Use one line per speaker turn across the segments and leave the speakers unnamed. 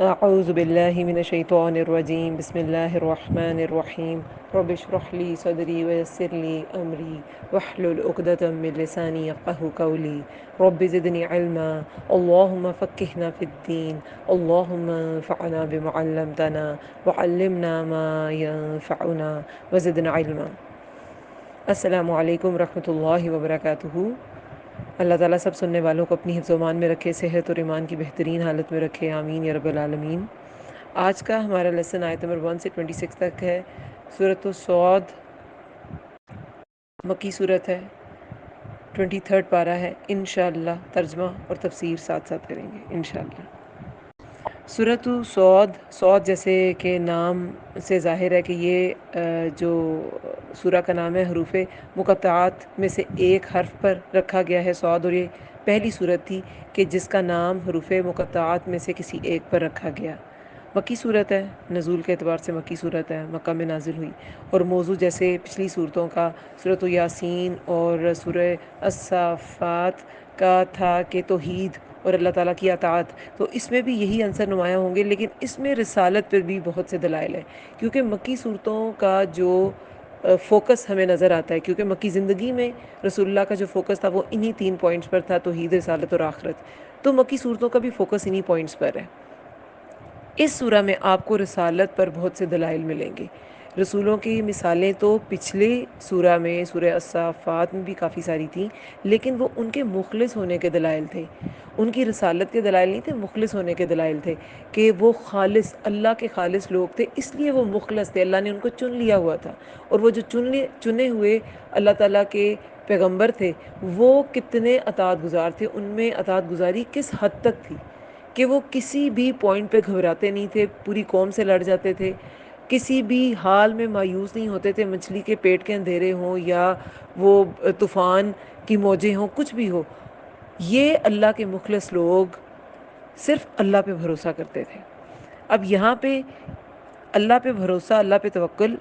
أعوذ بالله من الشيطان الرجيم بسم الله الرحمن الرحيم رب اشرح لي صدري ويسر لي أمري واحلل عقدة من لساني يفقه قولي رب زدني علما اللهم فقهنا في الدين اللهم انفعنا بما علمتنا وعلمنا ما ينفعنا وزدنا علما. السلام علیکم ورحمۃ اللہ وبرکاتہ۔ اللہ تعالیٰ سب سننے والوں کو اپنی حفظ و امان میں رکھے، صحت اور ایمان کی بہترین حالت میں رکھے، آمین یا رب العالمین۔ آج کا ہمارا لیسن آیت نمبر 1 سے 26 تک ہے۔ سورۃ الصاد مکی صورت ہے، 23 پارہ ہے۔ انشاءاللہ ترجمہ اور تفسیر ساتھ ساتھ کریں گے انشاءاللہ۔ سورۃ صاد جیسے کہ نام سے ظاہر ہے کہ یہ جو سورہ کا نام ہے حروف مقطعات میں سے ایک حرف پر رکھا گیا ہے صاد، اور یہ پہلی صورت تھی کہ جس کا نام حروف مقطعات میں سے کسی ایک پر رکھا گیا۔ مکی صورت ہے، نزول کے اعتبار سے مکی صورت ہے، مکہ میں نازل ہوئی، اور موضوع جیسے پچھلی صورتوں کا سورۃ یاسین اور سورہ الصافات کا تھا کہ توحید اور اللہ تعالیٰ کی اطاعت، تو اس میں بھی یہی عنصر نمایاں ہوں گے، لیکن اس میں رسالت پر بھی بہت سے دلائل ہیں، کیونکہ مکی صورتوں کا جو فوکس ہمیں نظر آتا ہے، کیونکہ مکی زندگی میں رسول اللہ کا جو فوکس تھا وہ انہی 3 پوائنٹس پر تھا، توحید، رسالت اور آخرت، تو مکی صورتوں کا بھی فوکس انہی پوائنٹس پر ہے۔ اس سورہ میں آپ کو رسالت پر بہت سے دلائل ملیں گے۔ رسولوں کی مثالیں تو پچھلے سورہ میں، سورہ الصافات میں بھی کافی ساری تھیں، لیکن وہ ان کے مخلص ہونے کے دلائل تھے، ان کی رسالت کے دلائل نہیں تھے، مخلص ہونے کے دلائل تھے کہ وہ خالص اللہ کے خالص لوگ تھے، اس لیے وہ مخلص تھے، اللہ نے ان کو چن لیا ہوا تھا، اور وہ جو چنے ہوئے اللہ تعالیٰ کے پیغمبر تھے وہ کتنے اطاعت گزار تھے، ان میں اطاعت گزاری کس حد تک تھی کہ وہ کسی بھی پوائنٹ پہ گھبراتے نہیں تھے، پوری قوم سے لڑ جاتے تھے، کسی بھی حال میں مایوس نہیں ہوتے تھے، مچھلی کے پیٹ کے اندھیرے ہوں یا وہ طوفان کی موجیں ہوں، کچھ بھی ہو، یہ اللہ کے مخلص لوگ صرف اللہ پہ بھروسہ کرتے تھے۔ اب یہاں پہ اللہ پہ بھروسہ، اللہ پہ توکل،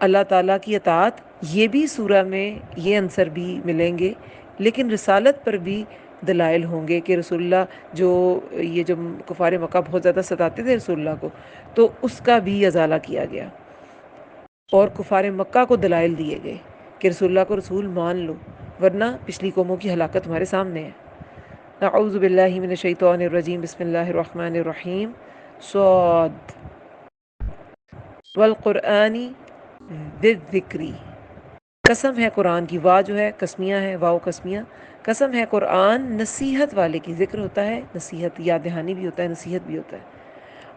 اللہ تعالیٰ کی اطاعت، یہ بھی سورہ میں یہ عنصر بھی ملیں گے، لیکن رسالت پر بھی دلائل ہوں گے کہ رسول اللہ یہ جو کفار مکہ بہت زیادہ ستاتے تھے رسول اللہ کو، تو اس کا بھی ازالہ کیا گیا، اور کفار مکہ کو دلائل دیے گئے کہ رسول اللہ کو رسول مان لو، ورنہ پچھلی قوموں کی ہلاکت تمہارے سامنے ہے۔ اعوذ باللہ من الشیطان الرجیم بسم اللہ الرحمن الرحیم۔ صاد والقرآن ذی الذکر، قسم ہے قرآن کی، وا جو ہے قسمیہ ہے، واو قسمیہ، قسم ہے قرآن نصیحت والے کی، ذکر ہوتا ہے نصیحت، یاد دہانی بھی ہوتا ہے، نصیحت بھی ہوتا ہے۔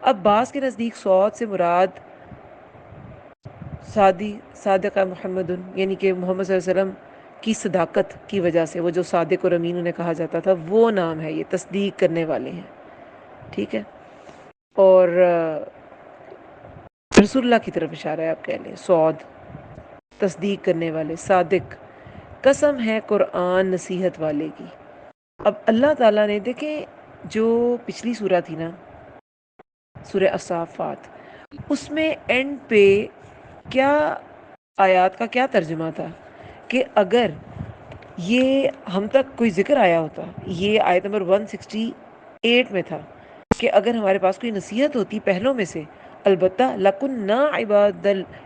اب بعض کے نزدیک صاد سے مراد صادق محمد، یعنی کہ محمد صلی اللہ علیہ وسلم کی صداقت کی وجہ سے، وہ جو صادق اور امین انہیں کہا جاتا تھا، وہ نام ہے، یہ تصدیق کرنے والے ہیں، ٹھیک ہے، اور رسول اللہ کی طرف اشارہ ہے، آپ کہہ لیں صاد تصدیق کرنے والے، صادق، قسم ہے قرآن نصیحت والے کی۔ اب اللہ تعالیٰ نے دیکھیں جو پچھلی سورہ تھی نا، سورہ الصافات، اس میں اینڈ پہ کیا آیات کا کیا ترجمہ تھا کہ اگر یہ ہم تک کوئی ذکر آیا ہوتا، یہ آیت نمبر 168 میں تھا کہ اگر ہمارے پاس کوئی نصیحت ہوتی پہلوں میں سے، البتہ لَكُنَّا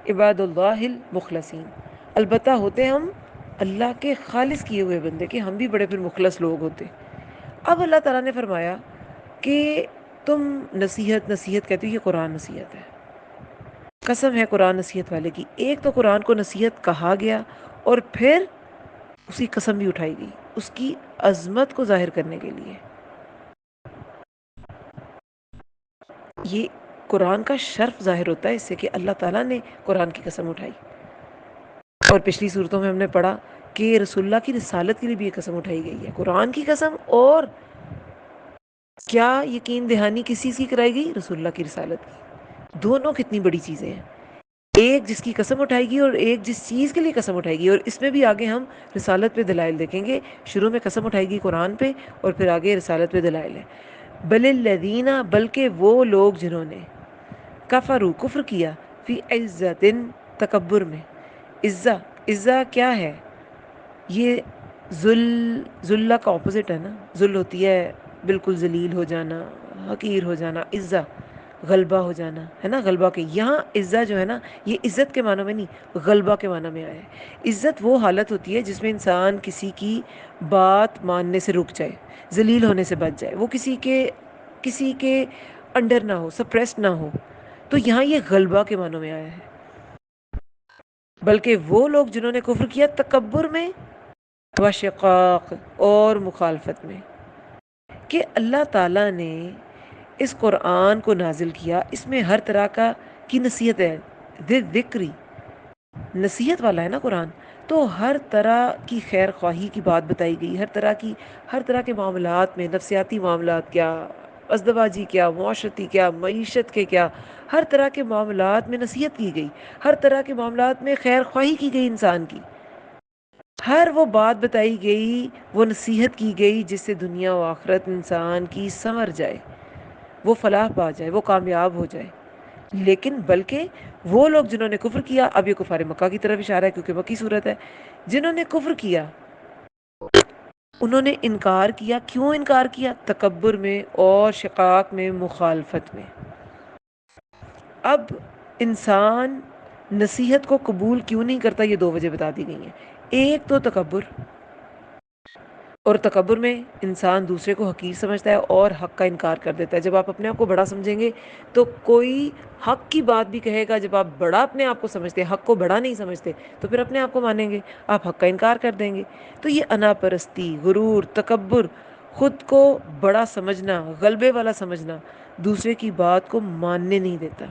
عباد اللہ المخلصین، البتہ ہوتے ہم اللہ کے خالص کیے ہوئے بندے، کہ ہم بھی بڑے پھر مخلص لوگ ہوتے۔ اب اللہ تعالیٰ نے فرمایا کہ تم نصیحت کہتے ہو، یہ قرآن نصیحت ہے، قسم ہے قرآن نصیحت والے کی۔ ایک تو قرآن کو نصیحت کہا گیا، اور پھر اس کی قسم بھی اٹھائی گئی، اس کی عظمت کو ظاہر کرنے کے لیے۔ یہ قرآن کا شرف ظاہر ہوتا ہے اس سے کہ اللہ تعالیٰ نے قرآن کی قسم اٹھائی، اور پچھلی صورتوں میں ہم نے پڑھا کہ رسول اللہ کی رسالت کے لیے بھی یہ قسم اٹھائی گئی ہے، قرآن کی قسم، اور کیا یقین دہانی کس چیز کی کرائی گئی؟ رسول اللہ کی رسالت کی۔ دونوں کتنی بڑی چیزیں ہیں، ایک جس کی قسم اٹھائی گی اور ایک جس چیز کے لیے قسم اٹھائی گی، اور اس میں بھی آگے ہم رسالت پہ دلائل دیکھیں گے۔ شروع میں قسم اٹھائی گی قرآن پہ، اور پھر آگے رسالت پہ دلائل ہے۔ بل الذین، بلکہ وہ لوگ جنہوں نے کفروا، کفر کیا، فی عزت، تکبر میں، عزہ کیا ہے؟ یہ ذلہ کا اپوزٹ ہے نا، ذل ہوتی ہے بالکل ذلیل ہو جانا، حقیر ہو جانا، عزا غلبہ ہو جانا ہے نا، غلبہ کے یہاں عزا جو ہے نا یہ عزت کے معنی میں نہیں، غلبہ کے معنی میں آیا ہے۔ عزت وہ حالت ہوتی ہے جس میں انسان کسی کی بات ماننے سے رک جائے، ذلیل ہونے سے بچ جائے، وہ کسی کے انڈر نہ ہو، سپریس نہ ہو، تو یہاں یہ غلبہ کے معنی میں آیا ہے۔ بلکہ وہ لوگ جنہوں نے کفر کیا تکبر میں و شقاق اور مخالفت میں، کہ اللہ تعالیٰ نے اس قرآن کو نازل کیا، اس میں ہر طرح کی نصیحت ہے، ذکری نصیحت والا ہے نا قرآن، تو ہر طرح کی خیر خواہی کی بات بتائی گئی، ہر طرح کے معاملات میں، نفسیاتی معاملات کیا، ازدواجی کیا، معاشرتی کیا، معیشت کے کیا، ہر طرح کے معاملات میں نصیحت کی گئی، ہر طرح کے معاملات میں خیر خواہی کی گئی انسان کی، ہر وہ بات بتائی گئی، وہ نصیحت کی گئی جس سے دنیا و آخرت انسان کی سنور جائے، وہ فلاح پا جائے، وہ کامیاب ہو جائے۔ لیکن بلکہ وہ لوگ جنہوں نے کفر کیا، اب یہ کفار مکہ کی طرف اشارہ ہے کیونکہ مکی صورت ہے، جنہوں نے کفر کیا انہوں نے انکار کیا، کیوں انکار کیا؟ تکبر میں اور شقاق میں، مخالفت میں۔ اب انسان نصیحت کو قبول کیوں نہیں کرتا، یہ دو وجہ بتا دی گئی ہیں۔ ایک تو تکبر، اور تکبر میں انسان دوسرے کو حقیر سمجھتا ہے اور حق کا انکار کر دیتا ہے۔ جب آپ اپنے آپ کو بڑا سمجھیں گے تو کوئی حق کی بات بھی کہے گا، جب آپ بڑا اپنے آپ کو سمجھتے ہیں، حق کو بڑا نہیں سمجھتے، تو پھر اپنے آپ کو مانیں گے، آپ حق کا انکار کر دیں گے۔ تو یہ انا پرستی، غرور، تکبر، خود کو بڑا سمجھنا، غلبے والا سمجھنا، دوسرے کی بات کو ماننے نہیں دیتا۔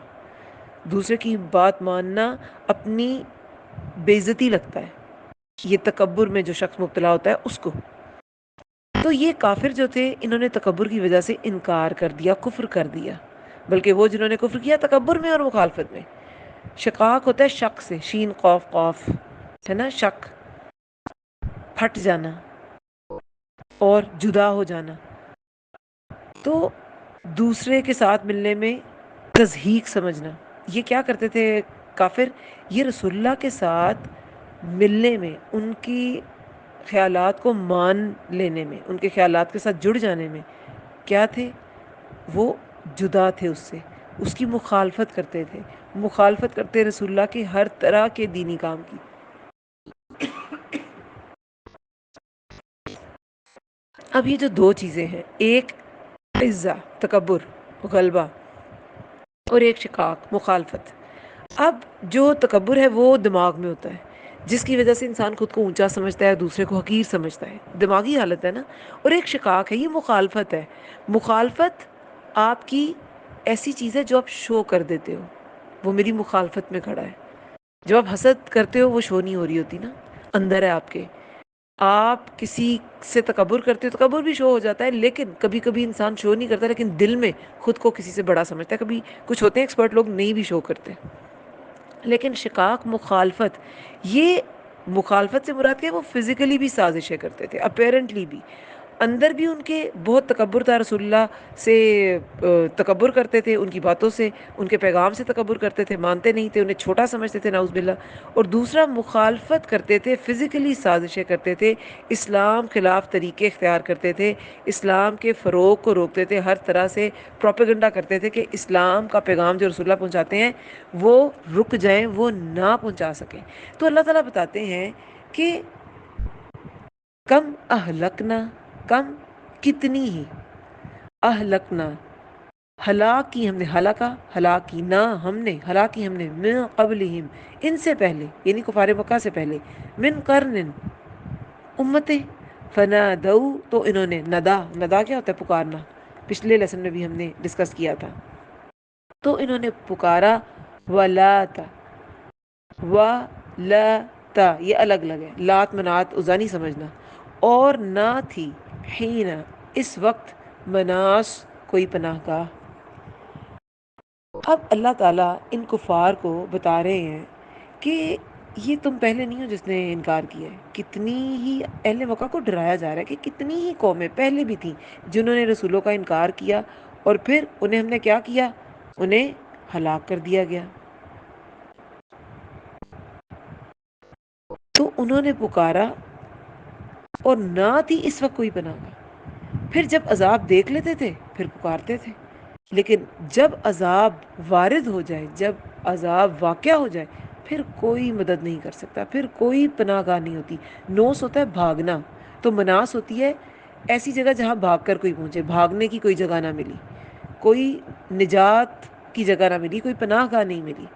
دوسرے کی بات ماننا اپنی بے عزتی لگتا ہے، یہ تکبر میں جو شخص مبتلا ہوتا ہے اس کو۔ تو یہ کافر جو تھے انہوں نے تکبر کی وجہ سے انکار کر دیا، کفر کر دیا۔ بلکہ وہ جنہوں نے کفر کیا تکبر میں اور مخالفت میں۔ شقاق ہوتا ہے شک سے، شین قاف قاف ہے نا، شک، پھٹ جانا اور جدا ہو جانا۔ تو دوسرے کے ساتھ ملنے میں تضحیق سمجھنا، یہ کیا کرتے تھے کافر؟ یہ رسول اللہ کے ساتھ ملنے میں، ان کی خیالات کو مان لینے میں، ان کے خیالات کے ساتھ جڑ جانے میں کیا تھے؟ وہ جدا تھے اس سے، اس کی مخالفت کرتے تھے، مخالفت کرتے رسول اللہ کے ہر طرح کے دینی کام کی۔ اب یہ جو دو چیزیں ہیں، ایک عزہ تکبر غلبہ، اور ایک شقاق مخالفت۔ اب جو تکبر ہے وہ دماغ میں ہوتا ہے، جس کی وجہ سے انسان خود کو اونچا سمجھتا ہے، دوسرے کو حقیر سمجھتا ہے، دماغی حالت ہے نا۔ اور ایک شقاق ہے، یہ مخالفت ہے۔ مخالفت آپ کی ایسی چیز ہے جو آپ شو کر دیتے ہو، وہ میری مخالفت میں کھڑا ہے۔ جب آپ حسد کرتے ہو وہ شو نہیں ہو رہی ہوتی نا، اندر ہے آپ کے۔ آپ کسی سے تکبر کرتے ہو، تکبر بھی شو ہو جاتا ہے، لیکن کبھی کبھی انسان شو نہیں کرتا، لیکن دل میں خود کو کسی سے بڑا سمجھتا ہے۔ کبھی کچھ ہوتے ہیں ایکسپرٹ لوگ نہیں بھی شو کرتے، لیکن شقاق مخالفت، یہ مخالفت سے مراد کیا ہے؟ وہ فزیکلی بھی سازشیں کرتے تھے، اپیرنٹلی بھی، اندر بھی ان کے بہت تکبر تھا، رسول اللہ سے تکبر کرتے تھے، ان کی باتوں سے، ان کے پیغام سے تکبر کرتے تھے، مانتے نہیں تھے، انہیں چھوٹا سمجھتے تھے نعوذ باللہ۔ اور دوسرا مخالفت کرتے تھے، فزیکلی سازشیں کرتے تھے، اسلام خلاف طریقے اختیار کرتے تھے، اسلام کے فروغ کو روکتے تھے، ہر طرح سے پروپیگنڈا کرتے تھے کہ اسلام کا پیغام جو رسول اللہ پہنچاتے ہیں وہ رک جائیں، وہ نہ پہنچا سکیں۔ تو اللہ تعالیٰ بتاتے ہیں کہ کم اہلکنا، کم کتنی ہی، اہلکنا ہلاک کی ہم نے، ہلاک کی نہ ہم نے، ہلاک کی ہم نے، من قبلہم ان سے پہلے، یعنی کفار مکہ سے پہلے، من قرن امتیں، فنادو تو انہوں نے، ندا کیا ہوتا ہے؟ پکارنا، پچھلے لیسن میں بھی ہم نے ڈسکس کیا تھا۔ تو انہوں نے پکارا، ولاتا، ولاتا یہ الگ الگ ہے، لات منات عزا نہیں سمجھنا، اور نہ تھی حین اس وقت، مناس کوئی پناہ گاہ۔ اب اللہ تعالیٰ ان کفار کو بتا رہے ہیں کہ یہ تم پہلے نہیں ہو جس نے انکار کیا ہے، کتنی ہی اہل مکہ کو ڈرایا جا رہا ہے کہ کتنی ہی قومیں پہلے بھی تھیں جنہوں نے رسولوں کا انکار کیا، اور پھر انہیں ہم نے کیا کیا؟ انہیں ہلاک کر دیا گیا۔ تو انہوں نے پکارا اور نہ تھی اس وقت کوئی پناہ گاہ، پھر جب عذاب دیکھ لیتے تھے پھر پکارتے تھے۔ لیکن جب عذاب وارد ہو جائے، جب عذاب واقع ہو جائے، پھر کوئی مدد نہیں کر سکتا، پھر کوئی پناہ گاہ نہیں ہوتی۔ نوس ہوتا ہے بھاگنا، تو مناس ہوتی ہے ایسی جگہ جہاں بھاگ کر کوئی پہنچے، بھاگنے کی کوئی جگہ نہ ملی، کوئی نجات کی جگہ نہ ملی، کوئی پناہ گاہ نہیں ملی۔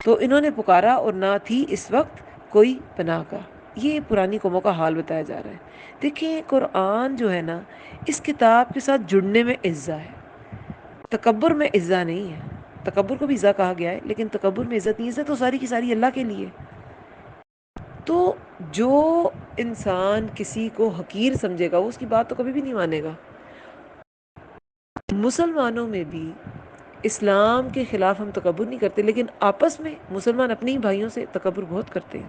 تو انہوں نے پکارا اور نہ تھی اس وقت کوئی پناہ گاہ۔ یہ پرانی قوموں کا حال بتایا جا رہا ہے۔ دیکھیں قرآن جو ہے نا، اس کتاب کے ساتھ جڑنے میں عزت ہے، تکبر میں عزت نہیں ہے۔ تکبر کو بھی عزت کہا گیا ہے، لیکن تکبر میں عزت نہیں، عزت تو ساری کی ساری اللہ کے لیے۔ تو جو انسان کسی کو حقیر سمجھے گا وہ اس کی بات تو کبھی بھی نہیں مانے گا۔ مسلمانوں میں بھی اسلام کے خلاف ہم تکبر نہیں کرتے، لیکن آپس میں مسلمان اپنے ہی بھائیوں سے تکبر بہت کرتے ہیں۔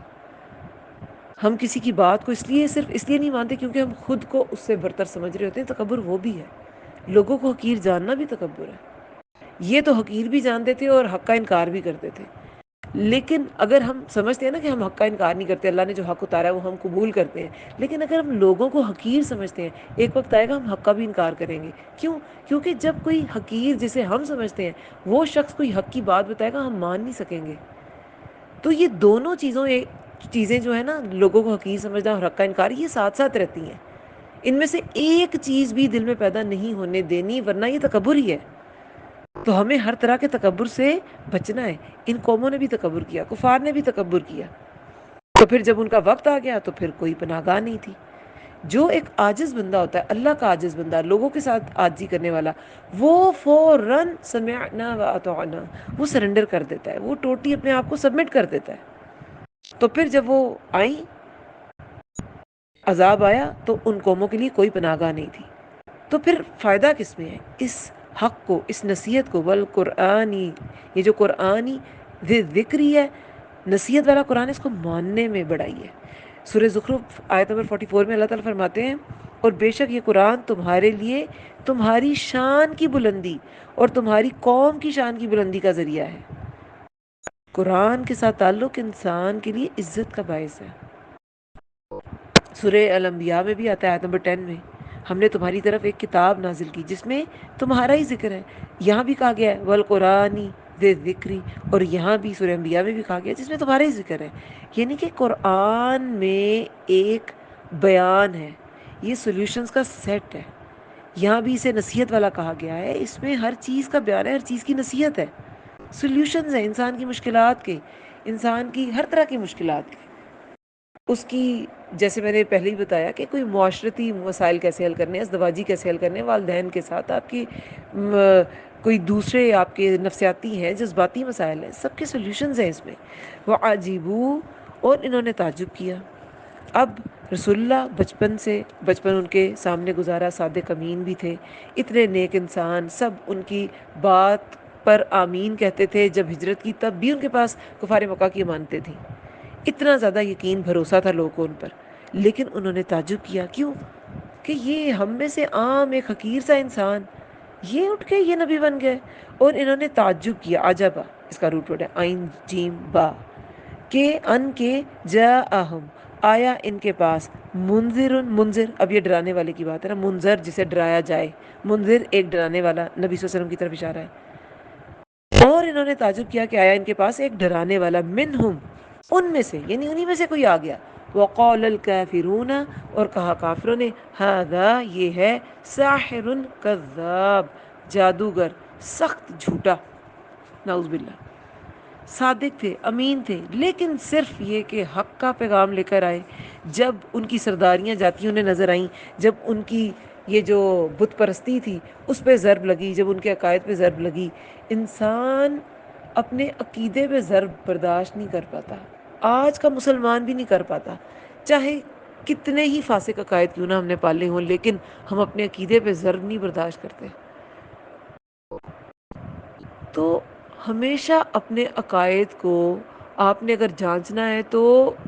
ہم کسی کی بات کو صرف اس لیے نہیں مانتے کیونکہ ہم خود کو اس سے برتر سمجھ رہے ہوتے ہیں۔ تکبر وہ بھی ہے، لوگوں کو حقیر جاننا بھی تکبر ہے۔ یہ تو حقیر بھی جانتے تھے اور حق کا انکار بھی کرتے تھے، لیکن اگر ہم سمجھتے ہیں نا کہ ہم حق کا انکار نہیں کرتے، اللہ نے جو حق اتارا ہے وہ ہم قبول کرتے ہیں، لیکن اگر ہم لوگوں کو حقیر سمجھتے ہیں، ایک وقت آئے گا ہم حق کا بھی انکار کریں گے۔ کیوں؟ کیونکہ جب کوئی حقیر جسے ہم سمجھتے ہیں وہ شخص کوئی حق کی بات بتائے گا، ہم مان نہیں سکیں گے۔ تو یہ دونوں چیزیں جو ہے نا، لوگوں کو حقیر سمجھنا اور حق کا انکار، یہ ساتھ ساتھ رہتی ہیں۔ ان میں سے ایک چیز بھی دل میں پیدا نہیں ہونے دینی، ورنہ یہ تکبر ہی ہے۔ تو ہمیں ہر طرح کے تکبر سے بچنا ہے۔ ان قوموں نے بھی تکبر کیا، کفار نے بھی تکبر کیا، تو پھر جب ان کا وقت آ گیا تو پھر کوئی پناہ گاہ نہیں تھی۔ جو ایک عاجز بندہ ہوتا ہے، اللہ کا عاجز بندہ، لوگوں کے ساتھ عاجزی کرنے والا، وہ فوراً سمعنا واطعنا، وہ سرنڈر کر دیتا ہے، وہ ٹوٹلی اپنے آپ کو سبمٹ کر دیتا ہے۔ تو پھر جب وہ آئیں، عذاب آیا، تو ان قوموں کے لیے کوئی پناہ گاہ نہیں تھی۔ تو پھر فائدہ کس میں ہے؟ اس حق کو، اس نصیحت کو، والقرآنی، یہ جو قرآنی ذکری ہے، نصیحت والا قرآن ہے، اس کو ماننے میں بڑائی ہے۔ سورہ زخرف آیت نمبر 44 میں اللہ تعالیٰ فرماتے ہیں، اور بے شک یہ قرآن تمہارے لیے تمہاری شان کی بلندی اور تمہاری قوم کی شان کی بلندی کا ذریعہ ہے۔ قرآن کے ساتھ تعلق انسان کے لیے عزت کا باعث ہے۔ سورہ الانبیاء میں بھی آتا ہے آیت نمبر 10 میں، ہم نے تمہاری طرف ایک کتاب نازل کی جس میں تمہارا ہی ذکر ہے۔ یہاں بھی کہا گیا ہے والقرآنی ذی ذکری، اور یہاں بھی سورہ انبیاء میں بھی کہا گیا جس میں تمہارا ہی ذکر ہے۔ یعنی کہ قرآن میں ایک بیان ہے، یہ سولوشنز کا سیٹ ہے۔ یہاں بھی اسے نصیحت والا کہا گیا ہے، اس میں ہر چیز کا بیان ہے، ہر چیز کی نصیحت ہے، سولوشنز ہیں انسان کی مشکلات کے، انسان کی ہر طرح کی مشکلات کے، اس کی، جیسے میں نے پہلے ہی بتایا کہ کوئی معاشرتی مسائل کیسے حل کرنے ہیں، ازدواجی کیسے حل کرنے ہیں، والدین کے ساتھ آپ کی کوئی دوسرے آپ کے نفسیاتی ہیں، جذباتی مسائل ہیں، سب کے سولوشنز ہیں اس میں۔ وَعَجِبُوا، اور انہوں نے تعجب کیا۔ اب رسول اللہ بچپن ان کے سامنے گزارا، صادق امین بھی تھے، اتنے نیک انسان، سب ان کی بات پر آمین کہتے تھے۔ جب ہجرت کی تب بھی ان کے پاس کفار مکہ کی امانتیں تھیں، اتنا زیادہ یقین بھروسہ تھا لوگوں کو ان پر، لیکن انہوں نے تعجب کیا۔ کیوں؟ کہ یہ ہم میں سے عام ایک حقیر سا انسان، یہ اٹھ کے یہ نبی بن گئے۔ اور انہوں نے تعجب کیا، عجبا اس کا روٹ ورڈ ہے عین جیم با، کہ ان کے جاءہم، آیا ان کے پاس، منذر، اب یہ ڈرانے والے کی بات ہے نا، منذر جسے ڈرایا جائے، منذر ایک ڈرانے والا، نبی صلی اللہ علیہ وسلم کی طرف اشارہ ہے۔ اور انہوں نے تعجب کیا کہ آیا ان کے پاس ایک ڈرانے والا، منہم، ان میں سے، یعنی انہی میں سے کوئی آ گیا۔ وقال الکافرون، اور کہا کافروں نے، ھذا، یہ ہے، ساحر کذاب، جادوگر سخت جھوٹا، نعوذ باللہ۔ صادق تھے، امین تھے، لیکن صرف یہ کہ حق کا پیغام لے کر آئے۔ جب ان کی سرداریاں جاتی انہیں نظر آئیں، جب ان کی یہ جو بت پرستی تھی اس پہ ضرب لگی، جب ان کے عقائد پہ ضرب لگی، انسان اپنے عقیدے پہ ضرب برداشت نہیں کر پاتا۔ آج کا مسلمان بھی نہیں کر پاتا، چاہے کتنے ہی فاسق عقائد کیوں نہ ہم نے پالے ہوں، لیکن ہم اپنے عقیدے پہ ضرب نہیں برداشت کرتے۔ تو ہمیشہ اپنے عقائد کو آپ نے اگر جانچنا ہے تو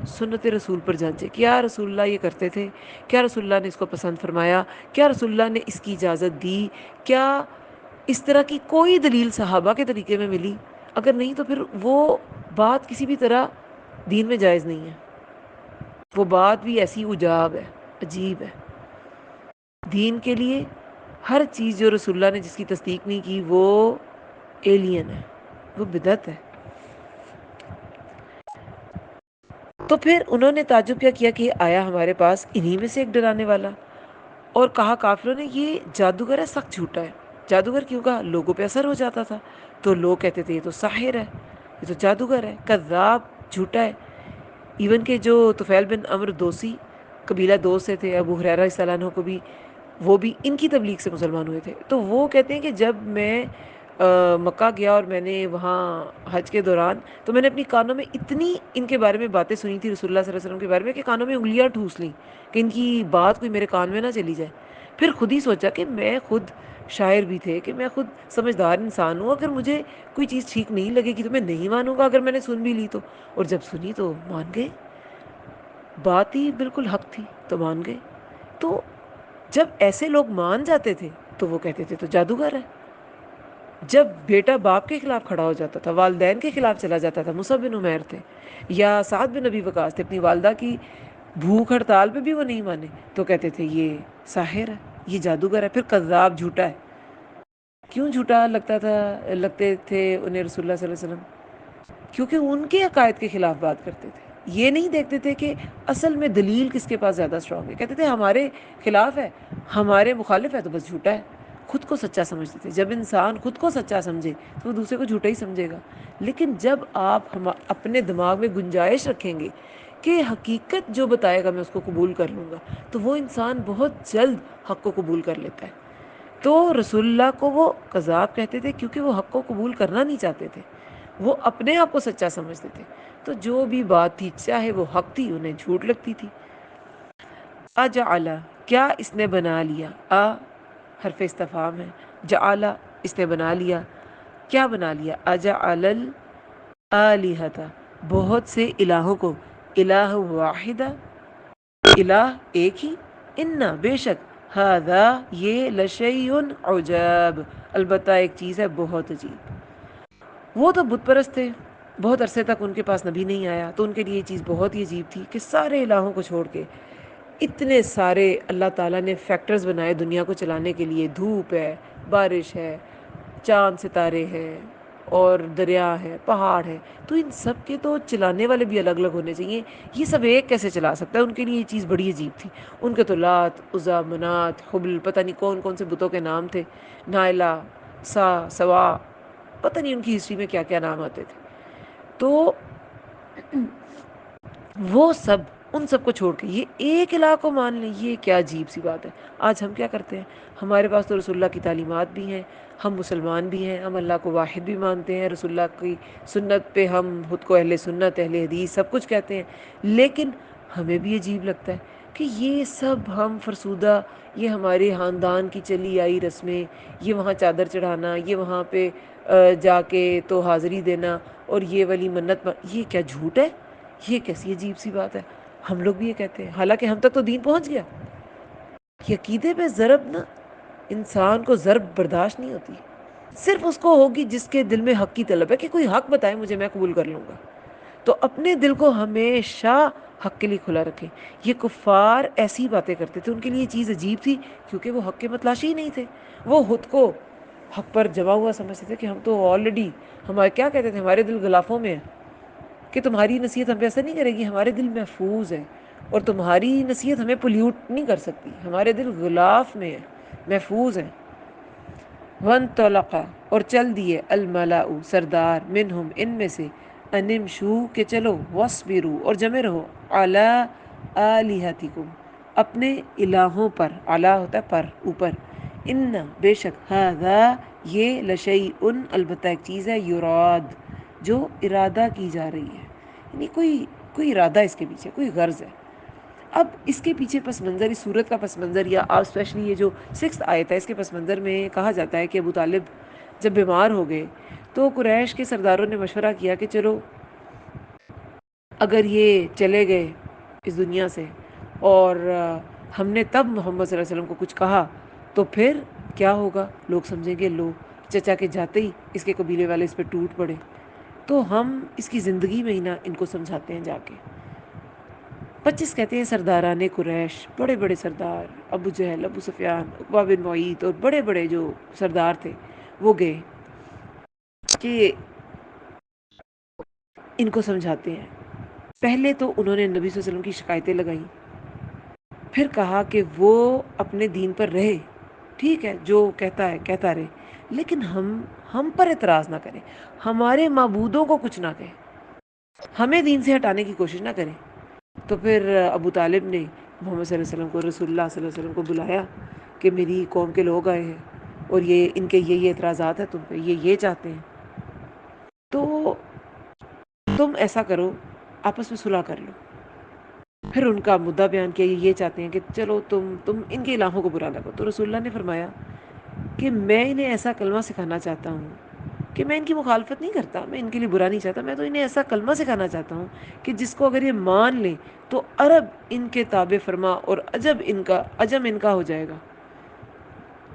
سنت رسول پر جانچے، کیا رسول اللہ یہ کرتے تھے، کیا رسول اللہ نے اس کو پسند فرمایا، کیا رسول اللہ نے اس کی اجازت دی، کیا اس طرح کی کوئی دلیل صحابہ کے طریقے میں ملی؟ اگر نہیں تو پھر وہ بات کسی بھی طرح دین میں جائز نہیں ہے، وہ بات بھی ایسی عجاب ہے، عجیب ہے۔ دین کے لیے ہر چیز جو رسول اللہ نے جس کی تصدیق نہیں کی وہ ایلین ہے، وہ بدعت ہے۔ تو پھر انہوں نے تعجب کیا کہ آیا ہمارے پاس انہی میں سے ایک ڈرانے والا، اور کہا کافروں نے یہ جادوگر ہے، سخت جھوٹا ہے۔ جادوگر کیوں کہا؟ لوگوں پہ اثر ہو جاتا تھا، تو لوگ کہتے تھے یہ تو ساحر ہے، یہ تو جادوگر ہے، کذاب، جھوٹا ہے۔ ایون کہ جو طفیل بن عمرو دوسی قبیلہ دوست سے تھے، ابو ہریرہ رضی اللہ عنہ کو بھی، وہ بھی ان کی تبلیغ سے مسلمان ہوئے تھے۔ تو وہ کہتے ہیں کہ جب میں مکہ گیا اور میں نے وہاں حج کے دوران، تو میں نے اپنی کانوں میں اتنی ان کے بارے میں باتیں سنی تھی رسول اللہ صلی اللہ علیہ وسلم کے بارے میں کہ کانوں میں انگلیاں ٹھوس لیں کہ ان کی بات کوئی میرے کان میں نہ چلی جائے۔ پھر خود ہی سوچا کہ میں خود شاعر بھی تھے، کہ میں خود سمجھدار انسان ہوں، اگر مجھے کوئی چیز ٹھیک نہیں لگے گی تو میں نہیں مانوں گا، اگر میں نے سن بھی لی تو۔ اور جب سنی تو مان گئے، بات ہی بالکل حق تھی تو مان گئے۔ تو جب ایسے لوگ مان جاتے تھے تو وہ کہتے تھے تو جادوگر ہے۔ جب بیٹا باپ کے خلاف کھڑا ہو جاتا تھا، والدین کے خلاف چلا جاتا تھا، مصعب بن عمیر تھے یا سعد بن ابی وقاص تھے، اپنی والدہ کی بھوک ہڑتال پہ بھی وہ نہیں مانے، تو کہتے تھے یہ ساحر ہے، یہ جادوگر ہے، پھر کذاب، جھوٹا ہے۔ کیوں جھوٹا لگتے تھے انہیں رسول اللہ صلی اللہ علیہ وسلم؟ کیونکہ ان کے عقائد کے خلاف بات کرتے تھے، یہ نہیں دیکھتے تھے کہ اصل میں دلیل کس کے پاس زیادہ اسٹرانگ ہے۔ کہتے تھے ہمارے خلاف ہے، ہمارے مخالف ہے تو بس جھوٹا ہے، خود کو سچا سمجھتے تھے۔ جب انسان خود کو سچا سمجھے تو وہ دوسرے کو جھوٹا ہی سمجھے گا۔ لیکن جب آپ اپنے دماغ میں گنجائش رکھیں گے کہ حقیقت جو بتائے گا میں اس کو قبول کر لوں گا، تو وہ انسان بہت جلد حق کو قبول کر لیتا ہے۔ تو رسول اللہ کو وہ کذاب کہتے تھے کیونکہ وہ حق کو قبول کرنا نہیں چاہتے تھے، وہ اپنے آپ کو سچا سمجھتے تھے۔ تو جو بھی بات تھی، چاہے وہ حق تھی، انہیں جھوٹ لگتی تھی۔ اجعل، کیا اس نے بنا لیا، حرف استفہام ہے، جعل اس نے بنا لیا، کیا بنا لیا، اجعل الالہۃ، بہت سے الہوں کو، الہ واحدہ، الہ ایک ہی، ان بے شک، ھذا یہ، لشیء عجاب، البتہ ایک چیز ہے بہت عجیب۔ وہ تو بت پرست تھے، بہت عرصے تک ان کے پاس نبی نہیں آیا، تو ان کے لیے یہ چیز بہت ہی عجیب تھی کہ سارے الہوں کو چھوڑ کے اتنے سارے اللہ تعالیٰ نے فیکٹرز بنائے دنیا کو چلانے کے لیے، دھوپ ہے، بارش ہے، چاند ستارے ہیں، اور دریا ہے، پہاڑ ہے، تو ان سب کے تو چلانے والے بھی الگ الگ ہونے چاہیے۔ یہ سب ایک کیسے چلا سکتا ہے؟ ان کے لیے یہ چیز بڑی عجیب تھی۔ ان کے تو لات، عزا، منات، حبل، پتہ نہیں کون کون سے بتوں کے نام تھے، نائلہ، سوا، پتہ نہیں ان کی ہسٹری میں کیا کیا نام آتے تھے۔ تو وہ سب، ان سب کو چھوڑ کے یہ ایک الہ کو مان لیں، یہ کیا عجیب سی بات ہے۔ آج ہم کیا کرتے ہیں؟ ہمارے پاس تو رسول اللہ کی تعلیمات بھی ہیں، ہم مسلمان بھی ہیں، ہم اللہ کو واحد بھی مانتے ہیں، رسول اللہ کی سنت پہ ہم خود کو اہل سنت، اہل حدیث سب کچھ کہتے ہیں، لیکن ہمیں بھی عجیب لگتا ہے کہ یہ سب ہم فرسودہ، یہ ہمارے خاندان کی چلی آئی رسمیں، یہ وہاں چادر چڑھانا، یہ وہاں پہ جا کے تو حاضری دینا، اور یہ والی منت، یہ کیا جھوٹ ہے؟ یہ کیسی عجیب سی بات ہے؟ ہم لوگ بھی یہ کہتے ہیں، حالانکہ ہم تک تو دین پہنچ گیا۔ یہ عقیدے پہ ضرب نا، انسان کو ضرب برداشت نہیں ہوتی، صرف اس کو ہوگی جس کے دل میں حق کی طلب ہے کہ کوئی حق بتائے مجھے، میں قبول کر لوں گا۔ تو اپنے دل کو ہمیشہ حق کے لیے کھلا رکھیں۔ یہ کفار ایسی باتیں کرتے تھے، ان کے لیے یہ چیز عجیب تھی کیونکہ وہ حق کے متلاشی ہی نہیں تھے، وہ خود کو حق پر جمع ہوا سمجھتے تھے کہ ہم تو آلریڈی، ہمارے کیا کہتے تھے، ہمارے دل غلافوں میں ہے، کہ تمہاری نصیحت ہم پہ اثر نہیں کرے گی، ہمارے دل محفوظ ہے، اور تمہاری نصیحت ہمیں پولیوٹ نہیں کر سکتی، ہمارے دل غلاف میں ہے، محفوظ ہیں۔ وَانطَلَقَ، اور چل دیے، الملأ، سردار، منہم، ان میں سے، ان امشوا، کہ چلو، واصبروا، اور جمے رہو، علی آلہتکم، اپنے الہوں پر، اعلی ہوتا ہے پر، اوپر، ان بے شک، ھذا یہ، لشیء البتہ ایک چیز ہے، یراد جو ارادہ کی جا رہی ہے، یعنی کوئی ارادہ اس کے پیچھے، کوئی غرض ہے۔ اب اس کے پیچھے پس منظر، اس صورت کا پس منظر، یا آپ اسپیشلی یہ جو 6 آیت ہے اس کے پس منظر میں کہا جاتا ہے کہ ابو طالب جب بیمار ہو گئے تو قریش کے سرداروں نے مشورہ کیا کہ چلو اگر یہ چلے گئے اس دنیا سے اور ہم نے تب محمد صلی اللہ علیہ وسلم کو کچھ کہا تو پھر کیا ہوگا؟ لوگ سمجھیں گے لو چچا کے جاتے ہی اس کے قبیلے والے اس پہ ٹوٹ پڑے، تو ہم اس کی زندگی میں ہی نہ ان کو سمجھاتے ہیں جا کے۔ 25 کہتے ہیں سرداران قریش، بڑے بڑے سردار، ابو جہل، ابو سفیان، عقبہ بن معیط اور بڑے بڑے جو سردار تھے وہ گئے کہ ان کو سمجھاتے ہیں. پہلے تو انہوں نے نبی صلی اللہ علیہ وسلم کی شکایتیں لگائیں، پھر کہا کہ وہ اپنے دین پر رہے، ٹھیک ہے جو کہتا ہے کہتا رہے، لیکن ہم پر اعتراض نہ کریں، ہمارے معبودوں کو کچھ نہ کہیں، ہمیں دین سے ہٹانے کی کوشش نہ کریں. تو پھر ابو طالب نے محمد صلی اللہ علیہ وسلم کو، رسول اللہ صلی اللہ علیہ وسلم کو بلایا کہ میری قوم کے لوگ آئے ہیں اور یہ ان کے یہ اعتراضات ہیں تم پہ، یہ چاہتے ہیں، تو تم ایسا کرو آپس میں صلح کر لو. پھر ان کا مدعا بیان کیا، یہ چاہتے ہیں کہ چلو تم ان کے الہوں کو برا لگو. تو رسول اللہ نے فرمایا کہ میں انہیں ایسا کلمہ سکھانا چاہتا ہوں کہ میں ان کی مخالفت نہیں کرتا، میں ان کے لیے برا نہیں چاہتا، میں تو انہیں ایسا کلمہ سکھانا چاہتا ہوں کہ جس کو اگر یہ مان لیں تو عرب ان کے تابع فرما اور عجم ان کا ہو جائے گا،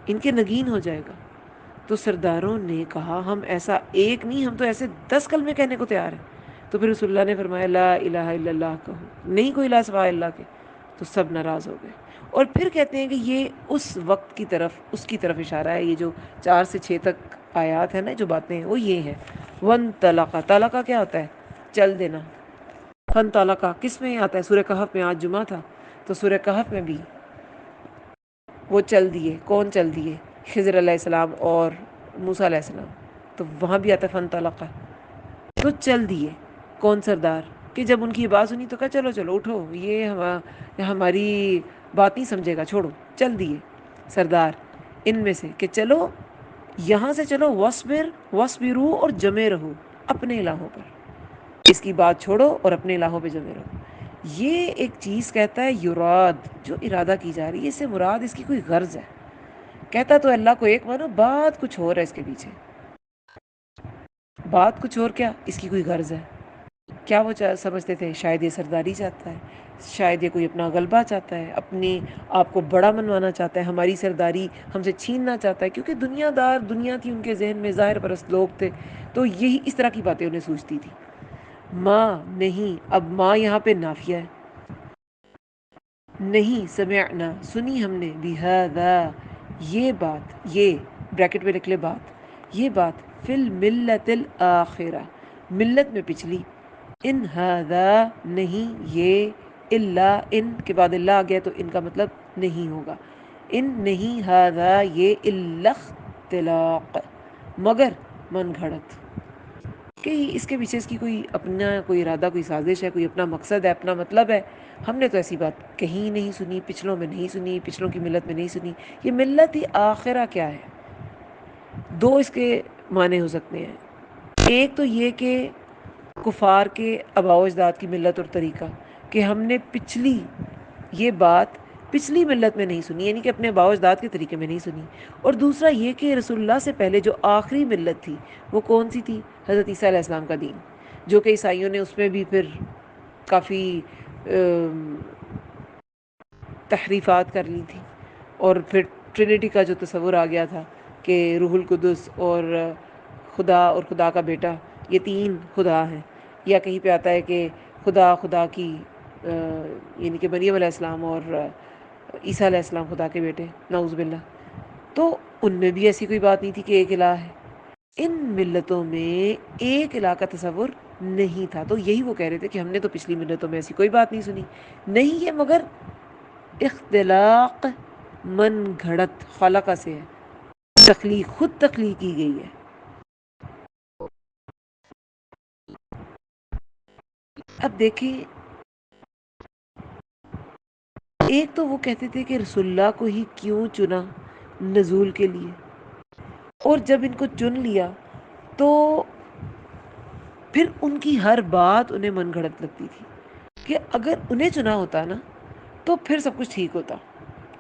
ان کے نگین ہو جائے گا. تو سرداروں نے کہا ہم ایسا ایک نہیں، ہم تو ایسے 10 کلمے کہنے کو تیار ہیں. تو پھر رسول اللہ نے فرمایا لا الہ الا اللہ کہو، نہیں کوئی الہ سوائے اللہ کے. تو سب ناراض ہو گئے. اور پھر کہتے ہیں کہ یہ اس وقت کی طرف، اس کی طرف اشارہ ہے، یہ جو 4 سے 6 تک آیات ہیں نا جو باتیں ہیں وہ یہ ہیں. ون طلقہ، طلقہ کیا ہوتا ہے؟ چل دینا. فن طلقہ کس میں آتا ہے؟ سورہ کہف میں. آج جمعہ تھا تو سورہ کہف میں بھی وہ چل دیے. کون چل دیے؟ خضر علیہ السلام اور موسیٰ علیہ السلام. تو وہاں بھی آتا ہے فن طلقہ. تو چل دیے. کون سردار؟ کہ جب ان کی بات سنی تو کہا چلو چلو اٹھو، یہ ہماری بات نہیں سمجھے گا، چھوڑو. چل دیے سردار ان میں سے کہ چلو یہاں سے چلو، وصبر وصبرو اور جمے رہو اپنے الہوں پر. اس کی بات چھوڑو اور اپنے الہوں پہ جمے رہو. یہ ایک چیز کہتا ہے یراد، جو ارادہ کی جا رہی ہے، اس سے مراد اس کی کوئی غرض ہے. کہتا تو اللہ کو ایک مانو، بات کچھ اور ہے اس کے پیچھے. بات کچھ اور، کیا اس کی کوئی غرض ہے. کیا وہ سمجھتے تھے شاید یہ سرداری چاہتا ہے، شاید یہ کوئی اپنا غلبہ چاہتا ہے، اپنے آپ کو بڑا منوانا چاہتا ہے، ہماری سرداری ہم سے چھیننا چاہتا ہے. کیونکہ دنیا دار دنیا تھی ان کے ذہن میں، ظاہر پرست لوگ تھے، تو یہی اس طرح کی باتیں انہیں سوچتی تھی. ماں نہیں، اب ماں یہاں پہ نافیہ ہے. نہیں، سمعنا سنی ہم نے، بہذا یہ بات، یہ بریکٹ میں لکھ لے بات، یہ بات فی الملت الاخرہ ملت میں پچھلی. ان ھذا نہیں یہ، الا ان کے بعد اللہ آ گیا تو ان کا مطلب نہیں ہوگا. ان نہیں، ھذا یہ، الا اختلاق مگر من گھڑت، کہ اس کے پیچھے اس کی کوئی اپنا کوئی ارادہ، کوئی سازش ہے، کوئی اپنا مقصد ہے، اپنا مطلب ہے. ہم نے تو ایسی بات کہیں نہیں سنی، پچھلوں میں نہیں سنی، پچھلوں کی ملت میں نہیں سنی. یہ ملت ہی آخرہ کیا ہے؟ دو اس کے معنی ہو سکتے ہیں. ایک تو یہ کہ کفار کے آباء و اجداد کی ملت اور طریقہ، کہ ہم نے پچھلی یہ بات پچھلی ملت میں نہیں سنی، یعنی کہ اپنے آباء و اجداد کے طریقے میں نہیں سنی. اور دوسرا یہ کہ رسول اللہ سے پہلے جو آخری ملت تھی وہ کون سی تھی؟ حضرت عیسیٰ علیہ السلام کا دین، جو کہ عیسائیوں نے اس میں بھی پھر کافی تحریفات کر لی تھی. اور پھر ٹرینٹی کا جو تصور آ گیا تھا کہ روح القدس اور خدا اور خدا کا بیٹا یہ 3 خدا ہیں. یا کہیں پہ آتا ہے کہ خدا کی یعنی کہ مریم علیہ السلام اور عیسیٰ علیہ السلام خدا کے بیٹے، نعوذ باللہ. تو ان میں بھی ایسی کوئی بات نہیں تھی کہ ایک الہ ہے. ان ملتوں میں ایک الہ کا تصور نہیں تھا. تو یہی وہ کہہ رہے تھے کہ ہم نے تو پچھلی ملتوں میں ایسی کوئی بات نہیں سنی. نہیں ہے مگر اختلاق من گھڑت، خلقہ سے ہے، تخلیق، خود تخلیق کی گئی ہے. اب دیکھیں، ایک تو وہ کہتے تھے کہ رسول اللہ کو ہی کیوں چنا نزول کے لیے، اور جب ان کو چن لیا تو پھر ان کی ہر بات انہیں من گھڑت لگتی تھی. کہ اگر انہیں چنا ہوتا نا تو پھر سب کچھ ٹھیک ہوتا،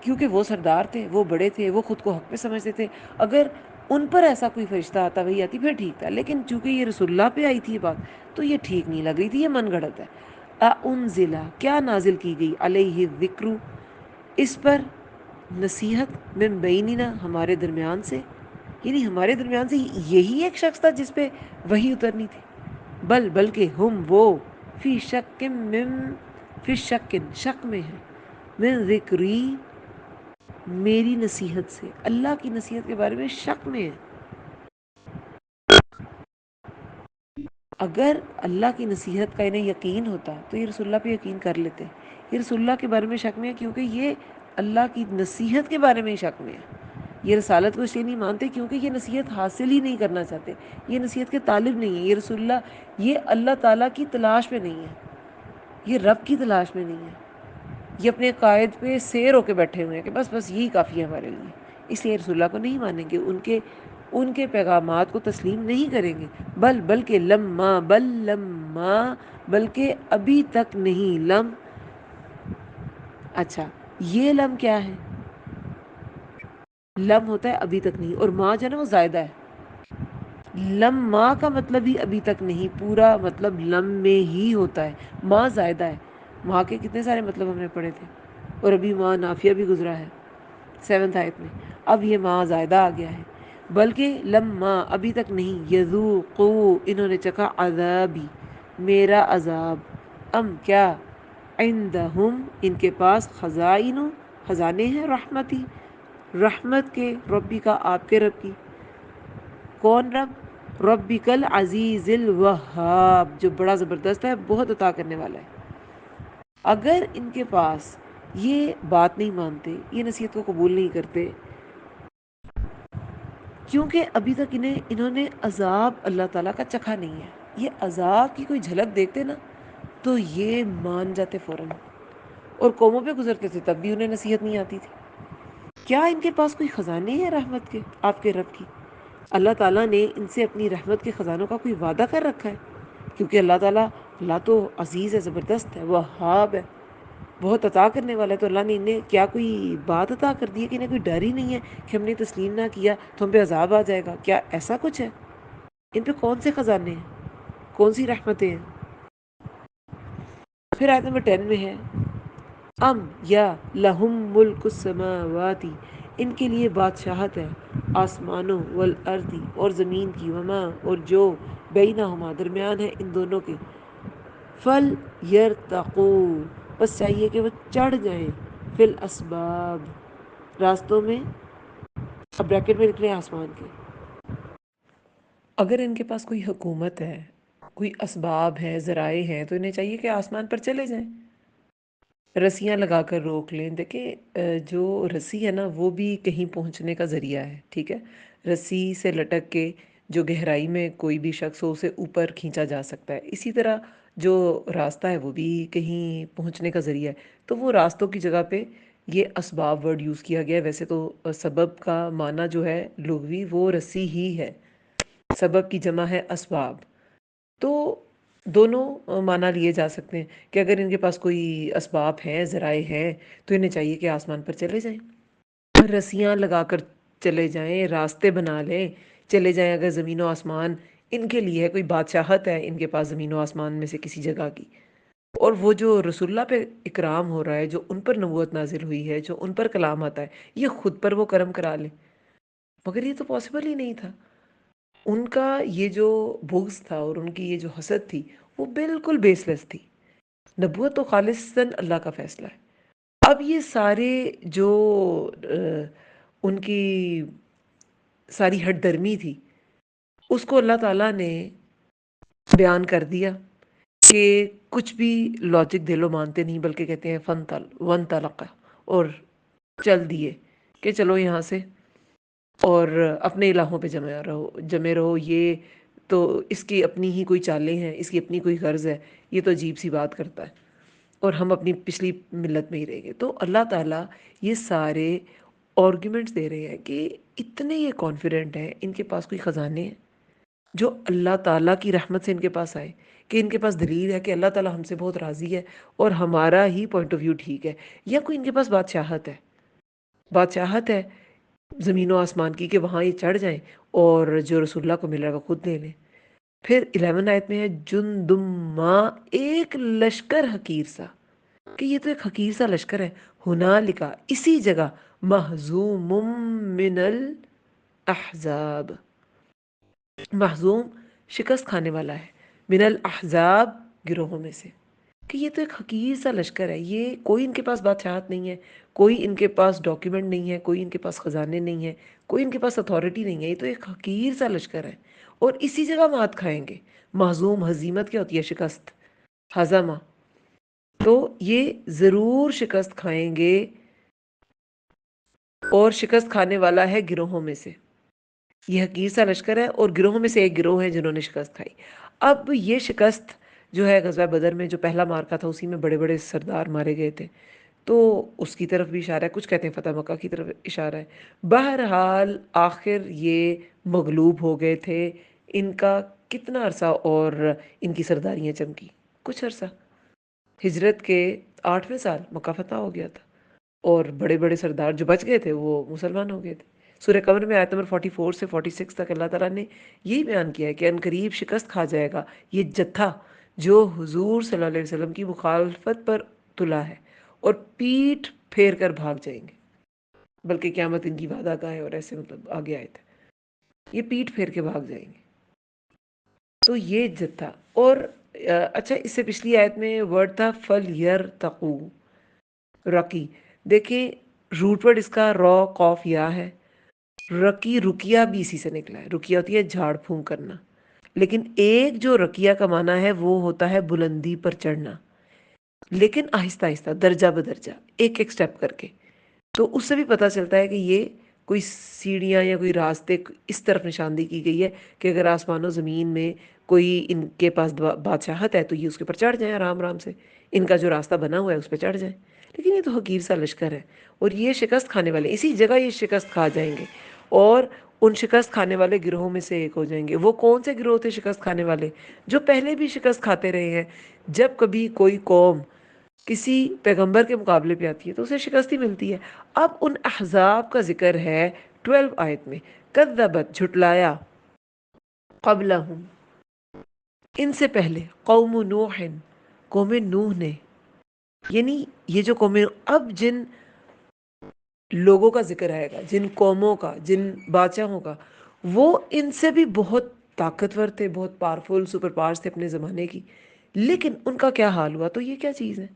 کیونکہ وہ سردار تھے، وہ بڑے تھے، وہ خود کو حق پہ سمجھتے تھے. اگر ان پر ایسا کوئی فرشتہ آتا، وہی آتی، پھر ٹھیک تھا. لیکن چونکہ یہ رسول اللہ پہ آئی تھی یہ بات، تو یہ ٹھیک نہیں لگ رہی تھی، یہ من گھڑت ہے. انزلہ کیا نازل کی گئی، علیہ الذکر اس پر نصیحت، من بیننا ہمارے درمیان سے، یعنی ہمارے درمیان سے یہی ایک شخص تھا جس پہ وحی اترنی تھی. بلکہ ہم وہ فی شک من پھر شک میں ہے، من ذکری میری نصیحت سے، اللہ کی نصیحت کے بارے میں شک میں ہے۔ اگر اللہ کی نصیحت کا انہیں یقین ہوتا تو یہ رسول اللہ پہ یقین کر لیتے۔ یہ رسول اللہ کے بارے میں شک میں ہے کیونکہ یہ اللہ کی نصیحت کے بارے میں ہی شک میں ہے۔ یہ رسالت کو اس لیے نہیں مانتے کیونکہ یہ نصیحت حاصل ہی نہیں کرنا چاہتے، یہ نصیحت کے طالب نہیں ہیں۔ یہ رسول اللہ یہ اللہ تعالیٰ کی تلاش میں نہیں ہے، یہ رب کی تلاش میں نہیں ہے، یہ اپنے قائد پہ سیر ہو کے بیٹھے ہوئے ہیں کہ بس یہی کافی ہے ہمارے لیے، اس لیے رسول اللہ کو نہیں مانیں گے، ان کے پیغامات کو تسلیم نہیں کریں گے۔ بلکہ ابھی تک نہیں، اچھا یہ لم کیا ہے؟ لم ہوتا ہے ابھی تک نہیں، اور ما جو ہے نا وہ زائدہ ہے۔ لما کا مطلب ہی ابھی تک نہیں، پورا مطلب لم میں ہی ہوتا ہے، ما زائدہ ہے۔ ماں کے کتنے سارے مطلب ہم نے پڑھے تھے، اور ابھی ماں نافیہ بھی گزرا ہے 7th آیت میں، اب یہ ماں زائدہ آ گیا ہے۔ بلکہ لما ابھی تک نہیں، یذوقو انہوں نے چکھا، عذابی میرا عذاب، کیا عندہم ان کے پاس، خزانے ہیں، رحمت کے، ربی کا آپ کے رب کی، کون رب؟ ربک العزیز الوہاب، جو بڑا زبردست ہے، بہت عطا کرنے والا ہے۔ اگر ان کے پاس یہ بات نہیں مانتے، یہ نصیحت کو قبول نہیں کرتے کیونکہ ابھی تک انہوں نے عذاب اللہ تعالیٰ کا چکھا نہیں ہے۔ یہ عذاب کی کوئی جھلک دیکھتے نا تو یہ مان جاتے فوراً، اور قوموں پہ گزرتے تھے تب بھی انہیں نصیحت نہیں آتی تھی۔ کیا ان کے پاس کوئی خزانے ہیں رحمت کے، آپ کے رب کی؟ اللہ تعالیٰ نے ان سے اپنی رحمت کے خزانوں کا کوئی وعدہ کر رکھا ہے؟ کیونکہ اللہ تو عزیز ہے، زبردست ہے، وہاب ہے، بہت عطا کرنے والا ہے، تو اللہ نے انہیں کیا کوئی بات عطا کر دی ہے کہ انہیں کوئی ڈر ہی نہیں ہے کہ ہم نے تسلیم نہ کیا تو ہم پہ عذاب آ جائے گا؟ کیا ایسا کچھ ہے؟ ان پہ کون سے خزانے ہیں، کون سی رحمتیں ہیں؟ پھر آیت نمبر 10 میں ہے، یا لہم ملک السماواتی، ان کے لیے بادشاہت ہے آسمانوں، والارضی اور زمین کی، وما اور جو بینہما درمیان ہے ان دونوں کے، فل یرتقو بس چاہیے کہ وہ چڑھ جائیں، فی الاسباب راستوں میں، اب بریکٹ میں لکھ رہے ہیں آسمان کے۔ اگر ان کے پاس کوئی حکومت ہے، کوئی اسباب ہے، ذرائع ہیں، تو انہیں چاہیے کہ آسمان پر چلے جائیں، رسیاں لگا کر روک لیں۔ دیکھیں جو رسی ہے نا وہ بھی کہیں پہنچنے کا ذریعہ ہے، ٹھیک ہے؟ رسی سے لٹک کے جو گہرائی میں کوئی بھی شخص ہو اسے اوپر کھینچا جا سکتا ہے، اسی طرح جو راستہ ہے وہ بھی کہیں پہنچنے کا ذریعہ ہے۔ تو وہ راستوں کی جگہ پہ یہ اسباب ورڈ یوز کیا گیا ہے۔ ویسے تو سبب کا معنی جو ہے لغوی وہ رسی ہی ہے، سبب کی جمع ہے اسباب، تو دونوں معنی لیے جا سکتے ہیں کہ اگر ان کے پاس کوئی اسباب ہیں، ذرائع ہیں، تو انہیں چاہیے کہ آسمان پر چلے جائیں، رسیاں لگا کر چلے جائیں، راستے بنا لیں، چلے جائیں۔ اگر زمین و آسمان ان کے لیے ہے، کوئی بادشاہت ہے ان کے پاس زمین و آسمان میں سے کسی جگہ کی، اور وہ جو رسول اللہ پہ اکرام ہو رہا ہے، جو ان پر نبوت نازل ہوئی ہے، جو ان پر کلام آتا ہے، یہ خود پر وہ کرم کرا لیں، مگر یہ تو پاسبل ہی نہیں تھا۔ ان کا یہ جو بغض تھا اور ان کی یہ جو حسد تھی وہ بالکل بیس لیس تھی۔ نبوت تو خالصاً اللہ کا فیصلہ ہے۔ اب یہ سارے جو ان کی ساری ہٹ درمی تھی اس کو اللہ تعالیٰ نے بیان کر دیا کہ کچھ بھی لاجک دے لو مانتے نہیں، بلکہ کہتے ہیں ون طلق، اور چل دیے کہ چلو یہاں سے اور اپنے الہوں پہ جمے رہو۔ یہ تو اس کی اپنی ہی کوئی چالیں ہیں، اس کی اپنی کوئی غرض ہے، یہ تو عجیب سی بات کرتا ہے، اور ہم اپنی پچھلی ملت میں ہی رہ گئے۔ تو اللہ تعالیٰ یہ سارے آرگیومنٹس دے رہے ہیں کہ اتنے یہ کانفیڈنٹ ہیں، ان کے پاس کوئی خزانے ہیں جو اللہ تعالیٰ کی رحمت سے ان کے پاس آئے، کہ ان کے پاس دلیل ہے کہ اللہ تعالیٰ ہم سے بہت راضی ہے اور ہمارا ہی پوائنٹ آف ویو ٹھیک ہے، یا کوئی ان کے پاس بادشاہت ہے زمین و آسمان کی کہ وہاں یہ چڑھ جائیں اور جو رسول اللہ کو مل رہا ہے وہ خود لے لیں۔ پھر 11 آیت میں ہے جندم ما، ایک لشکر حقیر سا، کہ یہ تو ایک حقیر سا لشکر ہے، ہنالکا اسی جگہ، مہزوم من الاحزاب، محزوم شکست کھانے والا ہے، من الاحزاب گروہوں میں سے، کہ یہ تو ایک حقیر سا لشکر ہے، یہ کوئی ان کے پاس بادشاہت نہیں ہے، کوئی ان کے پاس ڈاکیومنٹ نہیں ہے، کوئی ان کے پاس خزانے نہیں ہے، کوئی ان کے پاس اتھارٹی نہیں ہے، یہ تو ایک حقیر سا لشکر ہے اور اسی جگہ مات کھائیں گے۔ مہزوم، ہزیمت کیا ہوتی ہے؟ شکست، ہزمہ، تو یہ ضرور شکست کھائیں گے، اور شکست کھانے والا ہے گروہوں میں سے۔ یہ حقیر سا لشکر ہے اور گروہوں میں سے ایک گروہ ہے جنہوں نے شکست کھائی۔ اب یہ شکست جو ہے غزوہ بدر میں جو پہلا مارکا تھا، اسی میں بڑے بڑے سردار مارے گئے تھے، تو اس کی طرف بھی اشارہ ہے، کچھ کہتے ہیں فتح مکہ کی طرف اشارہ ہے۔ بہرحال آخر یہ مغلوب ہو گئے تھے۔ ان کا کتنا عرصہ اور ان کی سرداریاں چمکی؟ کچھ عرصہ۔ ہجرت کے 8ویں سال مکہ فتح ہو گیا تھا، اور بڑے بڑے سردار جو بچ گئے تھے وہ مسلمان ہو گئے تھے۔ سورہ قمر میں آیت نمبر 44 سے 46 تک اللہ تعالیٰ نے یہی بیان کیا ہے کہ ان قریب شکست کھا جائے گا یہ جتھا جو حضور صلی اللہ علیہ وسلم کی مخالفت پر تلا ہے، اور پیٹھ پھیر کر بھاگ جائیں گے، بلکہ قیامت ان کی وعدہ گاہ ہے، اور ایسے مطلب آگے آئے تھے، یہ پیٹھ پھیر کے بھاگ جائیں گے۔ تو یہ جتھا، اور اچھا اس سے پچھلی آیت میں ورڈ تھا فل یر تقو، رکی، دیکھیں روٹ ورڈ اس کا را قوف یا ہے۔ رکی، رکیہ بھی اسی سے نکلا ہے، رکیہ ہوتی ہے جھاڑ پھونک کرنا، لیکن ایک جو رکیہ کا معنی ہے وہ ہوتا ہے بلندی پر چڑھنا، لیکن آہستہ آہستہ، درجہ بدرجہ، ایک ایک سٹیپ کر کے۔ تو اس سے بھی پتہ چلتا ہے کہ یہ کوئی سیڑھیاں یا کوئی راستے اس طرف نشاندہی کی گئی ہے کہ اگر آسمان و زمین میں کوئی ان کے پاس بادشاہت ہے تو یہ اس کے اوپر چڑھ جائیں آرام آرام سے، ان کا جو راستہ بنا ہوا ہے اس پہ چڑھ جائیں۔ لیکن یہ تو حقیر سا لشکر ہے، اور یہ شکست کھانے والے اسی جگہ یہ شکست کھا جائیں گے، اور ان شکست کھانے والے گروہوں میں سے ایک ہو جائیں گے۔ وہ کون سے گروہ تھے شکست کھانے والے؟ جو پہلے بھی شکست کھاتے رہے ہیں۔ جب کبھی کوئی قوم کسی پیغمبر کے مقابلے پہ آتی ہے تو اسے شکست ہی ملتی ہے۔ اب ان احزاب کا ذکر ہے 12 آیت میں، کذبت، جھٹلایا، قبلہم، ان سے پہلے، قوم نوح، قوم نوح نے، یعنی یہ جو قوم، اب جن لوگوں کا ذکر آئے گا، جن قوموں کا، جن بادشاہوں کا، وہ ان سے بھی بہت طاقتور تھے، بہت پاورفل، سپر پاورز تھے اپنے زمانے کی، لیکن ان کا کیا حال ہوا؟ تو یہ کیا چیز ہے؟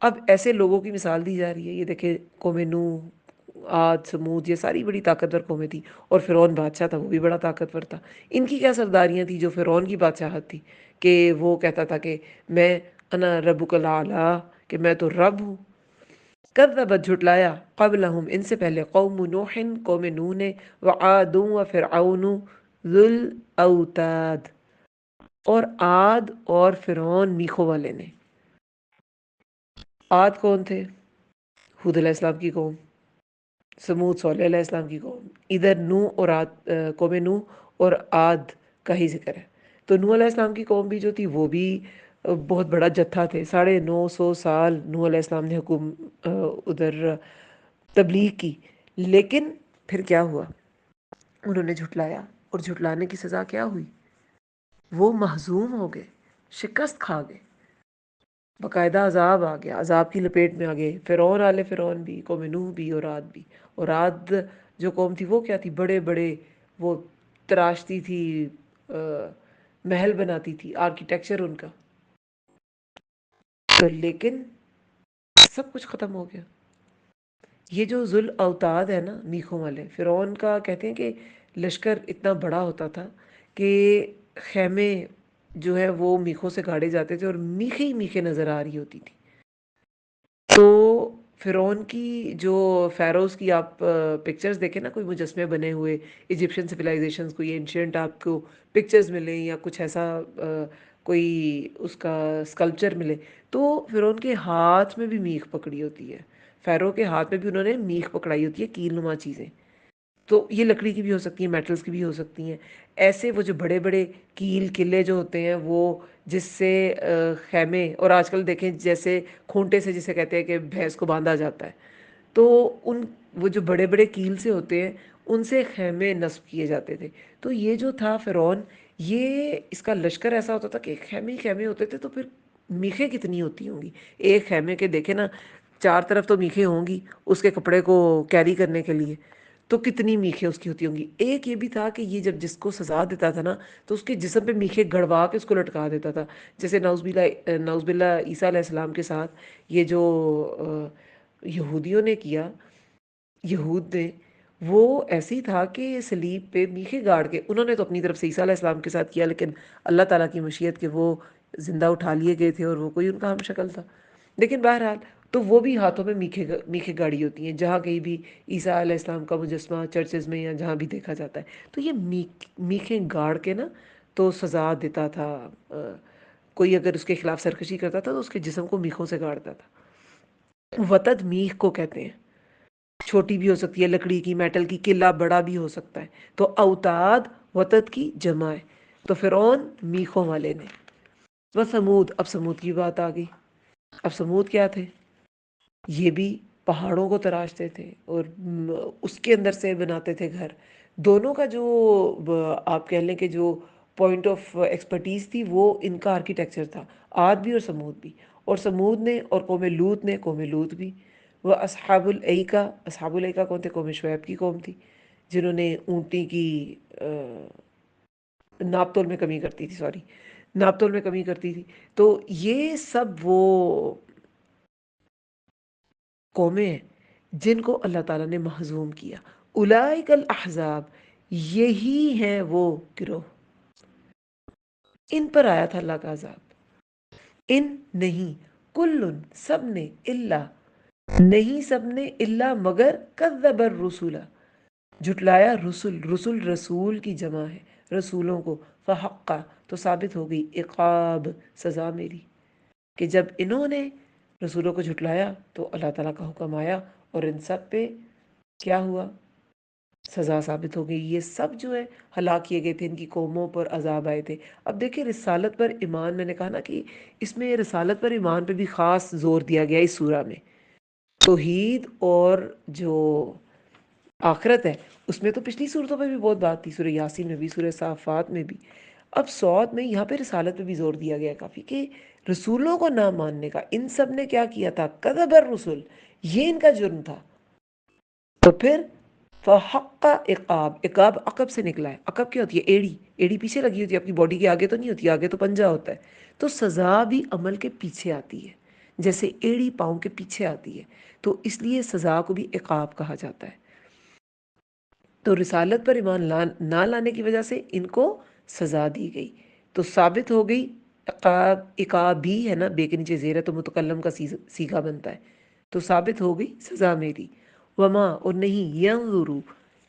اب ایسے لوگوں کی مثال دی جا رہی ہے، یہ دیکھیں قوم نوح، عاد، سمود، یہ ساری بڑی طاقتور قومیں تھیں، اور فرعون بادشاہ تھا، وہ بھی بڑا طاقتور تھا۔ ان کی کیا سرداریاں تھیں جو فرعون کی بادشاہت تھی، کہ وہ کہتا تھا کہ میں انا ربک الاعلی، کہ میں تو رب ہوں۔ کذبت، جھٹلایا، قبلہم، ان سے پہلے، قوم نوح، قوم نوح نے، وعاد و فرعون ذو الاوتاد، اور عاد اور فرعون میخوں والے نے۔ عاد کون تھے؟ ہود علیہ السلام کی قوم، سمود صالح علیہ السلام کی قوم، ادھر نوح اور عاد، قوم نوح اور عاد کا ہی ذکر ہے۔ تو نوح علیہ السلام کی قوم بھی جو تھی وہ بھی بہت بڑا جتھا تھے، 950 سال نوح علیہ السلام نے ادھر تبلیغ کی، لیکن پھر کیا ہوا؟ انہوں نے جھٹلایا، اور جھٹلانے کی سزا کیا ہوئی؟ وہ محزوم ہو گئے، شکست کھا گئے، باقاعدہ عذاب آ گیا، عذاب کی لپیٹ میں آ گئے۔ فرعون، آل فرعون بھی، قوم نوح بھی، اور عاد بھی۔ اور عاد جو قوم تھی وہ کیا تھی؟ بڑے بڑے وہ تراشتی تھی، محل بناتی تھی، آرکیٹیکچر ان کا، تو لیکن سب کچھ ختم ہو گیا۔ یہ جو ذل اوتاد ہے نا، میخوں والے، فرعون کا کہتے ہیں کہ لشکر اتنا بڑا ہوتا تھا کہ خیمے جو ہے وہ میخوں سے گاڑے جاتے تھے، اور میخیں ہی میخیں نظر آ رہی ہوتی تھی۔ تو فرعون کی جو فیروز کی آپ پکچرز دیکھیں نا، کوئی مجسمے بنے ہوئے ایجپشن سویلائزیشنز، کوئی اینشینٹ آپ کو پکچرز ملیں یا کچھ ایسا کوئی اس کا اسکلپچر ملے، تو فرعون کے ہاتھ میں بھی میخ پکڑی ہوتی ہے، فیرو کے ہاتھ میں بھی انہوں نے میخ پکڑائی ہوتی ہے، کیل نما چیزیں۔ تو یہ لکڑی کی بھی ہو سکتی ہیں، میٹلز کی بھی ہو سکتی ہیں۔ ایسے وہ جو بڑے بڑے کیل قلعے جو ہوتے ہیں، وہ جس سے خیمے، اور آج کل دیکھیں جیسے کھونٹے سے جسے کہتے ہیں کہ بھینس کو باندھا جاتا ہے، تو وہ جو بڑے بڑے کیل سے ہوتے ہیں ان سے خیمے نصب کیے جاتے تھے۔ تو یہ جو تھا فرعون، یہ اس کا لشکر ایسا ہوتا تھا کہ خیمے ہی خیمے ہوتے تھے، تو پھر میخیں کتنی ہوتی ہوں گی ایک خیمے کے؟ دیکھیں نا، 4 طرف تو میخیں ہوں گی اس کے کپڑے کو کیری کرنے کے لیے، تو کتنی میخیں اس کی ہوتی ہوں گی۔ ایک یہ بھی تھا کہ یہ جب جس کو سزا دیتا تھا نا تو اس کے جسم پہ میخیں گڑوا کے اس کو لٹکا دیتا تھا، جیسے نعوذ باللہ عیسیٰ علیہ السلام کے ساتھ یہ جو یہودیوں نے کیا، یہود نے، وہ ایسی تھا کہ صلیب پہ میخیں گاڑ کے، انہوں نے تو اپنی طرف سے عیسیٰ علیہ السلام کے ساتھ کیا، لیکن اللہ تعالیٰ کی مشیت کہ وہ زندہ اٹھا لیے گئے تھے اور وہ کوئی ان کا ہم شکل تھا، لیکن بہرحال تو وہ بھی ہاتھوں میں میخیں گاڑی ہوتی ہیں، جہاں کہیں بھی عیسیٰ علیہ السلام کا مجسمہ چرچز میں یا جہاں بھی دیکھا جاتا ہے تو یہ میخیں گاڑ کے نا تو سزا دیتا تھا۔ کوئی اگر اس کے خلاف سرکشی کرتا تھا تو اس کے جسم کو میخوں سے گاڑتا تھا۔ وتد میخ کو کہتے ہیں، چھوٹی بھی ہو سکتی ہے، لکڑی کی، میٹل کی، قلعہ بڑا بھی ہو سکتا ہے، تو اوتاد وتد کی جمع ہے۔ تو فرعون میخوں والے نے۔ وہ سمود، اب سمود کی بات آ گئی۔ اب سمود کیا تھے؟ یہ بھی پہاڑوں کو تراشتے تھے اور اس کے اندر سے بناتے تھے گھر۔ دونوں کا جو آپ کہہ لیں کہ جو پوائنٹ آف ایکسپرٹیز تھی وہ ان کا آرکیٹیکچر تھا، عاد بھی اور سمود بھی۔ اور سمود نے اور قوم لوط نے، قوم لوط بھی۔ وہ اصحاب الایکہ، اصحاب الایکہ کون تھے؟ قوم شعیب کی قوم تھی، جنہوں نے اونٹی کی ناپ تول میں کمی کرتی تھی، ناپ تول میں کمی کرتی تھی۔ تو یہ سب وہ قومیں ہیں جن کو اللہ تعالیٰ نے محزوم کیا۔ اولئک الاحزاب، یہی ہیں وہ گروہ، ان پر آیا تھا اللہ کا عذاب۔ ان نہیں، کل سب نے، الا نہیں سب نے، الا مگر، کذب الرسول جھٹلایا رسول، رسول کی جمع ہے، رسولوں کو، فحق تو ثابت ہو گئی، عقاب سزا میری، کہ جب انہوں نے رسولوں کو جھٹلایا تو اللہ تعالیٰ کا حکم آیا اور ان سب پہ کیا ہوا؟ سزا ثابت ہو گئی۔ یہ سب جو ہے ہلاک کیے گئے تھے، ان کی قوموں پر عذاب آئے تھے۔ اب دیکھیں رسالت پر ایمان، میں نے کہا نا کہ اس میں رسالت پر ایمان پہ بھی خاص زور دیا گیا اس سورہ میں۔ توحید اور جو آخرت ہے اس میں تو پچھلی صورتوں پہ بھی بہت بات تھی، سورہ یاسین میں بھی، سورہ صافات میں بھی۔ اب صاد میں یہاں پہ رسالت پہ بھی زور دیا گیا کافی، کہ رسولوں کو نہ ماننے کا ان سب نے کیا کیا تھا، کذب الرسل، یہ ان کا جرم تھا۔ تو پھر فحق عقاب، عقاب عقب سے نکلا ہے۔ عقب کیا ہوتی ہے؟ ایڑی، ایڑی پیچھے لگی ہوتی ہے، آپ کی باڈی کے آگے تو نہیں ہوتی، آگے تو پنجہ ہوتا ہے۔ تو سزا بھی عمل کے پیچھے آتی ہے، جیسے ایڑی پاؤں کے پیچھے آتی ہے، تو اس لیے سزا کو بھی عقاب کہا جاتا ہے۔ تو رسالت پر ایمان نہ لانے کی وجہ سے ان کو سزا دی گئی، تو ثابت ہو گئی عقاب، عقابی ہے نا، بے کے نیچے زیر ہے تو متکلم کا سیغہ بنتا ہے، تو ثابت ہو گئی سزا میری۔ وما، اور نہیں، ینظروا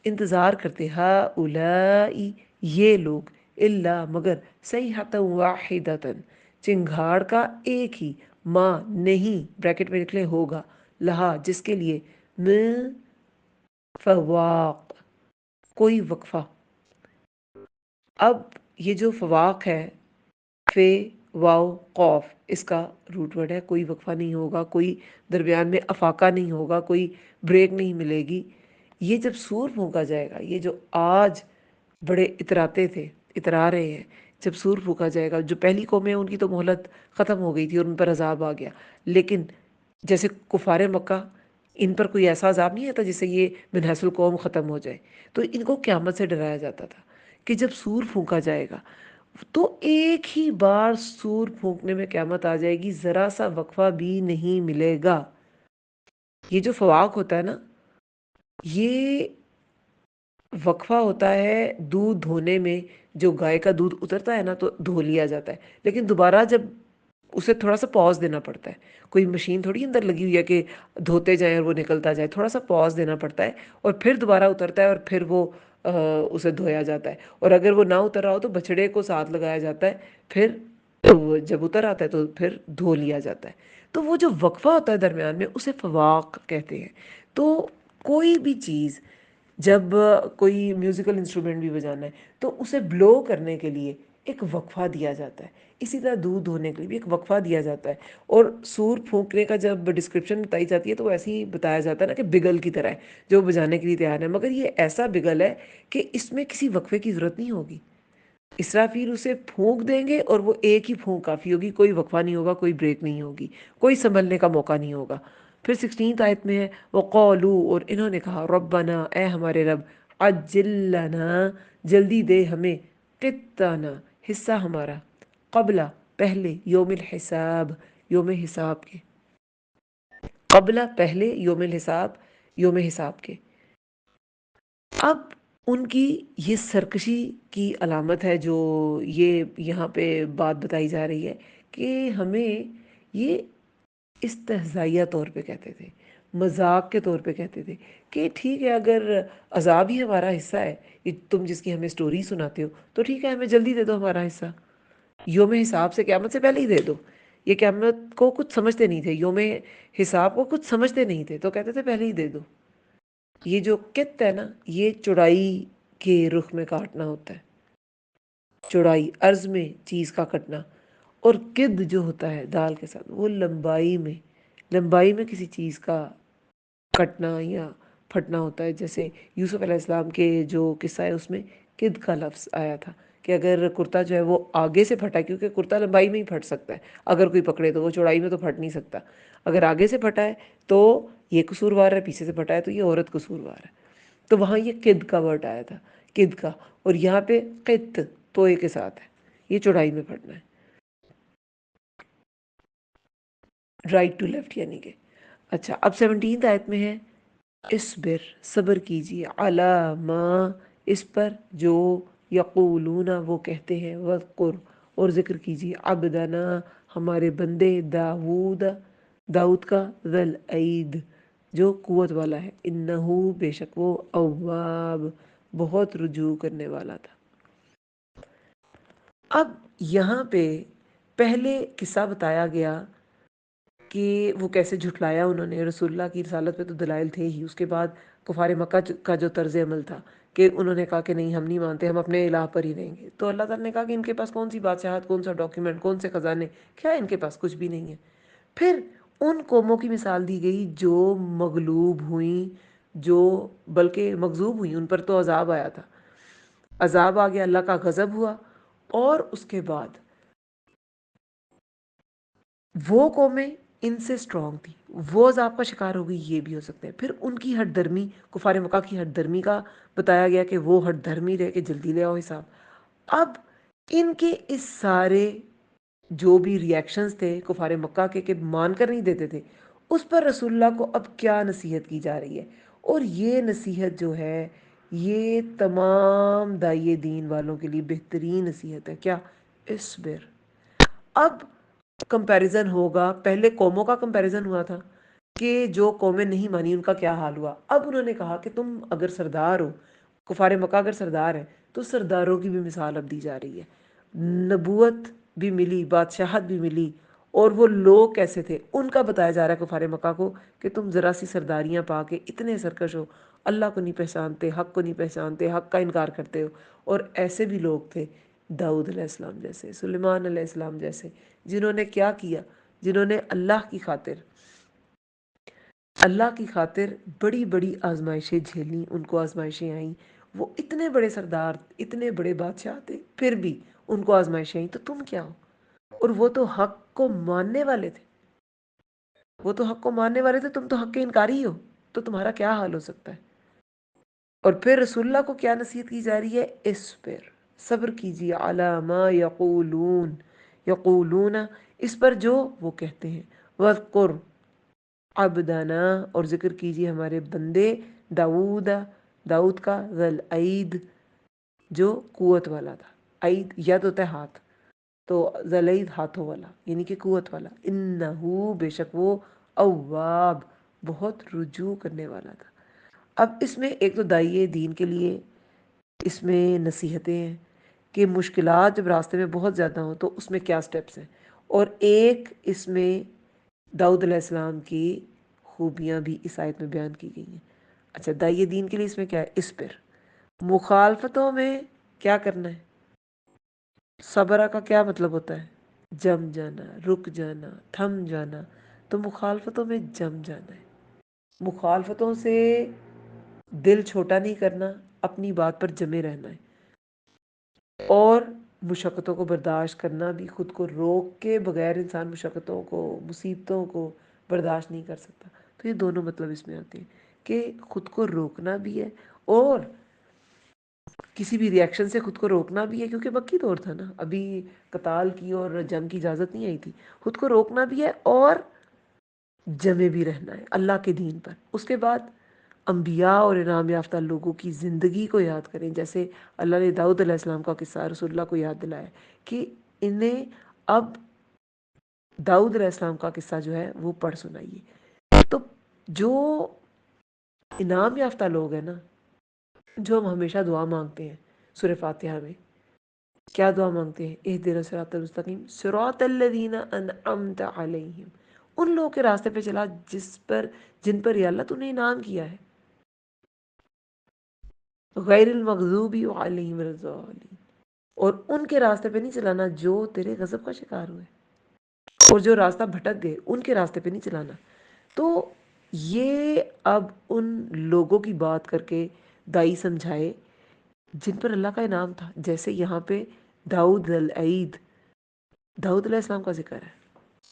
انتظار کرتے، ہؤلائی یہ لوگ، الا مگر، صیحۃ واحدۃ چنگھاڑ کا ایک ہی، ماں نہیں، بریکٹ میں نکلے ہوگا، لہا جس کے لیے، من فواق کوئی وقفہ۔ اب یہ جو فواق ہے، فے واو قوف، اس کا روٹ ورڈ ہے، کوئی وقفہ نہیں ہوگا، کوئی درمیان میں افاقہ نہیں ہوگا، کوئی بریک نہیں ملے گی۔ یہ جب سور پھونکا جائے گا، یہ جو آج بڑے اتراتے تھے، اترا رہے ہیں، جب سور پھونکا جائے گا، جو پہلی قومیں ان کی تو مہلت ختم ہو گئی تھی اور ان پر عذاب آ گیا، لیکن جیسے کفار مکہ، ان پر کوئی ایسا عذاب نہیں آتا جس سے یہ من حیث القوم ختم ہو جائے، تو ان کو قیامت سے ڈرایا جاتا تھا کہ جب سور پھونکا جائے گا تو ایک ہی بار سور پھونکنے میں قیامت آ جائے گی، ذرا سا وقفہ بھی نہیں ملے گا۔ یہ جو فواق ہوتا ہے نا، یہ وقفہ ہوتا ہے دودھ دھونے میں، جو گائے کا دودھ اترتا ہے نا تو دھو لیا جاتا ہے، لیکن دوبارہ جب اسے تھوڑا سا پاز دینا پڑتا ہے، کوئی مشین تھوڑی اندر لگی ہوئی ہے کہ دھوتے جائیں اور وہ نکلتا جائے، تھوڑا سا پاز دینا پڑتا ہے اور پھر دوبارہ اترتا ہے اور پھر وہ اسے دھویا جاتا ہے، اور اگر وہ نہ اتر رہا ہو تو بچڑے کو ساتھ لگایا جاتا ہے، پھر وہ جب اتر آتا ہے تو پھر دھو لیا جاتا ہے۔ تو وہ جو وقفہ ہوتا ہے درمیان میں اسے فواق کہتے ہیں۔ تو کوئی بھی چیز، جب کوئی میوزیکل انسٹرومنٹ بھی بجانا ہے تو اسے بلو کرنے کے لیے ایک وقفہ دیا جاتا ہے، اسی طرح دودھ دھونے کے لیے بھی ایک وقفہ دیا جاتا ہے۔ اور سور پھونکنے کا جب ڈسکرپشن بتائی جاتی ہے تو ایسے ہی بتایا جاتا ہے نا کہ بگل کی طرح ہے جو بجانے کے لیے تیار ہے، مگر یہ ایسا بگل ہے کہ اس میں کسی وقفے کی ضرورت نہیں ہوگی۔ اسرافیل اسے پھونک دیں گے اور وہ ایک ہی پھونک کافی ہوگی، کوئی وقفہ نہیں ہوگا، کوئی بریک نہیں ہوگی، کوئی سنبھلنے کا موقع نہیں ہوگا۔ پھر 16 آیت میں ہے وقالو، اور انہوں نے کہا ربنا، اے ہمارے رب، عجل لنا، جلدی دے ہمیں، قطنا، حصہ ہمارا، قبل، پہلے، یوم الحساب، یوم حساب کے، قبل پہلے، یوم الحساب، یوم حساب کے۔ اب ان کی یہ سرکشی کی علامت ہے جو یہ یہاں پہ بات بتائی جا رہی ہے کہ ہمیں یہ استہزائیہ طور پہ کہتے تھے، مذاق کے طور پہ کہتے تھے کہ ٹھیک ہے اگر عذاب ہی ہمارا حصہ ہے، یہ تم جس کی ہمیں سٹوری سناتے ہو، تو ٹھیک ہے ہمیں جلدی دے دو ہمارا حصہ، یوم حساب سے، قیامت سے پہلے ہی دے دو۔ یہ قیامت کو کچھ سمجھتے نہیں تھے، یوم حساب کو کچھ سمجھتے نہیں تھے، تو کہتے تھے پہلے ہی دے دو۔ یہ جو قط ہے نا، یہ چوڑائی کے رخ میں کاٹنا ہوتا ہے، چوڑائی عرض میں چیز کا کٹنا، اور قد جو ہوتا ہے دال کے ساتھ، وہ لمبائی میں کسی چیز کا کٹنا یا پھٹنا ہوتا ہے۔ جیسے یوسف علیہ السلام کے جو قصہ ہے اس میں قد کا لفظ آیا تھا کہ اگر کرتا جو ہے وہ آگے سے پھٹا ہے، کیونکہ کرتا لمبائی میں ہی پھٹ سکتا ہے اگر کوئی پکڑے تو، وہ چوڑائی میں تو پھٹ نہیں سکتا۔ اگر آگے سے پھٹا ہے تو یہ قصوروار ہے، پیچھے سے پھٹا ہے تو یہ عورت قصوروار ہے۔ تو وہاں یہ قد کا ورڈ آیا تھا، قد کا، اور یہاں پہ قط توئے کے ساتھ ہے، یہ چوڑائی میں پھٹنا ہے، رائٹ ٹو لیفٹ یعنی کہ۔ اچھا، اب 17 آیت میں ہے اصبر، صبر کیجیے، علی ما، اس پر جو، یقولون، وہ کہتے ہیں، وذکر، اور ذکر کیجیے، عبدنا، ہمارے بندے، داؤد کا، ذل عید، جو قوت والا ہے، انہو، بے شک وہ، اواب، بہت رجوع کرنے والا تھا۔ اب یہاں پہ پہلے قصہ بتایا گیا کہ وہ کیسے جھٹلایا انہوں نے رسول اللہ کی رسالت پہ، تو دلائل تھے ہی۔ اس کے بعد کفار مکہ کا جو طرز عمل تھا کہ انہوں نے کہا کہ نہیں ہم نہیں مانتے، ہم اپنے الہ پر ہی رہیں گے، تو اللہ تعالیٰ نے کہا کہ ان کے پاس کون سی بادشاہت، کون سا ڈاکیومنٹ، کون سے خزانے، کیا ان کے پاس کچھ بھی نہیں ہے۔ پھر ان قوموں کی مثال دی گئی جو مغلوب ہوئیں، جو بلکہ مغضوب ہوئیں، ان پر تو عذاب آیا تھا، عذاب آ گیا، اللہ کا غضب ہوا، اور اس کے بعد وہ قومیں ان سے سٹرونگ تھی، وہ عذاب کا شکار ہو گئی، یہ بھی ہو سکتے ہیں۔ پھر ان کی ہٹ درمی، کفار مکہ کی ہٹ درمی کا بتایا گیا کہ وہ ہٹ دھرمی رہ کے جلدی لے آؤ حساب۔ اب ان کے اس سارے جو بھی ریاکشنز تھے کفار مکہ کے کہ مان کر نہیں دیتے تھے، اس پر رسول اللہ کو اب کیا نصیحت کی جا رہی ہے، اور یہ نصیحت جو ہے یہ تمام داعیے دین والوں کے لیے بہترین نصیحت ہے۔ کیا؟ اصبر۔ اب کمپیریزن ہوگا، پہلے قوموں کا کمپیریزن ہوا تھا کہ جو قومیں نہیں مانی ان کا کیا حال ہوا، اب انہوں نے کہا کہ تم اگر سردار ہو، کفار مکہ اگر سردار ہیں، تو سرداروں کی بھی مثال اب دی جا رہی ہے، نبوت بھی ملی، بادشاہت بھی ملی، اور وہ لوگ کیسے تھے ان کا بتایا جا رہا ہے کفار مکہ کو کہ تم ذرا سی سرداریاں پا کے اتنے سرکش ہو، اللہ کو نہیں پہچانتے، حق کو نہیں پہچانتے، حق کا انکار کرتے ہو۔ اور ایسے بھی لوگ تھے، داؤد علیہ السلام جیسے، سلیمان علیہ السلام جیسے، جنہوں نے کیا کیا، جنہوں نے اللہ کی خاطر بڑی بڑی آزمائشیں جھیلیں، ان کو آزمائشیں آئیں، وہ اتنے بڑے سردار، اتنے بڑے بادشاہ تھے، پھر بھی ان کو آزمائشیں آئیں، تو تم کیا ہو؟ اور وہ تو حق کو ماننے والے تھے، تم تو حق کے انکاری ہو، تو تمہارا کیا حال ہو سکتا ہے؟ اور پھر رسول اللہ کو کیا نصیحت کی جا رہی ہے؟ صبر کیجیے، علی ما یقولون، اس پر جو وہ کہتے ہیں، وذکر عبدنا، اور ذکر کیجیے ہمارے بندے، داؤد کا، ذل عید، جو قوت والا تھا، عید ید ہوتا ہے ہاتھ، تو ذل عید ہاتھوں والا یعنی کہ قوت والا، انہو، بے شک وہ، اواب، بہت رجوع کرنے والا تھا۔ اب اس میں ایک تو داعیے دین کے لیے اس میں نصیحتیں ہیں کہ مشکلات جب راستے میں بہت زیادہ ہوں تو اس میں کیا سٹیپس ہیں، اور ایک اس میں داؤد علیہ السلام کی خوبیاں بھی اس آیت میں بیان کی گئی ہیں۔ اچھا، داعیے دین کے لیے اس میں کیا ہے؟ اس پر مخالفتوں میں کیا کرنا ہے؟ صبر کا کیا مطلب ہوتا ہے؟ جم جانا، رک جانا، تھم جانا، تو مخالفتوں میں جم جانا ہے، مخالفتوں سے دل چھوٹا نہیں کرنا، اپنی بات پر جمے رہنا ہے، اور مشقتوں کو برداشت کرنا بھی، خود کو روک کے بغیر انسان مشقتوں کو، مصیبتوں کو برداشت نہیں کر سکتا۔ تو یہ دونوں مطلب اس میں آتے ہیں کہ خود کو روکنا بھی ہے اور کسی بھی ریاکشن سے خود کو روکنا بھی ہے، کیونکہ مکی دور تھا نا، ابھی قتال کی اور جنگ کی اجازت نہیں آئی تھی. خود کو روکنا بھی ہے اور جمے بھی رہنا ہے اللہ کے دین پر. اس کے بعد انبیاء اور انعام یافتہ لوگوں کی زندگی کو یاد کریں، جیسے اللہ نے داؤد علیہ السلام کا قصہ رسول اللہ کو یاد دلایا کہ انہیں اب داؤد علیہ السلام کا قصہ جو ہے وہ پڑھ سنائیے. تو جو انعام یافتہ لوگ ہیں نا، جو ہم ہمیشہ دعا مانگتے ہیں سورہ فاتحہ میں، کیا دعا مانگتے ہیں؟ اہدنا الصراط المستقیم صراط الذین انعمت علیہم، ان لوگوں کے راستے پہ چلا جن پر یا اللہ تو نے انعام کیا ہے، غیر المغضوب علیہم ولا الضالین، اور ان کے راستے پہ نہیں چلانا جو تیرے غضب کا شکار ہوئے، اور جو راستہ بھٹک گئے ان کے راستے پہ نہیں چلانا. تو یہ اب ان لوگوں کی بات کر کے دائی سمجھائے جن پر اللہ کا انعام تھا. جیسے یہاں پہ داؤد علیہ السلام کا ذکر ہے،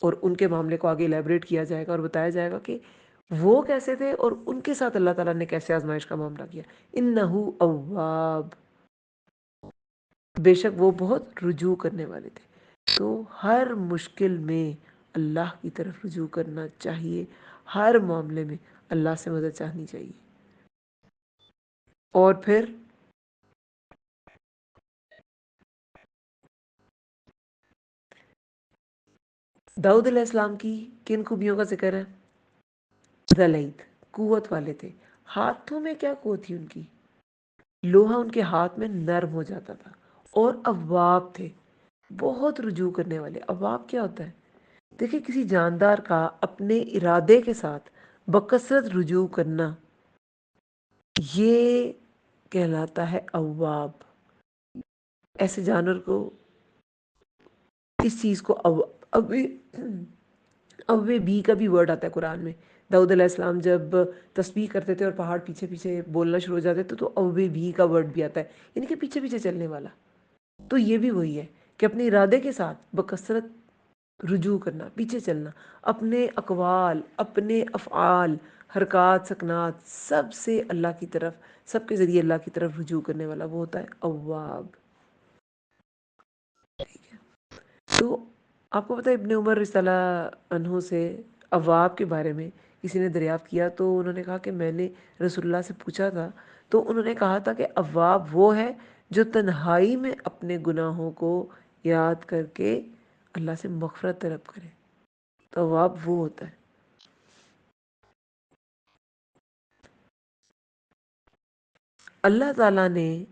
اور ان کے معاملے کو آگے الیبریٹ کیا جائے گا اور بتایا جائے گا کہ وہ کیسے تھے اور ان کے ساتھ اللہ تعالیٰ نے کیسے آزمائش کا معاملہ کیا. انہو اواب، بے شک وہ بہت رجوع کرنے والے تھے. تو ہر مشکل میں اللہ کی طرف رجوع کرنا چاہیے، ہر معاملے میں اللہ سے مدد چاہنی چاہیے. اور پھر داؤد علیہ السلام کی کن خوبیوں کا ذکر ہے؟ ذلیت، قوت والے تھے. ہاتھوں میں کیا قوت تھی ان کی؟ لوہا ان کے ہاتھ میں نرم ہو جاتا تھا. اور اواب تھے، بہت رجوع کرنے والے. اواب کیا ہوتا ہے؟ دیکھیں کسی جاندار کا اپنے ارادے کے ساتھ بکثرت رجوع کرنا، یہ کہلاتا ہے اواب. ایسے جانور کو اس چیز کو اوے بھی کا بھی ورڈ آتا ہے قرآن میں. داؤد علیہ السلام جب تسبیح کرتے تھے اور پہاڑ پیچھے پیچھے بولنا شروع ہو جاتے تھے تو اوے بھی کا ورڈ بھی آتا ہے، یعنی کہ پیچھے پیچھے چلنے والا. تو یہ بھی وہی ہے کہ اپنے ارادے کے ساتھ بکثرت رجوع کرنا، پیچھے چلنا، اپنے اقوال، اپنے افعال، حرکات، سکنات، سب سے اللہ کی طرف، سب کے ذریعے اللہ کی طرف رجوع کرنے والا، وہ ہوتا ہے اواب. ٹھیک ہے. تو آپ کو پتہ ہے ابن عمر رضی اللہ عنہ سے اواب کے بارے میں کسی نے دریافت کیا تو انہوں نے کہا کہ میں نے رسول اللہ سے پوچھا تھا، تو انہوں نے کہا تھا کہ اواب وہ ہے جو تنہائی میں اپنے گناہوں کو یاد کر کے اللہ سے مغفرت طلب کرے. تو اواب وہ ہوتا ہے. اللہ تعالیٰ نے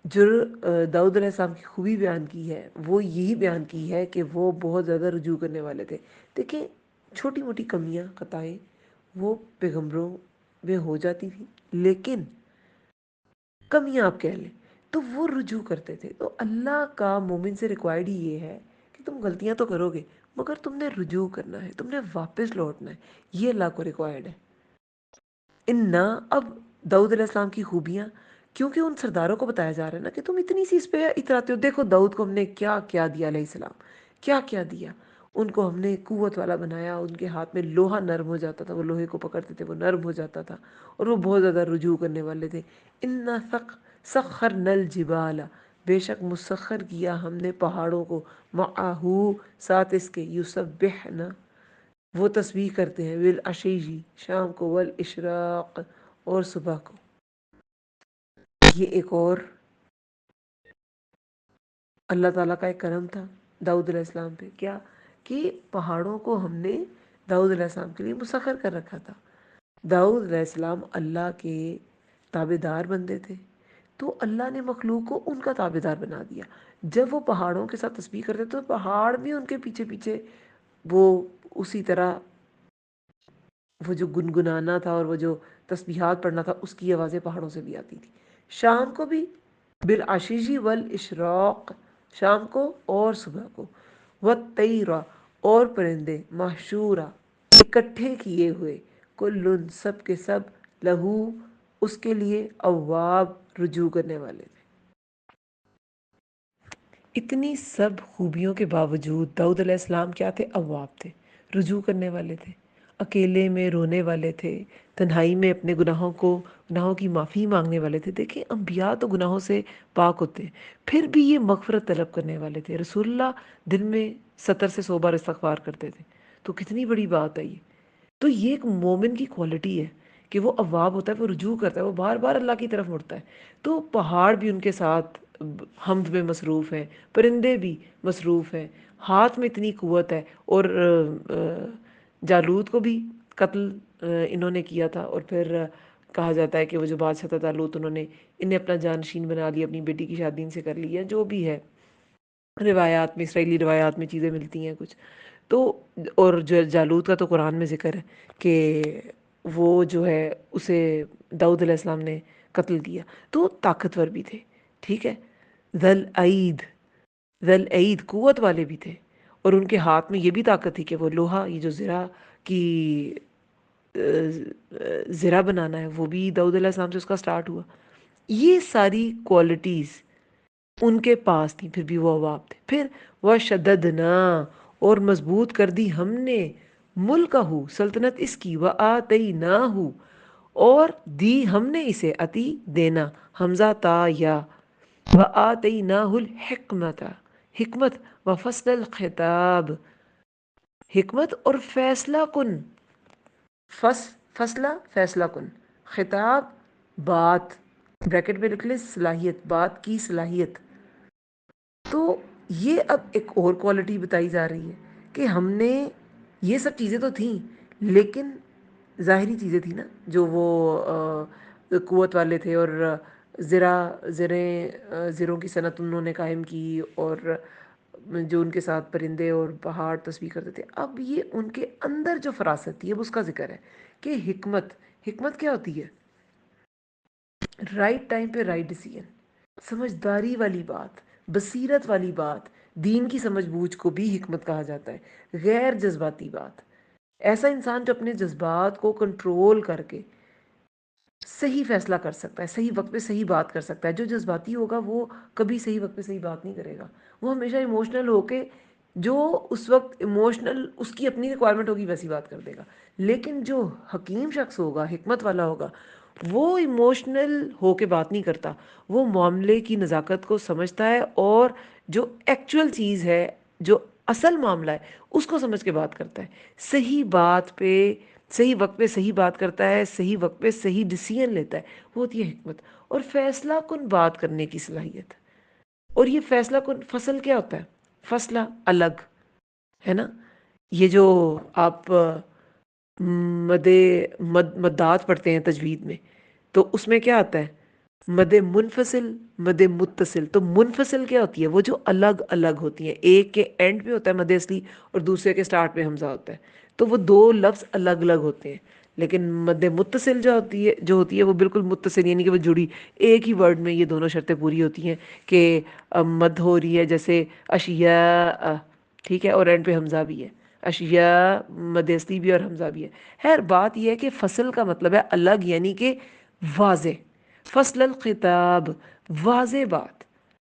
جو داؤد علیہ السلام کی خوبی بیان کی ہے وہ یہی بیان کی ہے کہ وہ بہت زیادہ رجوع کرنے والے تھے. دیکھیں چھوٹی موٹی کمیاں، خطائیں وہ پیغمبروں میں ہو جاتی تھی، لیکن کمیاں آپ کہہ لیں تو وہ رجوع کرتے تھے. تو اللہ کا مومن سے ریکوائرڈ ہی یہ ہے کہ تم غلطیاں تو کرو گے مگر تم نے رجوع کرنا ہے، تم نے واپس لوٹنا ہے. یہ اللہ کو ریکوائرڈ ہے. اب داؤد علیہ السلام کی خوبیاں کیونکہ ان سرداروں کو بتایا جا رہا ہے نا کہ تم اتنی سی اس پہ اتراتے ہو. دیکھو داؤد کو ہم نے کیا کیا دیا، علیہ السلام کیا کیا دیا. ان کو ہم نے قوت والا بنایا، ان کے ہاتھ میں لوہا نرم ہو جاتا تھا، وہ لوہے کو پکڑتے تھے وہ نرم ہو جاتا تھا، اور وہ بہت زیادہ رجوع کرنے والے تھے. انا سخرنا الجبال، بے شک مسخر کیا ہم نے پہاڑوں کو، معہو ساتھ اس کے، یسبحنا وہ تسبیح کرتے ہیں، بالعشی شام کو، والاشراق اور صبح کو. یہ ایک اور اللہ تعالیٰ کا ایک کرم تھا داؤد علیہ السلام پہ. کیا کہ پہاڑوں کو ہم نے داؤد علیہ السلام کے لیے مسخر کر رکھا تھا. داؤد علیہ السلام اللہ کے تابع دار بندے تھے، تو اللہ نے مخلوق کو ان کا تابع دار بنا دیا. جب وہ پہاڑوں کے ساتھ تسبیح کرتے تو پہاڑ بھی ان کے پیچھے پیچھے وہ اسی طرح وہ جو گنگنانا تھا اور وہ جو تسبیحات پڑھنا تھا اس کی آوازیں پہاڑوں سے بھی آتی تھی. شام کو بھی بالعشی والاشراق، شام کو اور صبح کو، والطیر اور پرندے، محشورہ اکٹھے کیے ہوئے، کل سب کے سب، لہو اس کے لیے، اواب رجوع کرنے والے تھے. اتنی سب خوبیوں کے باوجود داؤد علیہ السلام کیا تھے؟ اواب تھے، رجوع کرنے والے تھے. اکیلے میں رونے والے تھے، تنہائی میں اپنے گناہوں کی معافی مانگنے والے تھے۔ دیکھیں انبیاء تو گناہوں سے پاک ہوتے ہیں، پھر بھی یہ مغفرت طلب کرنے والے تھے۔ رسول اللہ دن میں 70 سے 100 بار استغفار کرتے تھے، تو کتنی بڑی بات ہے یہ۔ تو یہ ایک مومن کی کوالٹی ہے کہ وہ اواب ہوتا ہے، وہ رجوع کرتا ہے، وہ بار بار اللہ کی طرف مڑتا ہے۔ تو پہاڑ بھی ان کے ساتھ حمد میں مصروف ہیں، پرندے بھی مصروف ہیں، ہاتھ میں اتنی قوت ہے۔ اور جالوت کو بھی قتل انہوں نے کیا تھا، اور پھر کہا جاتا ہے کہ وہ جو بادشاہ تھا جالوت، انہیں اپنا جانشین بنا لیا، اپنی بیٹی کی شادی ان سے کر لی ہے، جو بھی ہے روایات میں، اسرائیلی روایات میں چیزیں ملتی ہیں کچھ تو۔ اور جو جالوت کا تو قرآن میں ذکر ہے کہ وہ جو ہے اسے داؤد علیہ السلام نے قتل کیا۔ تو طاقتور بھی تھے، ٹھیک ہے، ذل عید، ذل عید قوت والے بھی تھے، اور ان کے ہاتھ میں یہ بھی طاقت تھی کہ وہ لوہا، یہ جو زرہ کی زرہ بنانا ہے، وہ بھی داؤد علیہ السلام سے اس کا سٹارٹ ہوا۔ یہ ساری کوالٹیز ان کے پاس تھی، پھر بھی وہ اواب تھے۔ پھر وَشَدَّدْنَا، اور مضبوط کر دی ہم نے، ملکہو سلطنت اس کی، وَآتَيْنَاهُ، اور دی ہم نے اسے، عطی دینا، حمزہ تا یا، وَآتَيْنَاهُ الْحِکْمَةَ، حکمت، وَفَصْلَ الْخِطَابِ، حکمت اور فیصلہ کن، فیصلہ فیصلہ کن، خطاب بات، بریکٹ میں لکھ لیں صلاحیت، بات کی صلاحیت۔ تو یہ اب ایک اور کوالٹی بتائی جا رہی ہے کہ ہم نے، یہ سب چیزیں تو تھیں لیکن ظاہری چیزیں تھیں نا، جو وہ قوت والے تھے، اور زروں کی صنعت انہوں نے قائم کی، اور جو ان کے ساتھ پرندے اور پہاڑ تسبیح کرتے تھے۔ اب یہ ان کے اندر جو فراست تھی، اب اس کا ذکر ہے کہ حکمت کیا ہوتی ہے؟ رائٹ ٹائم پہ رائٹ ڈیسیژن، سمجھداری والی بات، بصیرت والی بات، دین کی سمجھ بوجھ کو بھی حکمت کہا جاتا ہے، غیر جذباتی بات۔ ایسا انسان جو اپنے جذبات کو کنٹرول کر کے صحیح فیصلہ کر سکتا ہے، صحیح وقت پہ صحیح بات کر سکتا ہے۔ جو جذباتی ہوگا وہ کبھی صحیح وقت پہ صحیح بات نہیں کرے گا، وہ ہمیشہ ایموشنل ہو کے، جو اس وقت ایموشنل اس کی اپنی ریکوائرمنٹ ہوگی ویسی بات کر دے گا۔ لیکن جو حکیم شخص ہوگا، حکمت والا ہوگا، وہ ایموشنل ہو کے بات نہیں کرتا، وہ معاملے کی نزاکت کو سمجھتا ہے، اور جو ایکچوئل چیز ہے، جو اصل معاملہ ہے، اس کو سمجھ کے بات کرتا ہے، صحیح بات پہ صحیح وقت پہ صحیح بات کرتا ہے، صحیح وقت پہ صحیح ڈیسیژن لیتا ہے، وہ ہوتی ہے حکمت۔ اور فیصلہ کن بات کرنے کی صلاحیت۔ اور یہ فیصلہ کن، فصل کیا ہوتا ہے؟ فصلہ الگ ہے نا، یہ جو آپ مدات پڑھتے ہیں تجوید میں، تو اس میں کیا آتا ہے؟ مد منفصل، مد متصل۔ تو منفصل کیا ہوتی ہے؟ وہ جو الگ الگ ہوتی ہیں، ایک کے اینڈ پہ ہوتا ہے مد اصلی، اور دوسرے کے سٹارٹ پہ حمزہ ہوتا ہے، تو وہ دو لفظ الگ الگ ہوتے ہیں۔ لیکن مد متصل جو ہوتی ہے وہ بالکل متصل، یعنی کہ وہ جڑی، ایک ہی ورڈ میں یہ دونوں شرطیں پوری ہوتی ہیں کہ مد ہو رہی ہے، جیسے اشیاء، ٹھیک ہے، اور اینڈ پہ حمزہ بھی ہے، اشیاء مد اصلی بھی اور حمزہ بھی ہے۔ خیر بات یہ ہے کہ فصل کا مطلب ہے الگ، یعنی کہ واضح، فصل الخطاب، واضح بات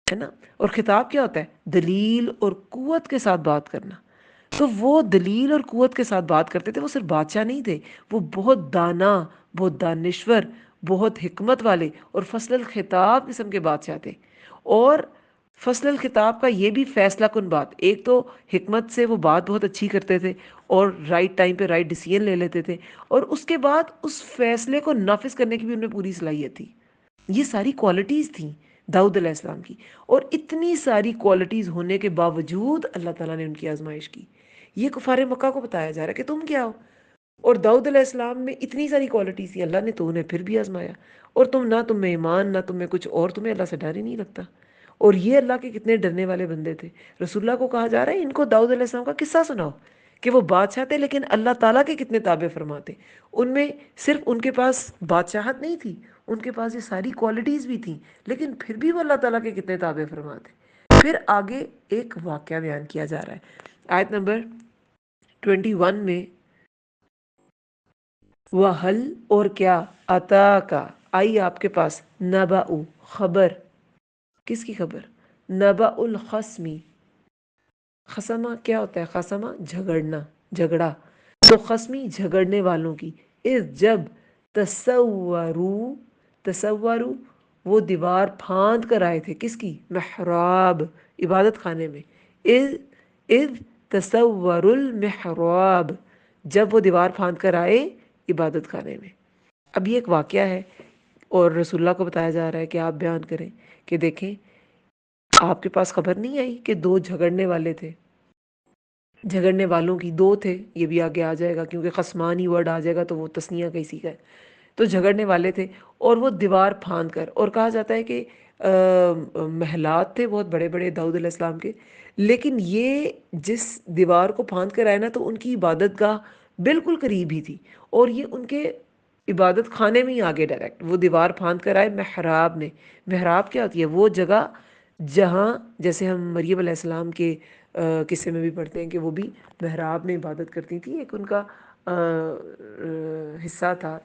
ہے نا۔ اور خطاب کیا ہوتا ہے؟ دلیل اور قوت کے ساتھ بات کرنا۔ تو وہ دلیل اور قوت کے ساتھ بات کرتے تھے، وہ صرف بادشاہ نہیں تھے، وہ بہت دانا، بہت دانشور، بہت حکمت والے اور فصل الخطاب قسم کے بادشاہ تھے۔ اور فصل الخطاب کا یہ بھی فیصلہ کن بات، ایک تو حکمت سے وہ بات بہت اچھی کرتے تھے، اور رائٹ ٹائم پہ رائٹ ڈیسیژن لے لیتے تھے، اور اس کے بعد اس فیصلے کو نافذ کرنے کی بھی ان میں پوری صلاحیت تھی۔ یہ ساری کوالٹیز تھیں داؤد علیہ السلام کی، اور اتنی ساری کوالٹیز ہونے کے باوجود اللہ تعالیٰ نے ان کی آزمائش کی۔ یہ کفار مکہ کو بتایا جا رہا ہے کہ تم کیا ہو، اور داؤد علیہ السلام میں اتنی ساری کوالٹیز تھی، اللہ نے تو انہیں پھر بھی آزمایا، اور تم میں ایمان، نہ تم میں کچھ اور، تمہیں اللہ سے ڈر ہی نہیں لگتا۔ اور یہ اللہ کے کتنے ڈرنے والے بندے تھے۔ رسول اللہ کو کہا جا رہا ہے ان کو داؤد علیہ السلام کا قصہ سناؤ کہ وہ بادشاہ تھے لیکن اللہ تعالیٰ کے کتنے تابع فرماتے۔ ان میں صرف ان کے پاس بادشاہت نہیں تھی، ان کے پاس یہ ساری کوالٹیز بھی تھیں، لیکن پھر بھی وہ اللہ تعالیٰ کے کتنے تابع فرماتے۔ پھر آگے ایک واقعہ بیان کیا جا رہا ہے آیت نمبر 21 میں، وَحَل، اور کیا، عطا کا، آئی آپ کے پاس، نبأ، خبر، کس کی خبر؟ نبأ الخصمی، خصمہ کیا ہوتا ہے؟ خصمہ جھگڑنا، جھگڑا۔ تو خصمی جھگڑنے والوں کی، اذ جب تصورو وہ دیوار پھاند کر آئے تھے، کس کی؟ محراب، عبادت خانے میں. اذ تصور المحراب، جب وہ دیوار پھاند کر آئے عبادت خانے میں. اب یہ ایک واقعہ ہے اور رسول اللہ کو بتایا جا رہا ہے کہ آپ بیان کریں کہ دیکھیں آپ کے پاس خبر نہیں آئی کہ دو جھگڑنے والے تھے، جھگڑنے والوں کی دو تھے، یہ بھی آگے آ جائے گا کیونکہ خصمانی ورڈ آ جائے گا تو وہ تثنیہ کیسی کا ہے. تو جھگڑنے والے تھے اور وہ دیوار پھاند کر، اور کہا جاتا ہے کہ محلات تھے بہت بڑے بڑے داؤد علیہ السلام کے، لیکن یہ جس دیوار کو پھاند کر آئے نا تو ان کی عبادت گاہ بالکل قریب ہی تھی، اور یہ ان کے عبادت خانے میں ہی آگے ڈائریکٹ وہ دیوار پھاند کر آئے محراب میں. محراب کیا ہوتی ہے؟ وہ جگہ جہاں جیسے ہم مریم علیہ السلام کے قصے میں بھی پڑھتے ہیں کہ وہ بھی محراب میں عبادت کرتی تھی، ایک ان کا حصہ تھا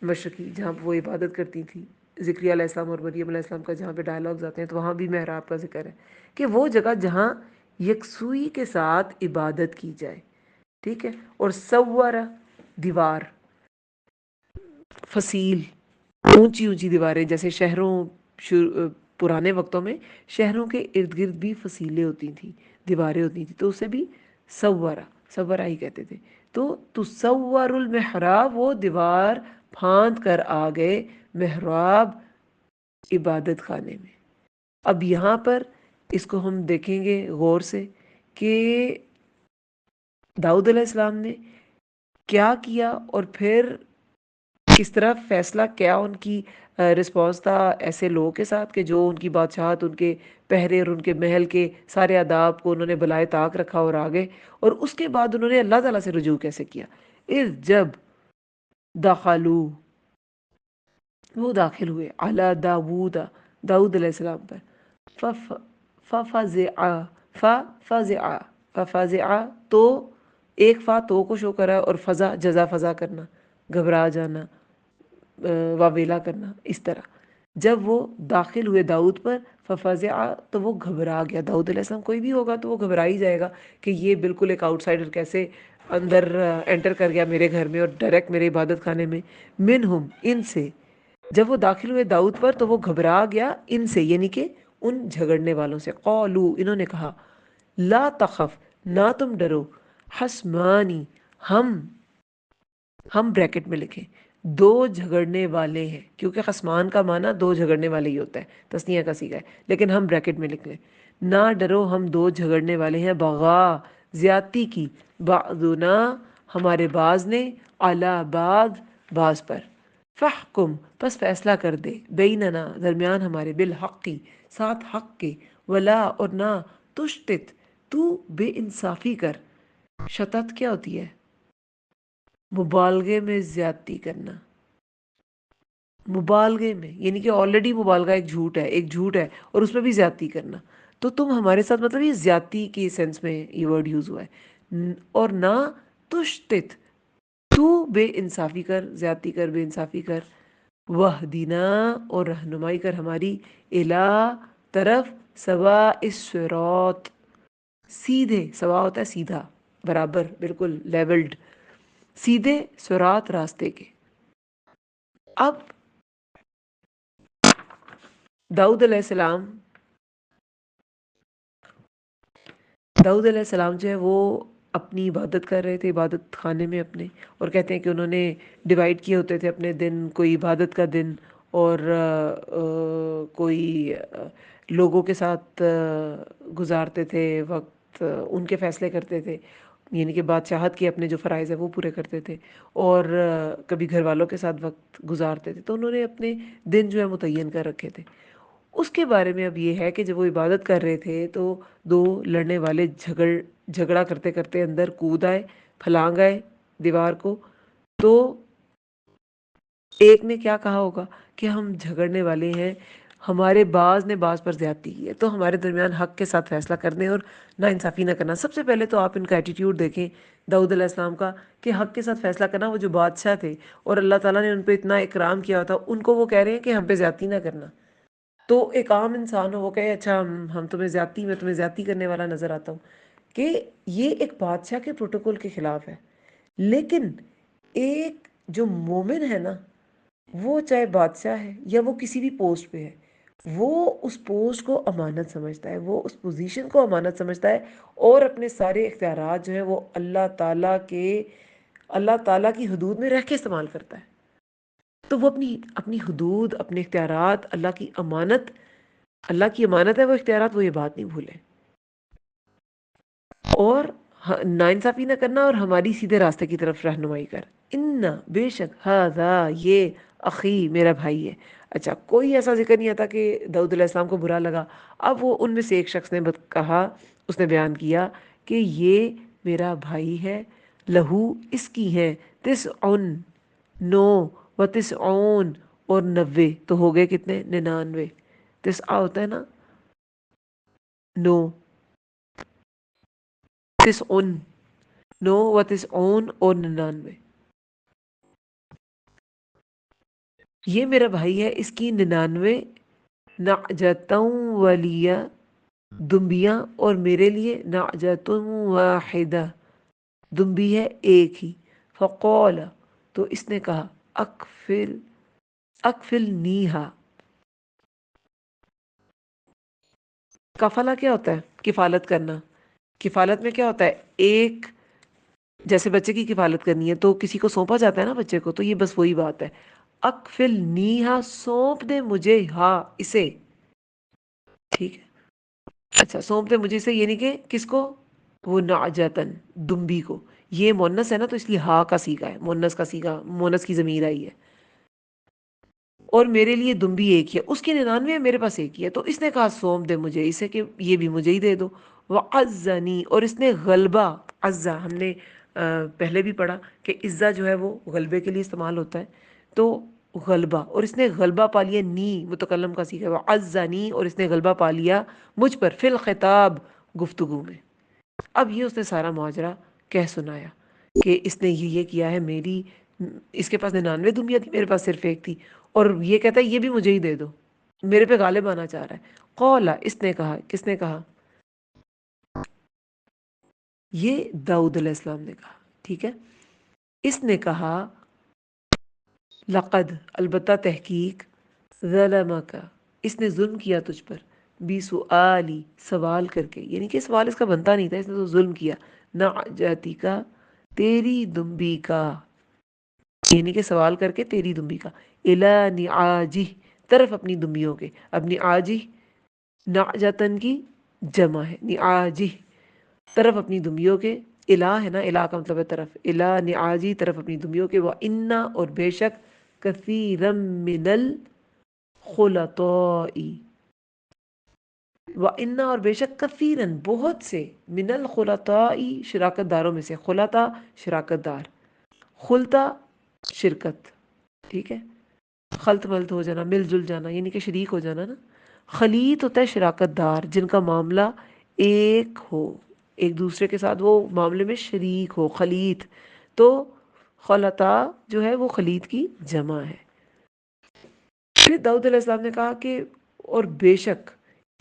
مشرقی جہاں وہ عبادت کرتی تھی. زکریا علیہ السلام اور مریم علیہ السلام کا جہاں پہ ڈائلاگز آتے ہیں تو وہاں بھی محراب کا ذکر ہے کہ وہ جگہ جہاں یکسوئی کے ساتھ عبادت کی جائے. ٹھیک ہے. اور سورہ دیوار، فصیل، اونچی اونچی دیواریں، جیسے شہروں پرانے وقتوں میں شہروں کے ارد گرد بھی فصیلیں ہوتی تھیں، دیواریں ہوتی تھیں، تو اسے بھی سورہ ہی کہتے تھے. تو تصور المحراب، وہ دیوار پھاند کر آ گئے محراب عبادت خانے میں. اب یہاں پر اس کو ہم دیکھیں گے غور سے کہ داؤد علیہ السلام نے کیا کیا اور پھر کس طرح فیصلہ کیا ان کی رسپانس تھا ایسے لوگوں کے ساتھ کہ جو ان کی بادشاہت، ان کے پہرے اور ان کے محل کے سارے آداب کو انہوں نے بلائے طاق رکھا اور آگے، اور اس کے بعد انہوں نے اللہ تعالیٰ سے رجوع کیسے کیا. اذ جب دخلو وہ داخل ہوئے علی داؤد علیہ السلام پر، ففزع تو ایک فا تو کو شو کرا اور فضا جزا فضا کرنا، گھبرا جانا، واویلا کرنا. اس طرح جب وہ داخل ہوئے داؤد پر، ففزع تو وہ گھبرا گیا. داؤد علیہ السلام کوئی بھی ہوگا تو وہ گھبرا ہی جائے گا کہ یہ بالکل ایک آؤٹ سائڈر کیسے اندر انٹر کر گیا میرے گھر میں اور ڈائریکٹ میرے عبادت خانے میں. منہم ان سے، جب وہ داخل ہوئے داؤد پر تو وہ گھبرا گیا ان سے، یعنی کہ ان جھگڑنے والوں سے. قالو انہوں نے کہا، لا تخف نہ تم ڈرو، حسمانی ہم بریکٹ میں لکھیں دو جھگڑنے والے ہیں، کیونکہ خصمان کا معنی دو جھگڑنے والے ہی ہوتا ہے، تسنیہ کا صیغہ ہے، لیکن ہم بریکٹ میں لکھ لیں نہ ڈرو ہم دو جھگڑنے والے ہیں، بغا زیادتی کی، بعضنا ہمارے بعض نے، علی بعض پر، فحکم پس فیصلہ کر دے، بیننا درمیان ہمارے، بالحقی ساتھ حق کے، ولا اور نہ، تشتت تو بے انصافی کر. شتت کیا ہوتی ہے؟ مبالغے میں زیادتی کرنا، مبالغے میں یعنی کہ آلریڈی مبالغہ ایک جھوٹ ہے اور اس میں بھی زیادتی کرنا. تو تم ہمارے ساتھ، مطلب یہ زیادتی کی سینس میں یہ ورڈ یوز ہوا ہے. اور نہ تشتت تو بے انصافی کر، زیادتی کر، بے انصافی کر. وہدینا اور رہنمائی کر ہماری، الا طرف، سواء الصراط سیدھے، سوا ہوتا ہے سیدھا، برابر، بالکل لیولڈ، سیدھے صراط راستے کے. اب داؤد علیہ السلام جو ہے وہ اپنی عبادت کر رہے تھے عبادت خانے میں اپنے، اور کہتے ہیں کہ انہوں نے ڈیوائیڈ کیے ہوتے تھے اپنے دن، کوئی عبادت کا دن اور کوئی لوگوں کے ساتھ گزارتے تھے وقت، ان کے فیصلے کرتے تھے، یعنی کہ بادشاہت کے اپنے جو فرائض ہیں وہ پورے کرتے تھے، اور کبھی گھر والوں کے ساتھ وقت گزارتے تھے. تو انہوں نے اپنے دن جو ہے متعین کر رکھے تھے. اس کے بارے میں اب یہ ہے کہ جب وہ عبادت کر رہے تھے تو دو لڑنے والے جھگڑا کرتے کرتے اندر کود آئے، پھلانگ آئے دیوار کو. تو ایک نے کیا کہا ہوگا کہ ہم جھگڑنے والے ہیں، ہمارے بعض نے بعض پر زیادتی کی ہے، تو ہمارے درمیان حق کے ساتھ فیصلہ کرنے اور نا انصافی نہ کرنا. سب سے پہلے تو آپ ان کا ایٹیٹیوڈ دیکھیں داؤد علیہ السلام کا کہ حق کے ساتھ فیصلہ کرنا. وہ جو بادشاہ تھے اور اللہ تعالیٰ نے ان پہ اتنا اکرام کیا تھا، ان کو وہ کہہ رہے ہیں کہ ہم پہ زیادتی نہ کرنا. تو ایک عام انسان ہو وہ کہے اچھا ہم تمہیں زیادتی، میں تمہیں زیادتی کرنے والا نظر آتا ہوں، کہ یہ ایک بادشاہ کے پروٹوکول کے خلاف ہے. لیکن ایک جو مومن ہے نا، وہ چاہے بادشاہ ہے یا وہ کسی بھی پوسٹ پہ ہے، وہ اس پوسٹ کو امانت سمجھتا ہے، وہ اس پوزیشن کو امانت سمجھتا ہے، اور اپنے سارے اختیارات جو ہیں وہ اللہ تعالیٰ کی حدود میں رہ کے استعمال کرتا ہے۔ تو وہ اپنی حدود، اپنے اختیارات، اللہ کی امانت ہے وہ اختیارات، وہ یہ بات نہیں بھولے، اور ناانصافی نہ کرنا، اور ہماری سیدھے راستے کی طرف رہنمائی کر۔ ان بے شک ہذا یہ اخی میرا بھائی ہے۔ اچھا، کوئی ایسا ذکر نہیں آتا کہ داؤد علیہ السلام کو برا لگا۔ اب وہ ان میں سے ایک شخص نے کہا، اس نے بیان کیا کہ یہ میرا بھائی ہے، لہو اس کی ہے تسعن 9 و تسعون اور 90، تو ہو گئے کتنے؟ 99۔ تسعہ ہوتا ہے نا 9، تسعن 9 و تسعون اور 99، یہ میرا بھائی ہے، اس کی 99 نعجتوں ولیہ دمبیاں، اور میرے لیے نعجتوں واحدہ دمبی ہے ایک ہی۔ فقول تو اس نے کہا، اکفل نیہا۔ کفالہ کیا ہوتا ہے؟ کفالت کرنا۔ کفالت میں کیا ہوتا ہے؟ ایک جیسے بچے کی کفالت کرنی ہے تو کسی کو سونپا جاتا ہے نا بچے کو، تو یہ بس وہی بات ہے۔ اکفل نیہا، سونپ دے مجھے، ہاں اسے، ٹھیک ہے۔ اچھا، سونپ دے مجھے اسے، یعنی کہ کس کو؟ وہ نعجتن، دمبی کو۔ یہ مونس ہے نا، تو اس لیے ہا کا سیگا ہے، مونس کا سیگا، مونس کی ضمیر آئی ہے۔ اور میرے لیے دمبی ایک ہی ہے، اس کی 99 ہے، میرے پاس ایک ہی ہے۔ تو اس نے کہا سونپ دے مجھے اسے، کہ یہ بھی مجھے ہی دے دو۔ وعزنی، اور اس نے غلبہ، عزا ہم نے پہلے بھی پڑھا کہ عزا جو ہے وہ غلبے کے لیے استعمال ہوتا ہے، تو غلبہ، اور اس نے غلبہ پا لیا، نی متکلم کا سیغہ ہے، وعزنی، اور اس نے غلبہ پا لیا مجھ پر، فی الخطاب، گفتگو میں۔ اب یہ اس نے سارا ماجرا کہہ سنایا کہ اس نے یہ کیا ہے، اس کے پاس 99 دمبیاں تھی، میرے پاس صرف ایک تھی، اور یہ کہتا ہے یہ بھی مجھے ہی دے دو، میرے پہ غالب آنا چاہ رہا ہے۔ قولا، اس نے کہا، کس نے کہا؟ یہ داؤد علیہ السلام نے کہا، ٹھیک ہے۔ اس نے کہا، لقد، البتہ تحقیق، ظلمک، اس نے ظلم کیا تجھ پر، بسؤالی، سوال کر کے، یعنی کہ سوال اس کا بنتا نہیں تھا، اس نے تو ظلم کیا، نعجاتی کا، تیری دمبی کا، یعنی کہ سوال کر کے تیری دمبی کا، الا نعاجی، طرف اپنی دمبیوں کے۔ اب نعاجی نعجتن کی جمع ہے، نعاجی طرف اپنی دمبیوں کے، الہ ہے نا، الہ کا مطلب ہے طرف، الہ نعاجی طرف اپنی دمبیوں کے، وَإِنَّ، اور بے شک، کثیرا من الخلطاء، وَإِنَّ، اور بے شک، کثیرن، بہت سے، من الخلطاء، شراکت داروں میں سے، خلطا شراکت دار، خلطہ شرکت، ٹھیک ہے، خلط ملط ہو جانا، مل جل جانا، یعنی کہ شریک ہو جانا نا۔ خلیط ہوتا ہے شراکت دار، جن کا معاملہ ایک ہو، ایک دوسرے کے ساتھ وہ معاملے میں شریک ہو، خلیط۔ تو خلطا جو ہے وہ خلیط کی جمع ہے۔ پھر داؤد علیہ السلام نے کہا کہ، اور بے شک،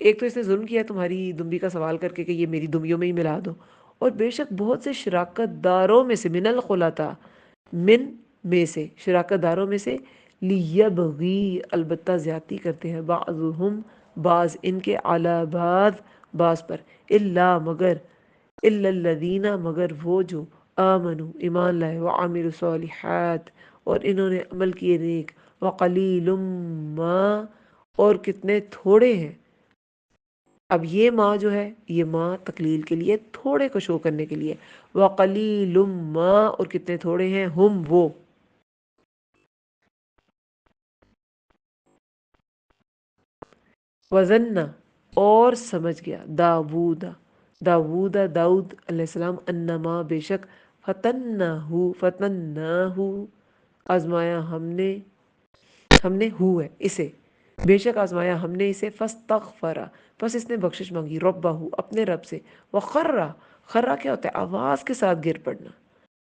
ایک تو اس نے ظلم کیا تمہاری دمبی کا سوال کر کے کہ یہ میری دمبیوں میں ہی ملا دو، اور بے شک بہت سے شراکت داروں میں سے، من الخلطاء، من میں سے، شراکت داروں میں سے، لیبغی، البتہ زیادتی کرتے ہیں، بعضهم، بعض ان کے، علی بعض پر، الا مگر، الا الذین، مگر وہ جو، آمنوا، ایمان لائے، وعملوا الصالحات، اور انہوں نے عمل کیے نیک، وقلیل ما، اور کتنے تھوڑے ہیں۔ اب یہ ماں جو ہے، یہ ماں تقلیل کے لیے، تھوڑے کو شو کرنے کے لیے، وقلیل ما، اور کتنے تھوڑے ہیں، ہم وہ، وزن، اور سمجھ گیا، داود علیہ السلام، انما، بے شک، فتنہ، آزمایا ہم نے ہو ہے اسے، بے شک آزمایا ہم نے اسے، فاستغفر، پس اس نے بخشش مانگی، ربہ، اپنے رب سے، وخرہ، خرہ کیا ہوتا ہے؟ آواز کے ساتھ گر پڑنا،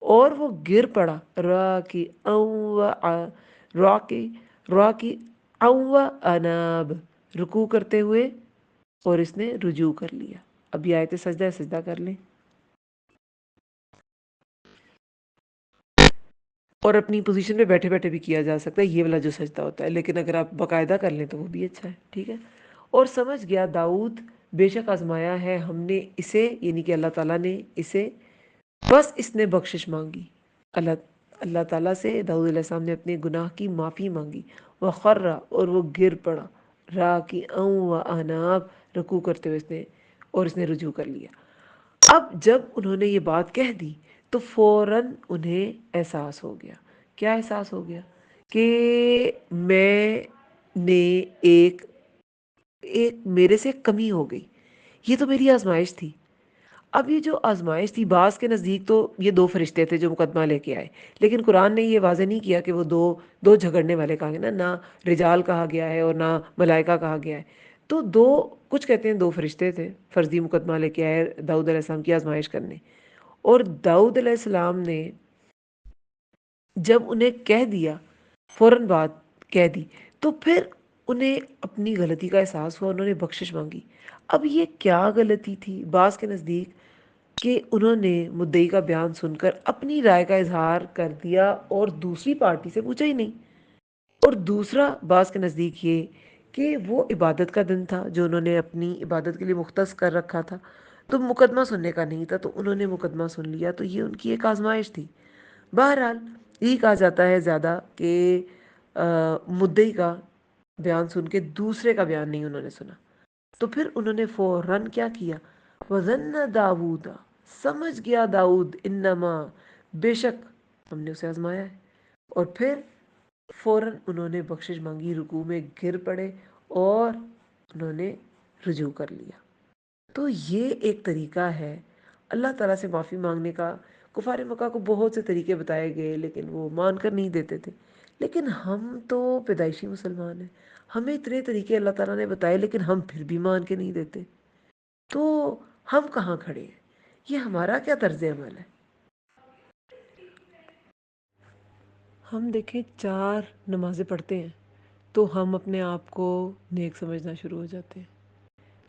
اور وہ گر پڑا، راکی او اناب، رکوع کرتے ہوئے، اور اس نے رجوع کر لیا۔ اب یہ آیت سجدہ ہے، سجدہ کر لیں۔ اور اپنی پوزیشن پہ بیٹھے بیٹھے بھی کیا جا سکتا ہے یہ والا جو سجدہ ہوتا ہے، لیکن اگر آپ باقاعدہ کر لیں تو وہ بھی اچھا ہے، ٹھیک ہے۔ اور سمجھ گیا داؤد بے شک آزمایا ہے ہم نے اسے، یعنی کہ اللہ تعالیٰ نے اسے، بس اس نے بخشش مانگی۔ اللہ تعالیٰ سے داؤد علیہ السلام نے اپنے گناہ کی معافی مانگی، وخر، اور وہ گر پڑا، راکعا و اناب، رکوع کرتے ہوئے اس نے رجوع کر لیا۔ اب جب انہوں نے یہ بات کہہ دی تو فوراً انہیں احساس ہو گیا۔ کیا احساس ہو گیا؟ کہ میں نے ایک میرے سے کمی ہو گئی، یہ تو میری آزمائش تھی۔ اب یہ جو آزمائش تھی، بعض کے نزدیک تو یہ دو فرشتے تھے جو مقدمہ لے کے آئے، لیکن قرآن نے یہ واضح نہیں کیا کہ وہ دو جھگڑنے والے کہا گیا، نہ رجال کہا گیا ہے اور نہ ملائکہ کہا گیا ہے۔ تو کچھ کہتے ہیں دو فرشتے تھے فرضی مقدمہ لے کے آئے داؤد علیہ السلام کی آزمائش کرنے، اور داؤد علیہ السلام نے جب انہیں کہہ دیا، فوراً بات کہہ دی، تو پھر انہیں اپنی غلطی کا احساس ہوا، انہوں نے بخشش مانگی۔ اب یہ کیا غلطی تھی؟ بعض کے نزدیک کہ انہوں نے مدعی کا بیان سن کر اپنی رائے کا اظہار کر دیا اور دوسری پارٹی سے پوچھا ہی نہیں، اور دوسرا بعض کے نزدیک یہ کہ وہ عبادت کا دن تھا جو انہوں نے اپنی عبادت کے لیے مختص کر رکھا تھا، تو مقدمہ سننے کا نہیں تھا، تو انہوں نے مقدمہ سن لیا، تو یہ ان کی ایک آزمائش تھی۔ بہرحال یہی کہا جاتا ہے زیادہ کہ مدعی کا بیان سن کے دوسرے کا بیان نہیں انہوں نے سنا، تو پھر انہوں نے فوراً کیا کیا؟ وَظَنَّ داود، سمجھ گیا داؤد، انما، بے شک ہم نے اسے آزمایا ہے، اور پھر فوراً انہوں نے بخشش مانگی، رکوع میں گر پڑے اور انہوں نے رجوع کر لیا۔ تو یہ ایک طریقہ ہے اللہ تعالیٰ سے معافی مانگنے کا۔ کفار مکہ کو بہت سے طریقے بتائے گئے لیکن وہ مان کر نہیں دیتے تھے، لیکن ہم تو پیدائشی مسلمان ہیں، ہمیں اتنے طریقے اللہ تعالیٰ نے بتائے لیکن ہم پھر بھی مان کے نہیں دیتے، تو ہم کہاں کھڑے ہیں؟ یہ ہمارا کیا طرز عمل ہے؟ ہم دیکھیں 4 نمازیں پڑھتے ہیں تو ہم اپنے آپ کو نیک سمجھنا شروع ہو جاتے ہیں،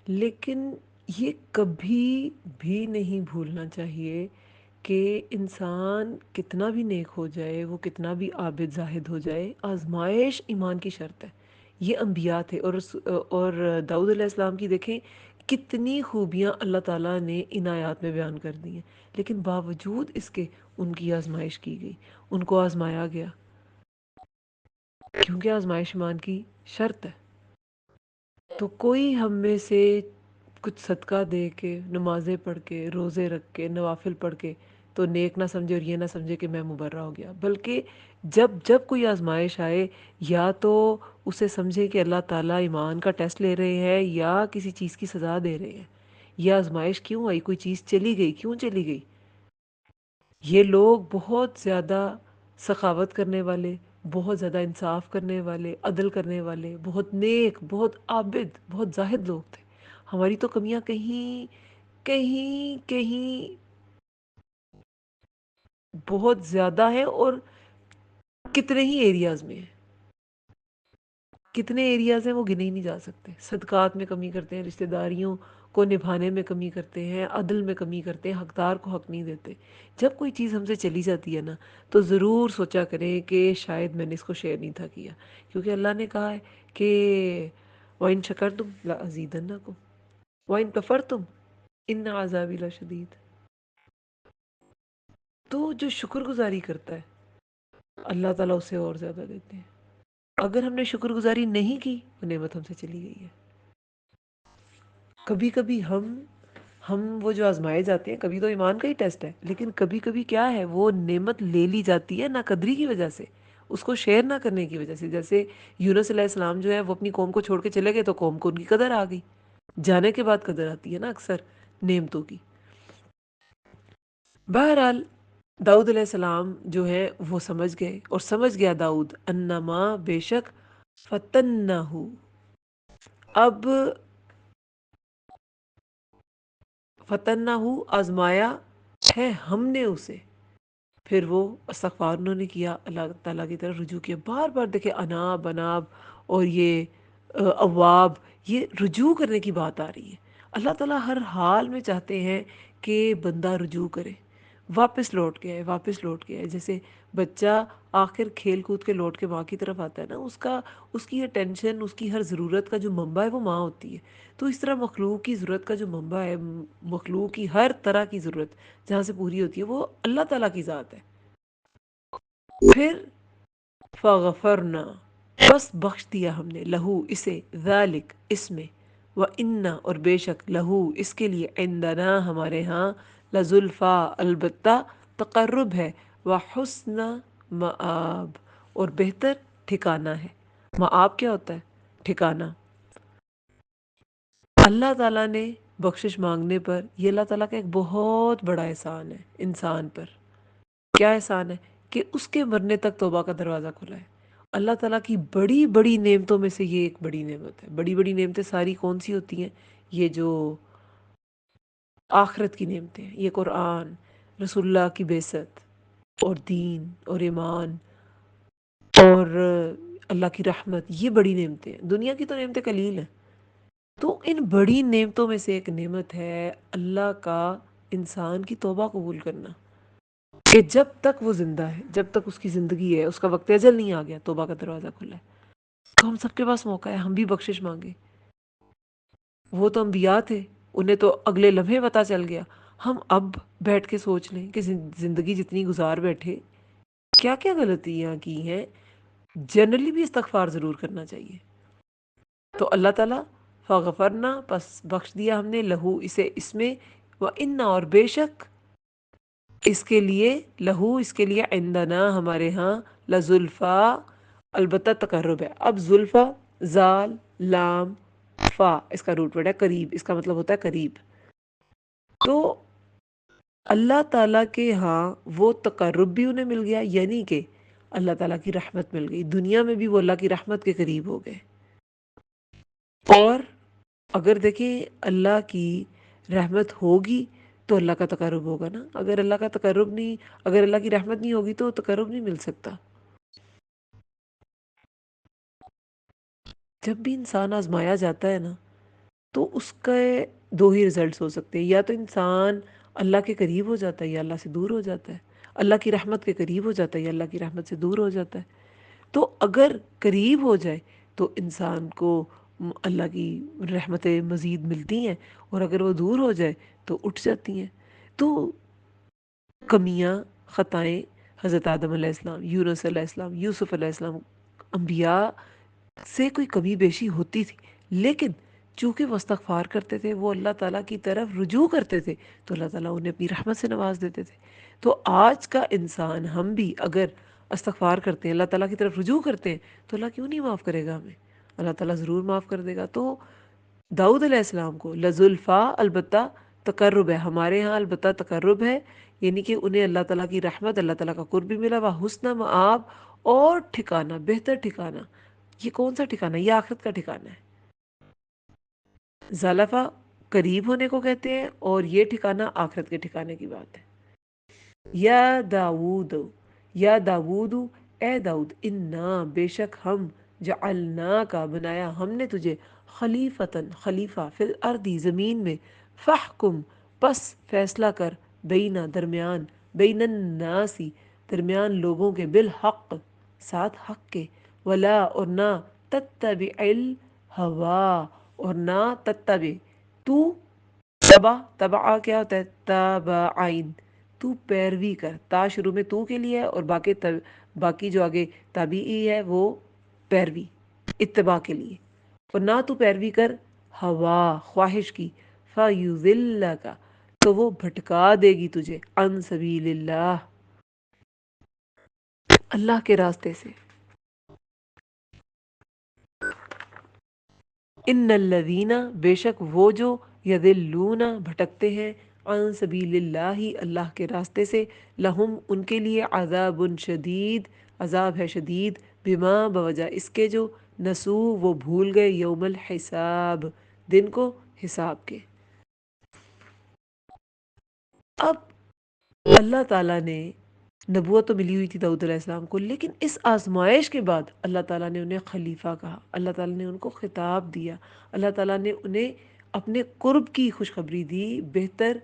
لیکن یہ کبھی بھی نہیں بھولنا چاہیے کہ انسان کتنا بھی نیک ہو جائے، وہ کتنا بھی عابد زاہد ہو جائے، آزمائش ایمان کی شرط ہے۔ یہ انبیاء تھے، اور داؤد علیہ السلام کی دیکھیں کتنی خوبیاں اللہ تعالیٰ نے ان آیات میں بیان کر دی ہیں، لیکن باوجود اس کے ان کی آزمائش کی گئی، ان کو آزمایا گیا، کیونکہ آزمائش ایمان کی شرط ہے۔ تو کوئی ہم میں سے کچھ صدقہ دے کے، نمازیں پڑھ کے، روزے رکھ کے، نوافل پڑھ کے تو نیک نہ سمجھے اور یہ نہ سمجھے کہ میں مبرہ ہو گیا، بلکہ جب کوئی آزمائش آئے یا تو اسے سمجھے کہ اللہ تعالیٰ ایمان کا ٹیسٹ لے رہے ہیں یا کسی چیز کی سزا دے رہے ہیں۔ یہ آزمائش کیوں آئی؟ کوئی چیز چلی گئی، کیوں چلی گئی؟ یہ لوگ بہت زیادہ سخاوت کرنے والے، بہت زیادہ انصاف کرنے والے، عدل کرنے والے، بہت نیک، بہت عابد، بہت زاہد لوگ تھے۔ ہماری تو کمیاں کہیں کہیں کہیں بہت زیادہ ہیں، اور کتنے ہی ایریاز میں ہیں، کتنے ایریاز ہیں وہ گنے ہی نہیں جا سکتے۔ صدقات میں کمی کرتے ہیں، رشتہ داریوں کو نبھانے میں کمی کرتے ہیں، عدل میں کمی کرتے ہیں، حقدار کو حق نہیں دیتے۔ جب کوئی چیز ہم سے چلی جاتی ہے نا تو ضرور سوچا کریں کہ شاید میں نے اس کو شیئر نہیں تھا کیا، کیونکہ اللہ نے کہا ہے کہ وَإِن شَكَرْتُمْ لَأَزِيدَنَّكُمْ وَإِن كَفَرْتُمْ إِنَّ عَذَابِي لَشَدِيدٌ۔ تو جو شکر گزاری کرتا ہے اللہ تعالیٰ اسے اور زیادہ دیتے ہیں۔ اگر ہم نے شکر گزاری نہیں کی وہ نعمت ہم سے چلی گئی ہے۔ کبھی کبھی ہم وہ جو آزمائے جاتے ہیں، کبھی تو ایمان کا ہی ٹیسٹ ہے، لیکن کبھی کبھی کیا ہے، وہ نعمت لے لی جاتی ہے ناقدری کی وجہ سے، اس کو شیئر نہ کرنے کی وجہ سے۔ جیسے یونس علیہ السلام جو ہے وہ اپنی قوم کو چھوڑ کے چلے گئے تو قوم کو ان کی قدر آ گئی، جانے کے بعد قدر آتی ہے نا اکثر نعمتوں کی۔ بہرحال داؤد علیہ السلام جو ہے وہ سمجھ گئے، اور سمجھ گیا داؤد انما، بے شک، فتنہ، اب فتنہ، آزمایا ہے ہم نے اسے۔ پھر وہ استغفار انہوں نے کیا، اللہ تعالیٰ کی طرف رجوع کیا، بار بار دیکھیں اناب اناب، اور یہ اواب، یہ رجوع کرنے کی بات آ رہی ہے۔ اللہ تعالیٰ ہر حال میں چاہتے ہیں کہ بندہ رجوع کرے، واپس لوٹ کے آئے، واپس لوٹ کے آئے۔ جیسے بچہ آخر کھیل کود کے لوٹ کے ماں کی طرف آتا ہے نا، اس کی اٹینشن، اس کی ہر ضرورت کا جو منبع ہے وہ ماں ہوتی ہے۔ تو اس طرح مخلوق کی ضرورت کا جو منبع ہے، مخلوق کی ہر طرح کی ضرورت جہاں سے پوری ہوتی ہے وہ اللہ تعالیٰ کی ذات ہے۔ پھر فغفرنا، بس بخش دیا ہم نے، لہو اسے، ذالک اس میں، و انا اور بے شک، لہو اس کے لیے، عندنا ہمارے ہاں، لزلفا البتہ تقرب ہے، و حسن مآب اور بہتر ٹھکانہ ہے۔ مآب کیا ہوتا ہے؟ ٹھکانہ۔ اللہ تعالیٰ نے بخشش مانگنے پر، یہ اللہ تعالیٰ کا ایک بہت بڑا احسان ہے انسان پر۔ کیا احسان ہے؟ کہ اس کے مرنے تک توبہ کا دروازہ کھلا ہے۔ اللہ تعالیٰ کی بڑی بڑی نعمتوں میں سے یہ ایک بڑی نعمت ہے۔ بڑی بڑی نعمتیں ساری کون سی ہوتی ہیں؟ یہ جو آخرت کی نعمتیں ہیں، یہ قرآن، رسول اللہ کی بعثت، اور دین اور ایمان، اور اللہ کی رحمت، یہ بڑی نعمتیں ہیں۔ دنیا کی تو نعمتیں قلیل ہیں۔ تو ان بڑی نعمتوں میں سے ایک نعمت ہے اللہ کا انسان کی توبہ قبول کرنا، کہ جب تک وہ زندہ ہے، جب تک اس کی زندگی ہے، اس کا وقت اجل نہیں آ گیا، توبہ کا دروازہ کھلا ہے۔ تو ہم سب کے پاس موقع ہے، ہم بھی بخشش مانگے۔ وہ تو انبیاء تھے، انہیں تو اگلے لمحے پتہ چل گیا۔ ہم اب بیٹھ کے سوچ لیں کہ زندگی جتنی گزار بیٹھے، کیا کیا غلطیاں کی ہیں۔ جنرلی بھی استغفار ضرور کرنا چاہیے۔ تو اللہ تعالیٰ، فغفرنا پس بخش دیا ہم نے، لہو اسے، اس میں، و انا اور بے شک، اس کے لیے، لہو اس کے لیے، عندنا ہمارے ہاں، لزلفا البتہ تقرب ہے۔ اب زلفا، زال، لام، فا اس کا روٹ ورڈ ہے قریب، اس کا مطلب ہوتا ہے قریب۔ تو اللہ تعالیٰ کے ہاں وہ تقرب بھی انہیں مل گیا، یعنی کہ اللہ تعالیٰ کی رحمت مل گئی، دنیا میں بھی وہ اللہ کی رحمت کے قریب ہو گئے۔ اور اگر دیکھیں اللہ کی رحمت ہوگی تو اللہ کا تقرب ہوگا نا، اگر اللہ کا تقرب نہیں، اگر اللہ کی رحمت نہیں ہوگی تو تقرب نہیں مل سکتا۔ جب بھی انسان آزمایا جاتا ہے نا، تو اس کے دو ہی رزلٹس ہو سکتے ہیں، یا تو انسان اللہ کے قریب ہو جاتا ہے یا اللہ سے دور ہو جاتا ہے، اللہ کی رحمت کے قریب ہو جاتا ہے یا اللہ کی رحمت سے دور ہو جاتا ہے۔ تو اگر قریب ہو جائے تو انسان کو اللہ کی رحمتیں مزید ملتی ہیں، اور اگر وہ دور ہو جائے تو اٹھ جاتی ہیں۔ تو کمیاں، خطائیں، حضرت آدم علیہ السلام، یونس علیہ السلام، یوسف علیہ السلام، انبیاء سے کوئی کمی بیشی ہوتی تھی، لیکن چونکہ وہ استغفار کرتے تھے، وہ اللہ تعالیٰ کی طرف رجوع کرتے تھے، تو اللہ تعالیٰ انہیں اپنی رحمت سے نواز دیتے تھے۔ تو آج کا انسان، ہم بھی اگر استغفار کرتے ہیں، اللہ تعالیٰ کی طرف رجوع کرتے ہیں، تو اللہ کیوں نہیں معاف کرے گا ہمیں؟ اللہ تعالیٰ ضرور معاف کر دے گا۔ تو داؤد علیہ السلام کو لزلفا البتہ تقرب ہے، ہمارے ہاں البتہ تقرب ہے، یعنی کہ انہیں اللہ تعالیٰ کی رحمت، اللہ تعالیٰ کا قرب بھی ملا، وہ حسن مآب اور ٹھکانہ، بہتر ٹھکانہ۔ یہ کون سا ٹھکانہ؟ یہ آخرت کا ٹھکانہ ہے۔ زلفا قریب ہونے کو کہتے ہیں، اور یہ ٹھکانہ آخرت کے ٹھکانے کی بات ہے۔ یا داود، یا داود، اے داؤد، انا بے شک ہم، جعلنا کا بنایا ہم نے تجھے، خلیفتاً خلیفہ، فی الارض زمین میں، فحکم پس فیصلہ کر، بینا درمیان، بین الناسی درمیان لوگوں کے، بالحق ساتھ حق کے، ولا اور نہ، تتبع الہوا اور نہ، تتبع تو، تبع، تبع کیا ہوتا ہے؟ تابعین، تو پیروی کر، تا شروع میں تو کے لیے ہے، اور باقی جو آگے تابعی ہے وہ پیروی، اتباع کے لیے، اور نہ تو پیروی کر ہوا خواہش کی، فَيُضِلَّكَ تو وہ بھٹکا دے گی تجھے، عن سبیل اللہ اللہ کے راستے سے۔ ان الذین بے شک وہ جو، یضلون بھٹکتے ہیں، عن سبیل اللہ اللہ کے راستے سے، لہم ان کے لیے، عذاب شدید عذاب ہے شدید، بما بوجہ اس کے جو، نسو وہ بھول گئے، یوم الحساب دن کو حساب کے۔ اب اللہ تعالیٰ نے نبوت تو ملی ہوئی تھی داؤد علیہ السلام کو، لیکن اس آزمائش کے بعد اللہ تعالیٰ نے انہیں خلیفہ کہا، اللہ تعالیٰ نے ان کو خطاب دیا، اللہ تعالیٰ نے انہیں اپنے قرب کی خوشخبری دی، بہتر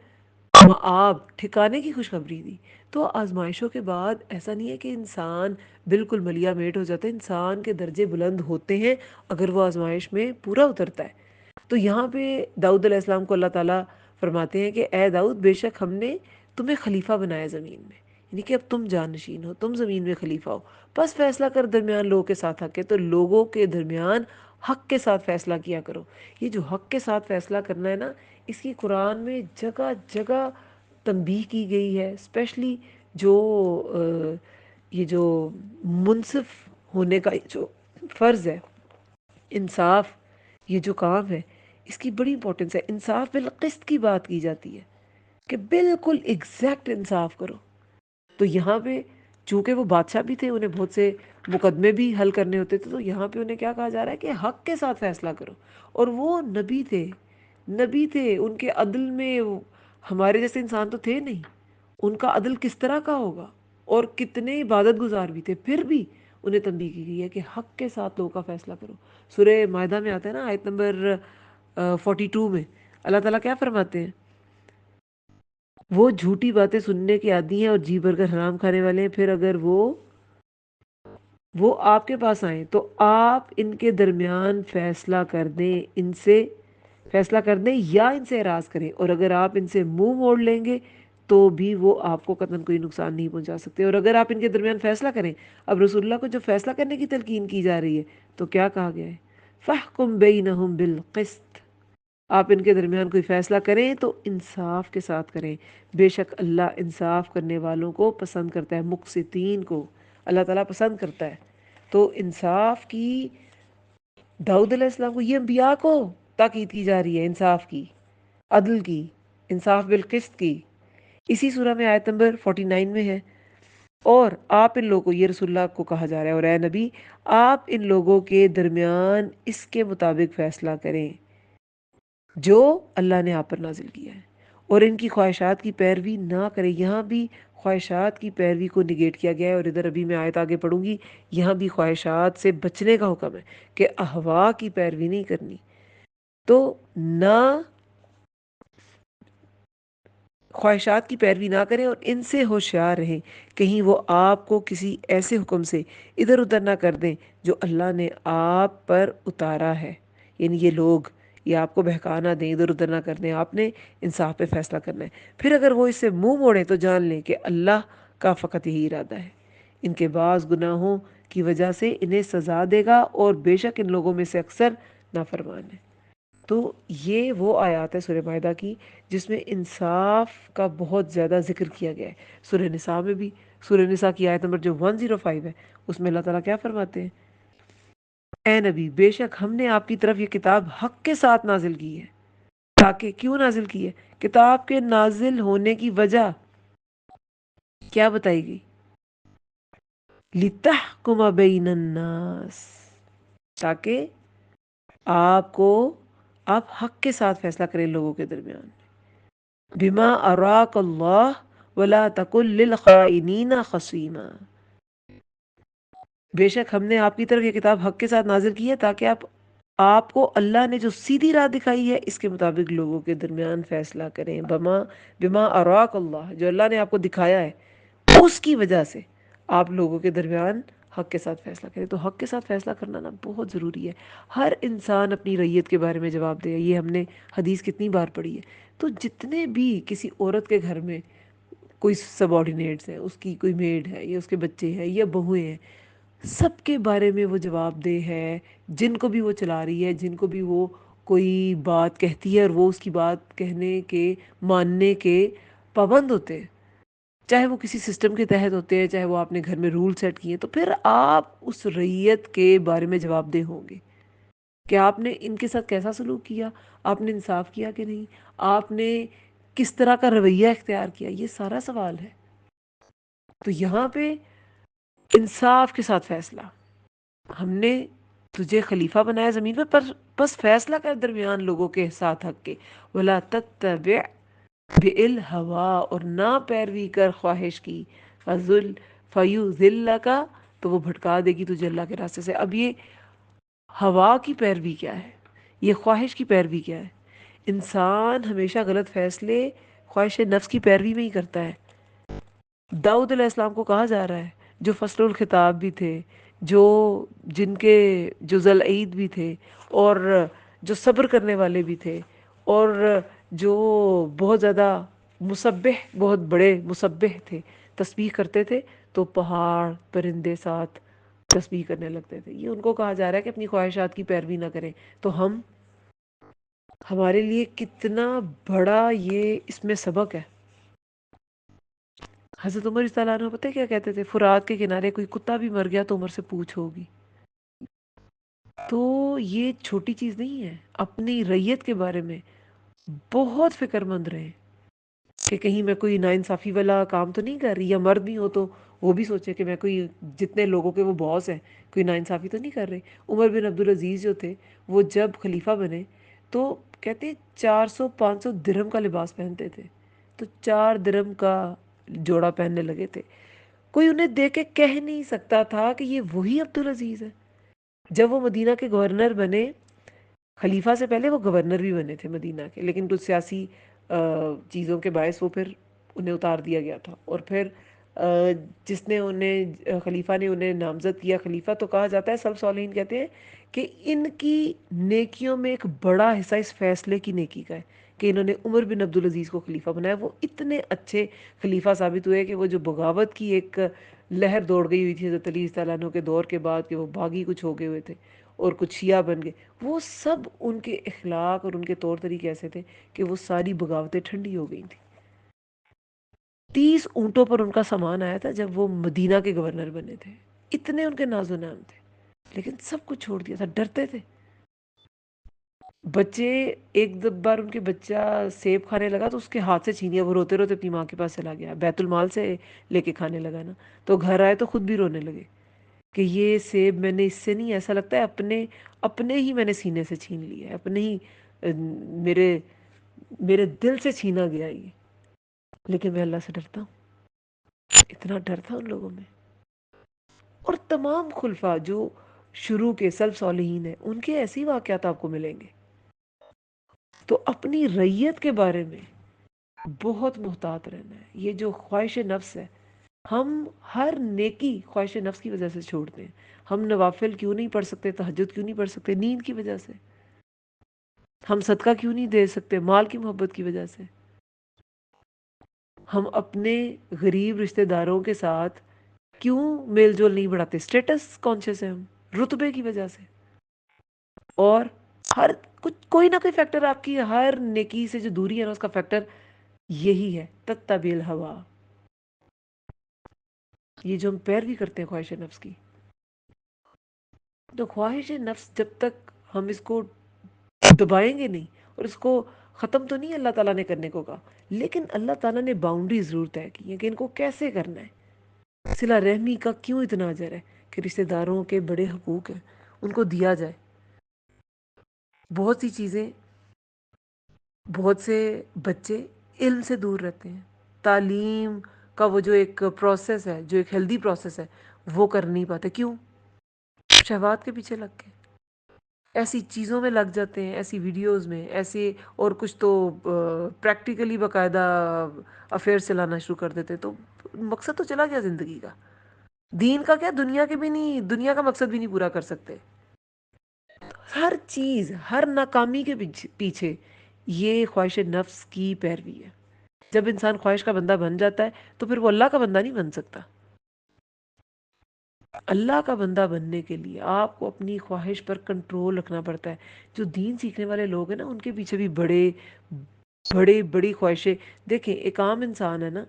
مآب ٹھکانے کی خوشخبری دی۔ تو آزمائشوں کے بعد ایسا نہیں ہے کہ انسان بالکل ملیا میٹ ہو جاتا ہے، انسان کے درجے بلند ہوتے ہیں اگر وہ آزمائش میں پورا اترتا ہے۔ تو یہاں پہ داؤد علیہ السلام کو اللہ تعالیٰ فرماتے ہیں کہ اے داؤد، بے شک ہم نے تمہیں خلیفہ بنایا زمین میں، یعنی کہ اب تم جانشین ہو، تم زمین میں خلیفہ ہو، بس فیصلہ کر درمیان لوگوں کے ساتھ حق ہے، تو لوگوں کے درمیان حق کے ساتھ فیصلہ کیا کرو۔ یہ جو حق کے ساتھ فیصلہ کرنا ہے نا، اس کی قرآن میں جگہ جگہ تنبیہ کی گئی ہے، اسپیشلی جو یہ جو منصف ہونے کا جو فرض ہے، انصاف، یہ جو کام ہے، اس کی بڑی امپورٹنس ہے۔ انصاف بالقسط کی بات کی جاتی ہے کہ بالکل ایگزیکٹ انصاف کرو۔ تو یہاں پہ چونکہ وہ بادشاہ بھی تھے، انہیں بہت سے مقدمے بھی حل کرنے ہوتے تھے، تو یہاں پہ انہیں کیا کہا جا رہا ہے کہ حق کے ساتھ فیصلہ کرو۔ اور وہ نبی تھے، نبی تھے، ان کے عدل میں ہمارے جیسے انسان تو تھے نہیں، ان کا عدل کس طرح کا ہوگا، اور کتنے عبادت گزار بھی تھے، پھر بھی انہیں تنبیہ کی گئی ہے کہ حق کے ساتھ لوگوں کا فیصلہ کرو۔ سورہ مائدہ میں آتا ہے نا، آیت نمبر 42 میں اللہ تعالیٰ کیا فرماتے ہیں؟ وہ جھوٹی باتیں سننے کے عادی ہیں اور جی بھر کر حرام کھانے والے ہیں، پھر اگر وہ آپ کے پاس آئیں تو آپ ان کے درمیان فیصلہ کر دیں، ان سے فیصلہ کر دیں یا ان سے اعراض کریں، اور اگر آپ ان سے منہ موڑ لیں گے تو بھی وہ آپ کو قطعاً کوئی نقصان نہیں پہنچا سکتے۔ اور اگر آپ ان کے درمیان فیصلہ کریں، اب رسول اللہ کو جو فیصلہ کرنے کی تلقین کی جا رہی ہے تو کیا کہا گیا ہے؟ فَاحْكُمْ بَيْنَهُمْ بِالْقِسْطِ، آپ ان کے درمیان کوئی فیصلہ کریں تو انصاف کے ساتھ کریں، بے شک اللہ انصاف کرنے والوں کو پسند کرتا ہے، مقسطین کو اللہ تعالیٰ پسند کرتا ہے۔ تو انصاف کی داؤد علیہ السلام کو، یہ انبیاء کو تاکید کی جا رہی ہے، انصاف کی، عدل کی، انصاف بالقسط کی۔ اسی سورہ میں آیت نمبر 49 میں ہے، اور آپ ان لوگوں کو، یہ رسول اللہ کو کہا جا رہا ہے، اور اے نبی آپ ان لوگوں کے درمیان اس کے مطابق فیصلہ کریں جو اللہ نے آپ پر نازل کیا ہے، اور ان کی خواہشات کی پیروی نہ کریں۔ یہاں بھی خواہشات کی پیروی کو نگیٹ کیا گیا ہے، اور ادھر ابھی میں آیت آگے پڑھوں گی، یہاں بھی خواہشات سے بچنے کا حکم ہے کہ اہوا کی پیروی نہیں کرنی۔ تو نہ خواہشات کی پیروی نہ کریں، اور ان سے ہوشیار رہیں، کہیں وہ آپ کو کسی ایسے حکم سے ادھر ادھر نہ کر دیں جو اللہ نے آپ پر اتارا ہے، یعنی یہ لوگ یہ آپ کو بہکا نہ دیں، ادھر ادھر نہ کر دیں، آپ نے انصاف پہ فیصلہ کرنا ہے۔ پھر اگر وہ اس سے منہ موڑیں تو جان لیں کہ اللہ کا فقط یہی ارادہ ہے، ان کے بعض گناہوں کی وجہ سے انہیں سزا دے گا، اور بے شک ان لوگوں میں سے اکثر نافرمان ہیں۔ تو یہ وہ آیات ہے سورہ مائدہ کی جس میں انصاف کا بہت زیادہ ذکر کیا گیا ہے۔ سورہ نساء میں بھی، سورہ نساء کی آیت نمبر جو 105 ہے، اس میں اللہ تعالیٰ کیا فرماتے ہیں؟ اے نبی بے شک ہم نے آپ کی طرف یہ کتاب حق کے ساتھ نازل کی ہے، تاکہ کیوں نازل کی ہے؟ کتاب کے نازل ہونے کی وجہ کیا بتائی گئی؟ لِتَحْكُمَ بَيْنَ النَّاسِ، تاکہ آپ حق کے ساتھ فیصلہ کریں لوگوں کے درمیان۔ بما اراک اللہ ولا تکن للخائنین خصیما، بے شک ہم نے آپ کی طرف یہ کتاب حق کے ساتھ نازل کی ہے تاکہ آپ کو اللہ نے جو سیدھی راہ دکھائی ہے اس کے مطابق لوگوں کے درمیان فیصلہ کریں۔ بما اراک اللہ، جو اللہ نے آپ کو دکھایا ہے اس کی وجہ سے آپ لوگوں کے درمیان حق کے ساتھ فیصلہ کریں۔ تو حق کے ساتھ فیصلہ کرنا نا بہت ضروری ہے۔ ہر انسان اپنی ریت کے بارے میں جواب دے، یہ ہم نے حدیث کتنی بار پڑھی ہے۔ تو جتنے بھی کسی عورت کے گھر میں کوئی سب آرڈینیٹس ہیں، اس کی کوئی میڈ ہے یا اس کے بچے ہیں یا بہویں ہیں، سب کے بارے میں وہ جواب دہ ہے، جن کو بھی وہ چلا رہی ہے، جن کو بھی وہ کوئی بات کہتی ہے اور وہ اس کی بات کہنے کے، ماننے کے پابند ہوتے ہیں، چاہے وہ کسی سسٹم کے تحت ہوتے ہیں، چاہے وہ آپ نے گھر میں رول سیٹ کیے، تو پھر آپ اس ریت کے بارے میں جواب دہ ہوں گے کہ آپ نے ان کے ساتھ کیسا سلوک کیا، آپ نے انصاف کیا کہ نہیں، آپ نے کس طرح کا رویہ اختیار کیا، یہ سارا سوال ہے۔ تو یہاں پہ انصاف کے ساتھ فیصلہ، ہم نے تجھے خلیفہ بنایا زمین پر، بس فیصلہ کر درمیان لوگوں کے ساتھ حق کے، وَلَا تَتَّبِعْ بِالْهَوَىٰ، اور نہ پیروی کر خواہش کی، فَيُضِلَّكَ، تو وہ بھٹکا دے گی تجھے اللہ کے راستے سے۔ اب یہ ہوا کی پیروی کیا ہے، یہ خواہش کی پیروی کیا ہے؟ انسان ہمیشہ غلط فیصلے خواہش نفس کی پیروی میں ہی کرتا ہے. داؤد علیہ السلام کو کہا جا رہا ہے جو فصل الخطاب بھی تھے، جو جن کے جو ذل عید بھی تھے، اور جو صبر کرنے والے بھی تھے، اور جو بہت زیادہ مسبح، بہت بڑے مسبح تھے، تسبیح کرتے تھے تو پہاڑ پرندے ساتھ تسبیح کرنے لگتے تھے. یہ ان کو کہا جا رہا ہے کہ اپنی خواہشات کی پیروی نہ کریں. تو ہمارے لیے کتنا بڑا یہ اس میں سبق ہے. حضرت عمر رضی اللہ عنہ پتہ ہے کیا کہتے تھے؟ فرات کے کنارے کوئی کتا بھی مر گیا تو عمر سے پوچھ ہوگی. تو یہ چھوٹی چیز نہیں ہے. اپنی ریت کے بارے میں بہت فکر مند رہیں کہ کہیں میں کوئی ناانصافی والا کام تو نہیں کر رہی، یا مرد بھی ہو تو وہ بھی سوچے کہ میں کوئی جتنے لوگوں کے وہ باس ہیں کوئی ناانصافی تو نہیں کر رہے. عمر بن عبدالعزیز جو تھے وہ جب خلیفہ بنے تو کہتے 400-500 درہم کا لباس پہنتے تھے، تو 4 درہم کا جوڑا پہننے لگے تھے. کوئی انہیں دیکھ کے کہہ نہیں سکتا تھا کہ یہ وہی عبدالعزیز ہے. جب وہ مدینہ کے گورنر بنے، خلیفہ سے پہلے وہ گورنر بھی بنے تھے مدینہ کے، لیکن کچھ سیاسی چیزوں کے باعث وہ پھر انہیں اتار دیا گیا تھا. اور پھر جس نے انہیں خلیفہ نے انہیں نامزد کیا خلیفہ، تو کہا جاتا ہے سب صالحین کہتے ہیں کہ ان کی نیکیوں میں ایک بڑا حصہ اس فیصلے کی نیکی کا ہے کہ انہوں نے عمر بن عبدالعزیز کو خلیفہ بنایا. وہ اتنے اچھے خلیفہ ثابت ہوئے کہ وہ جو بغاوت کی ایک لہر دوڑ گئی ہوئی تھی حضرت علی رضی اللہ عنہ کے دور کے بعد کہ وہ باغی کچھ ہو گئے ہوئے تھے اور کچھ شیعہ بن گئے، وہ سب ان کے اخلاق اور ان کے طور طریقے ایسے تھے کہ وہ ساری بغاوتیں ٹھنڈی ہو گئی تھیں. 30 اونٹوں پر ان کا سامان آیا تھا جب وہ مدینہ کے گورنر بنے تھے. اتنے ان کے ناز و نام تھے، لیکن سب کچھ چھوڑ دیا تھا. ڈرتے تھے. بچے ایک بار ان کے بچہ سیب کھانے لگا تو اس کے ہاتھ سے چھین لیا. وہ روتے روتے اپنی ماں کے پاس چلا گیا، بیت المال سے لے کے کھانے لگا نا. تو گھر آئے تو خود بھی رونے لگے کہ یہ سیب میں نے اس سے نہیں، ایسا لگتا ہے اپنے ہی میں نے سینے سے چھین لیا ہے، اپنے ہی میرے میرے دل سے چھینا گیا یہ. لیکن میں اللہ سے ڈرتا ہوں. اتنا ڈر تھا ان لوگوں میں. اور تمام خلفاء جو شروع کے سلف صالحین ہیں ان کے ایسی واقعات آپ کو ملیں گے. تو اپنی ریت کے بارے میں بہت محتاط رہنا ہے. یہ جو خواہش نفس ہے، ہم ہر نیکی خواہش نفس کی وجہ سے چھوڑتے ہیں. ہم نوافل کیوں نہیں پڑھ سکتے، تہجد کیوں نہیں پڑھ سکتے؟ نیند کی وجہ سے. ہم صدقہ کیوں نہیں دے سکتے؟ مال کی محبت کی وجہ سے. ہم اپنے غریب رشتہ داروں کے ساتھ کیوں میل جول نہیں بڑھاتے؟ اسٹیٹس کانشیس ہے ہم، رتبے کی وجہ سے. اور ہر کچھ کوئی نہ کوئی فیکٹر، آپ کی ہر نیکی سے جو دوری ہے نا اس کا فیکٹر یہی ہے، تتبع الہوا. یہ جو ہم پیروی کرتے ہیں خواہش نفس کی، تو خواہش نفس جب تک ہم اس کو دبائیں گے نہیں، اور اس کو ختم تو نہیں اللہ تعالیٰ نے کرنے کو کہا، لیکن اللہ تعالیٰ نے باؤنڈری ضرور طے کی ہے کہ ان کو کیسے کرنا ہے. صلہ رحمی کا کیوں اتنا اجر ہے کہ رشتہ داروں کے بڑے حقوق ہیں ان کو دیا جائے. بہت سی چیزیں، بہت سے بچے علم سے دور رہتے ہیں. تعلیم کا وہ جو ایک پروسیس ہے، جو ایک ہیلدی پروسیس ہے، وہ کر نہیں پاتے. کیوں؟ شہوات کے پیچھے لگ کے ایسی چیزوں میں لگ جاتے ہیں، ایسی ویڈیوز میں، ایسے. اور کچھ تو پریکٹیکلی باقاعدہ افیئر چلانا شروع کر دیتے. تو مقصد تو چلا گیا زندگی کا. دین کا کیا، دنیا کے بھی نہیں، دنیا کا مقصد بھی نہیں پورا کر سکتے. ہر چیز، ہر ناکامی کے پیچھے یہ خواہش نفس کی پیروی ہے. جب انسان خواہش کا بندہ بن جاتا ہے تو پھر وہ اللہ کا بندہ نہیں بن سکتا. اللہ کا بندہ بننے کے لیے آپ کو اپنی خواہش پر کنٹرول رکھنا پڑتا ہے. جو دین سیکھنے والے لوگ ہیں نا ان کے پیچھے بھی بڑی خواہشیں. دیکھیں ایک عام انسان ہے نا،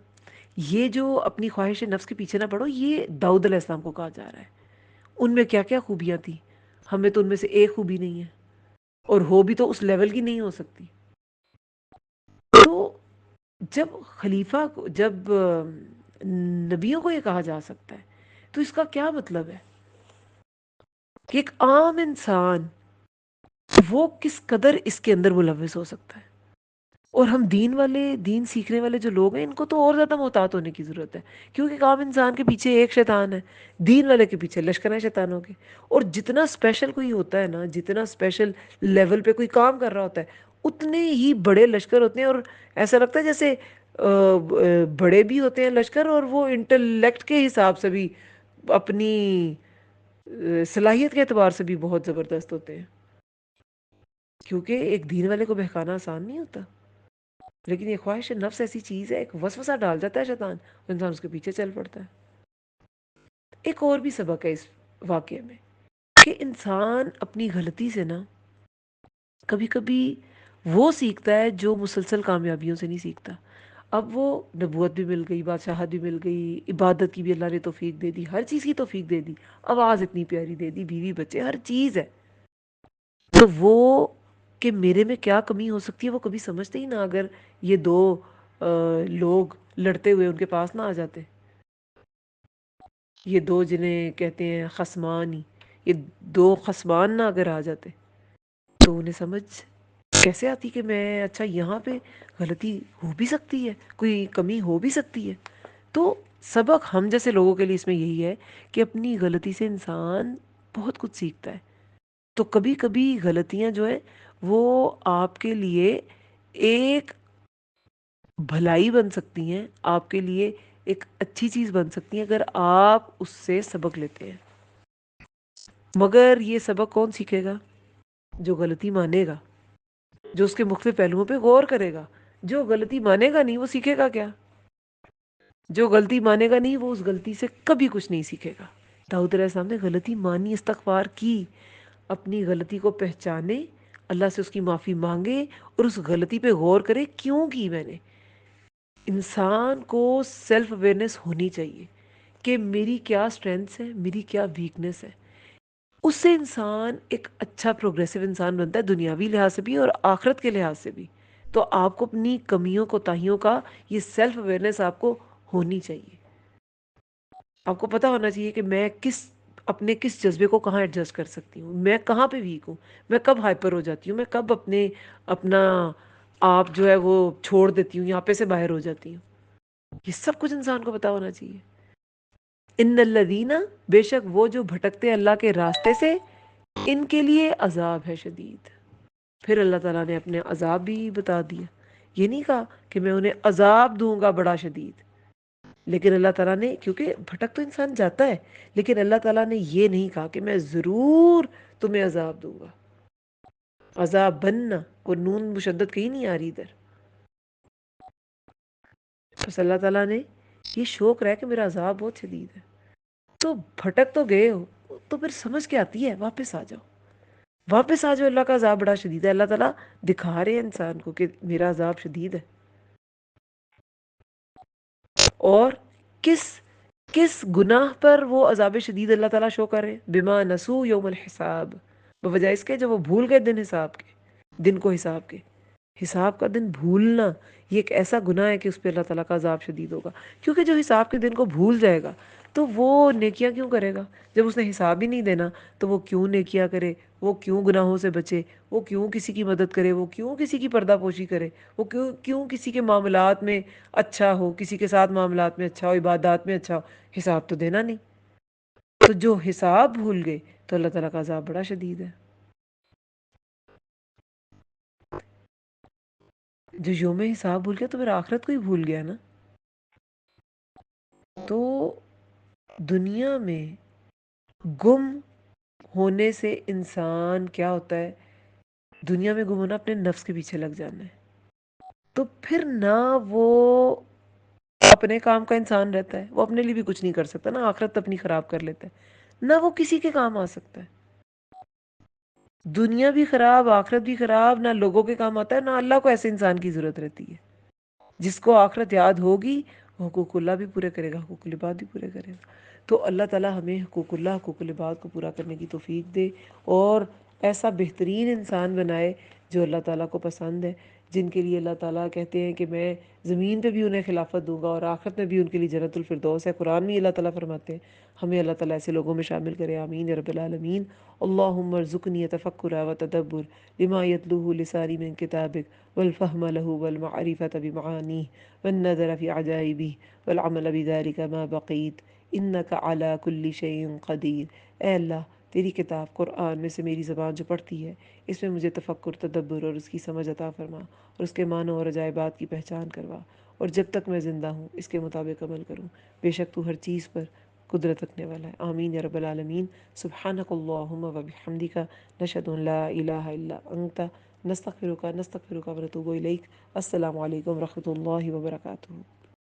یہ جو اپنی خواہش نفس کے پیچھے نہ پڑو، یہ داؤد علیہ السلام کو کہا جا رہا ہے. ان میں کیا کیا خوبیاں تھیں، ہمیں تو ان میں سے ایک خوبی نہیں ہے، اور ہو بھی تو اس لیول کی نہیں ہو سکتی. تو جب خلیفہ کو، جب نبیوں کو یہ کہا جا سکتا ہے تو اس کا کیا مطلب ہے کہ ایک عام انسان وہ کس قدر اس کے اندر ملوث ہو سکتا ہے. اور ہم دین سیکھنے والے جو لوگ ہیں ان کو تو اور زیادہ محتاط ہونے کی ضرورت ہے، کیونکہ ایک عام انسان کے پیچھے ایک شیطان ہے، دین والے کے پیچھے لشکر شیطانوں کے. اور جتنا اسپیشل کوئی ہوتا ہے نا، جتنا اسپیشل لیول پہ کوئی کام کر رہا ہوتا ہے، اتنے ہی بڑے لشکر ہوتے ہیں، اور ایسا لگتا ہے جیسے بڑے بھی ہوتے ہیں لشکر، اور وہ انٹلیکٹ کے حساب سے بھی، اپنی صلاحیت کے اعتبار سے بھی بہت زبردست ہوتے ہیں، کیونکہ ایک دین والے کو بہکانا آسان نہیں ہوتا. لیکن یہ خواہش نفس ایسی چیز ہے، ایک وسوسہ ڈال جاتا ہے شیطان، انسان اس کے پیچھے چل پڑتا ہے. ایک اور بھی سبق ہے اس واقعے میں، کہ انسان اپنی غلطی سے نا کبھی کبھی وہ سیکھتا ہے جو مسلسل کامیابیوں سے نہیں سیکھتا. اب وہ نبوت بھی مل گئی، بادشاہت بھی مل گئی، عبادت کی بھی اللہ نے توفیق دے دی، ہر چیز کی توفیق دے دی، آواز اتنی پیاری دے دی، بیوی بچے ہر چیز ہے. تو وہ کہ میرے میں کیا کمی ہو سکتی ہے وہ کبھی سمجھتے ہی نہ. اگر یہ دو لوگ لڑتے ہوئے ان کے پاس نہ آ جاتے، یہ دو جنہیں کہتے ہیں خصمان ہی، یہ دو خصمان نہ اگر آ جاتے، تو انہیں سمجھ کیسے آتی کہ میں اچھا یہاں پہ غلطی ہو بھی سکتی ہے، کوئی کمی ہو بھی سکتی ہے. تو سبق ہم جیسے لوگوں کے لیے اس میں یہی ہے کہ اپنی غلطی سے انسان بہت کچھ سیکھتا ہے. تو کبھی کبھی غلطیاں جو ہیں وہ آپ کے لیے ایک بھلائی بن سکتی ہیں، آپ کے لیے ایک اچھی چیز بن سکتی ہیں اگر آپ اس سے سبق لیتے ہیں. مگر یہ سبق کون سیکھے گا؟ جو غلطی مانے گا، جو اس کے مختلف پہلوؤں پہ غور کرے گا. جو غلطی مانے گا نہیں وہ سیکھے گا کیا؟ جو غلطی مانے گا نہیں وہ اس غلطی سے کبھی کچھ نہیں سیکھے گا. داؤد علیہ السلام نے غلطی مانی، استغفار کی، اپنی غلطی کو پہچانے، اللہ سے اس کی معافی مانگے، اور اس غلطی پہ غور کرے کیوں کی میں نے. انسان کو سیلف اویئرنیس ہونی چاہیے کہ میری کیا سٹرینتھس ہیں، میری کیا ویکنیس ہے. اس سے انسان ایک اچھا پروگریسو انسان بنتا ہے، دنیاوی لحاظ سے بھی اور آخرت کے لحاظ سے بھی. تو آپ کو اپنی کمیوں کوتاہیوں کا یہ سیلف اویئرنیس آپ کو ہونی چاہیے. آپ کو پتا ہونا چاہیے کہ میں اپنے کس جذبے کو کہاں ایڈجسٹ کر سکتی ہوں، میں کہاں پہ ویک ہوں، میں کب ہائپر ہو جاتی ہوں، میں کب اپنا آپ جو ہے وہ چھوڑ دیتی ہوں، یہاں پہ سے باہر ہو جاتی ہوں. یہ سب کچھ انسان کو پتا ہونا چاہیے. ان الذین، بے شک وہ جو بھٹکتے اللہ کے راستے سے، ان کے لیے عذاب ہے شدید. پھر اللہ تعالیٰ نے اپنے عذاب بھی بتا دیا. یہ نہیں کہا کہ میں انہیں عذاب دوں گا بڑا شدید، لیکن اللہ تعالیٰ نے، کیونکہ بھٹک تو انسان جاتا ہے، لیکن اللہ تعالیٰ نے یہ نہیں کہا کہ میں ضرور تمہیں عذاب دوں گا. عذاب بننا، اور نون مشدد کہیں نہیں آ رہی ادھر. بس اللہ تعالیٰ نے یہ شوق رہا کہ میرا عذاب بہت شدید ہے. تو بھٹک تو گئے ہو تو پھر سمجھ کے آتی ہے واپس آ جاؤ، واپس آ جاؤ. اللہ کا عذاب بڑا شدید ہے. اللہ تعالیٰ دکھا رہے ہیں انسان کو کہ میرا عذاب شدید ہے. اور کس کس گناہ پر وہ عذاب شدید اللہ تعالیٰ شو کر رہے ہیں؟ بما نسو یوم الحساب، بوجہ اس کے جب وہ بھول گئے دن حساب کے، دن کو حساب کے. حساب کا دن بھولنا یہ ایک ایسا گناہ ہے کہ اس پہ اللہ تعالیٰ کا عذاب شدید ہوگا. کیونکہ جو حساب کے دن کو بھول جائے گا تو وہ نیکیاں کیوں کرے گا؟ جب اس نے حساب ہی نہیں دینا تو وہ کیوں نیکیاں کرے؟ وہ کیوں گناہوں سے بچے؟ وہ کیوں کسی کی مدد کرے؟ وہ کیوں کسی کی پردہ پوشی کرے؟ وہ کیوں کسی کے معاملات میں اچھا ہو، کسی کے ساتھ معاملات میں اچھا ہو، عبادات میں اچھا ہو؟ حساب تو دینا نہیں. تو جو حساب بھول گئے تو اللہ تعالیٰ کا عذاب بڑا شدید ہے. جو یوم حساب بھول گیا تو پھر آخرت کو ہی بھول گیا نا. تو دنیا میں گم ہونے سے انسان کیا ہوتا ہے؟ دنیا میں گم ہونا اپنے نفس کے پیچھے لگ جانا ہے. تو پھر نہ وہ اپنے کام کا انسان رہتا ہے، وہ اپنے لیے بھی کچھ نہیں کر سکتا، نہ آخرت اپنی خراب کر لیتا ہے، نہ وہ کسی کے کام آ سکتا ہے. دنیا بھی خراب، آخرت بھی خراب، نہ لوگوں کے کام آتا ہے، نہ اللہ کو ایسے انسان کی ضرورت رہتی ہے. جس کو آخرت یاد ہوگی وہ حقوق اللہ بھی پورے کرے گا، حقوق العباد بھی پورے کرے گا. تو اللہ تعالیٰ ہمیں حقوق اللہ، حقوق العباد کو پورا کرنے کی توفیق دے، اور ایسا بہترین انسان بنائے جو اللہ تعالیٰ کو پسند ہے، جن کے لیے اللہ تعالیٰ کہتے ہیں کہ میں زمین پہ بھی انہیں خلافت دوں گا اور آخرت میں بھی ان کے لیے جنت الفردوس ہے. قرآن میں اللہ تعالیٰ فرماتے ہیں. ہمیں اللہ تعالیٰ ایسے لوگوں میں شامل کرے، آمین یا رب العالمین. اللہم ارزقنی تفکر و تدبر لما یتلوہ لسانی من کتابک والفہم لہ والمعرفة بمعانیہ والنظر فی عجائبہ والعمل بذلک ما بقیت انک علی کل شیء قدیر. اے اللہ تیری کتاب قرآن میں سے میری زبان جو پڑھتی ہے، اس میں مجھے تفکر، تدبر اور اس کی سمجھ عطا فرما، اور اس کے معنوں اور عجائبات کی پہچان کروا، اور جب تک میں زندہ ہوں اس کے مطابق عمل کروں۔ بے شک تو ہر چیز پر قدرت رکھنے والا ہے۔ آمین یا رب العالمین۔ سبحانک اللہم و بحمدک، نشہد ان لا الہ الا انت، نستغفرک ونتوب الیک۔ السلام علیکم ورحمۃ اللہ وبرکاتہ۔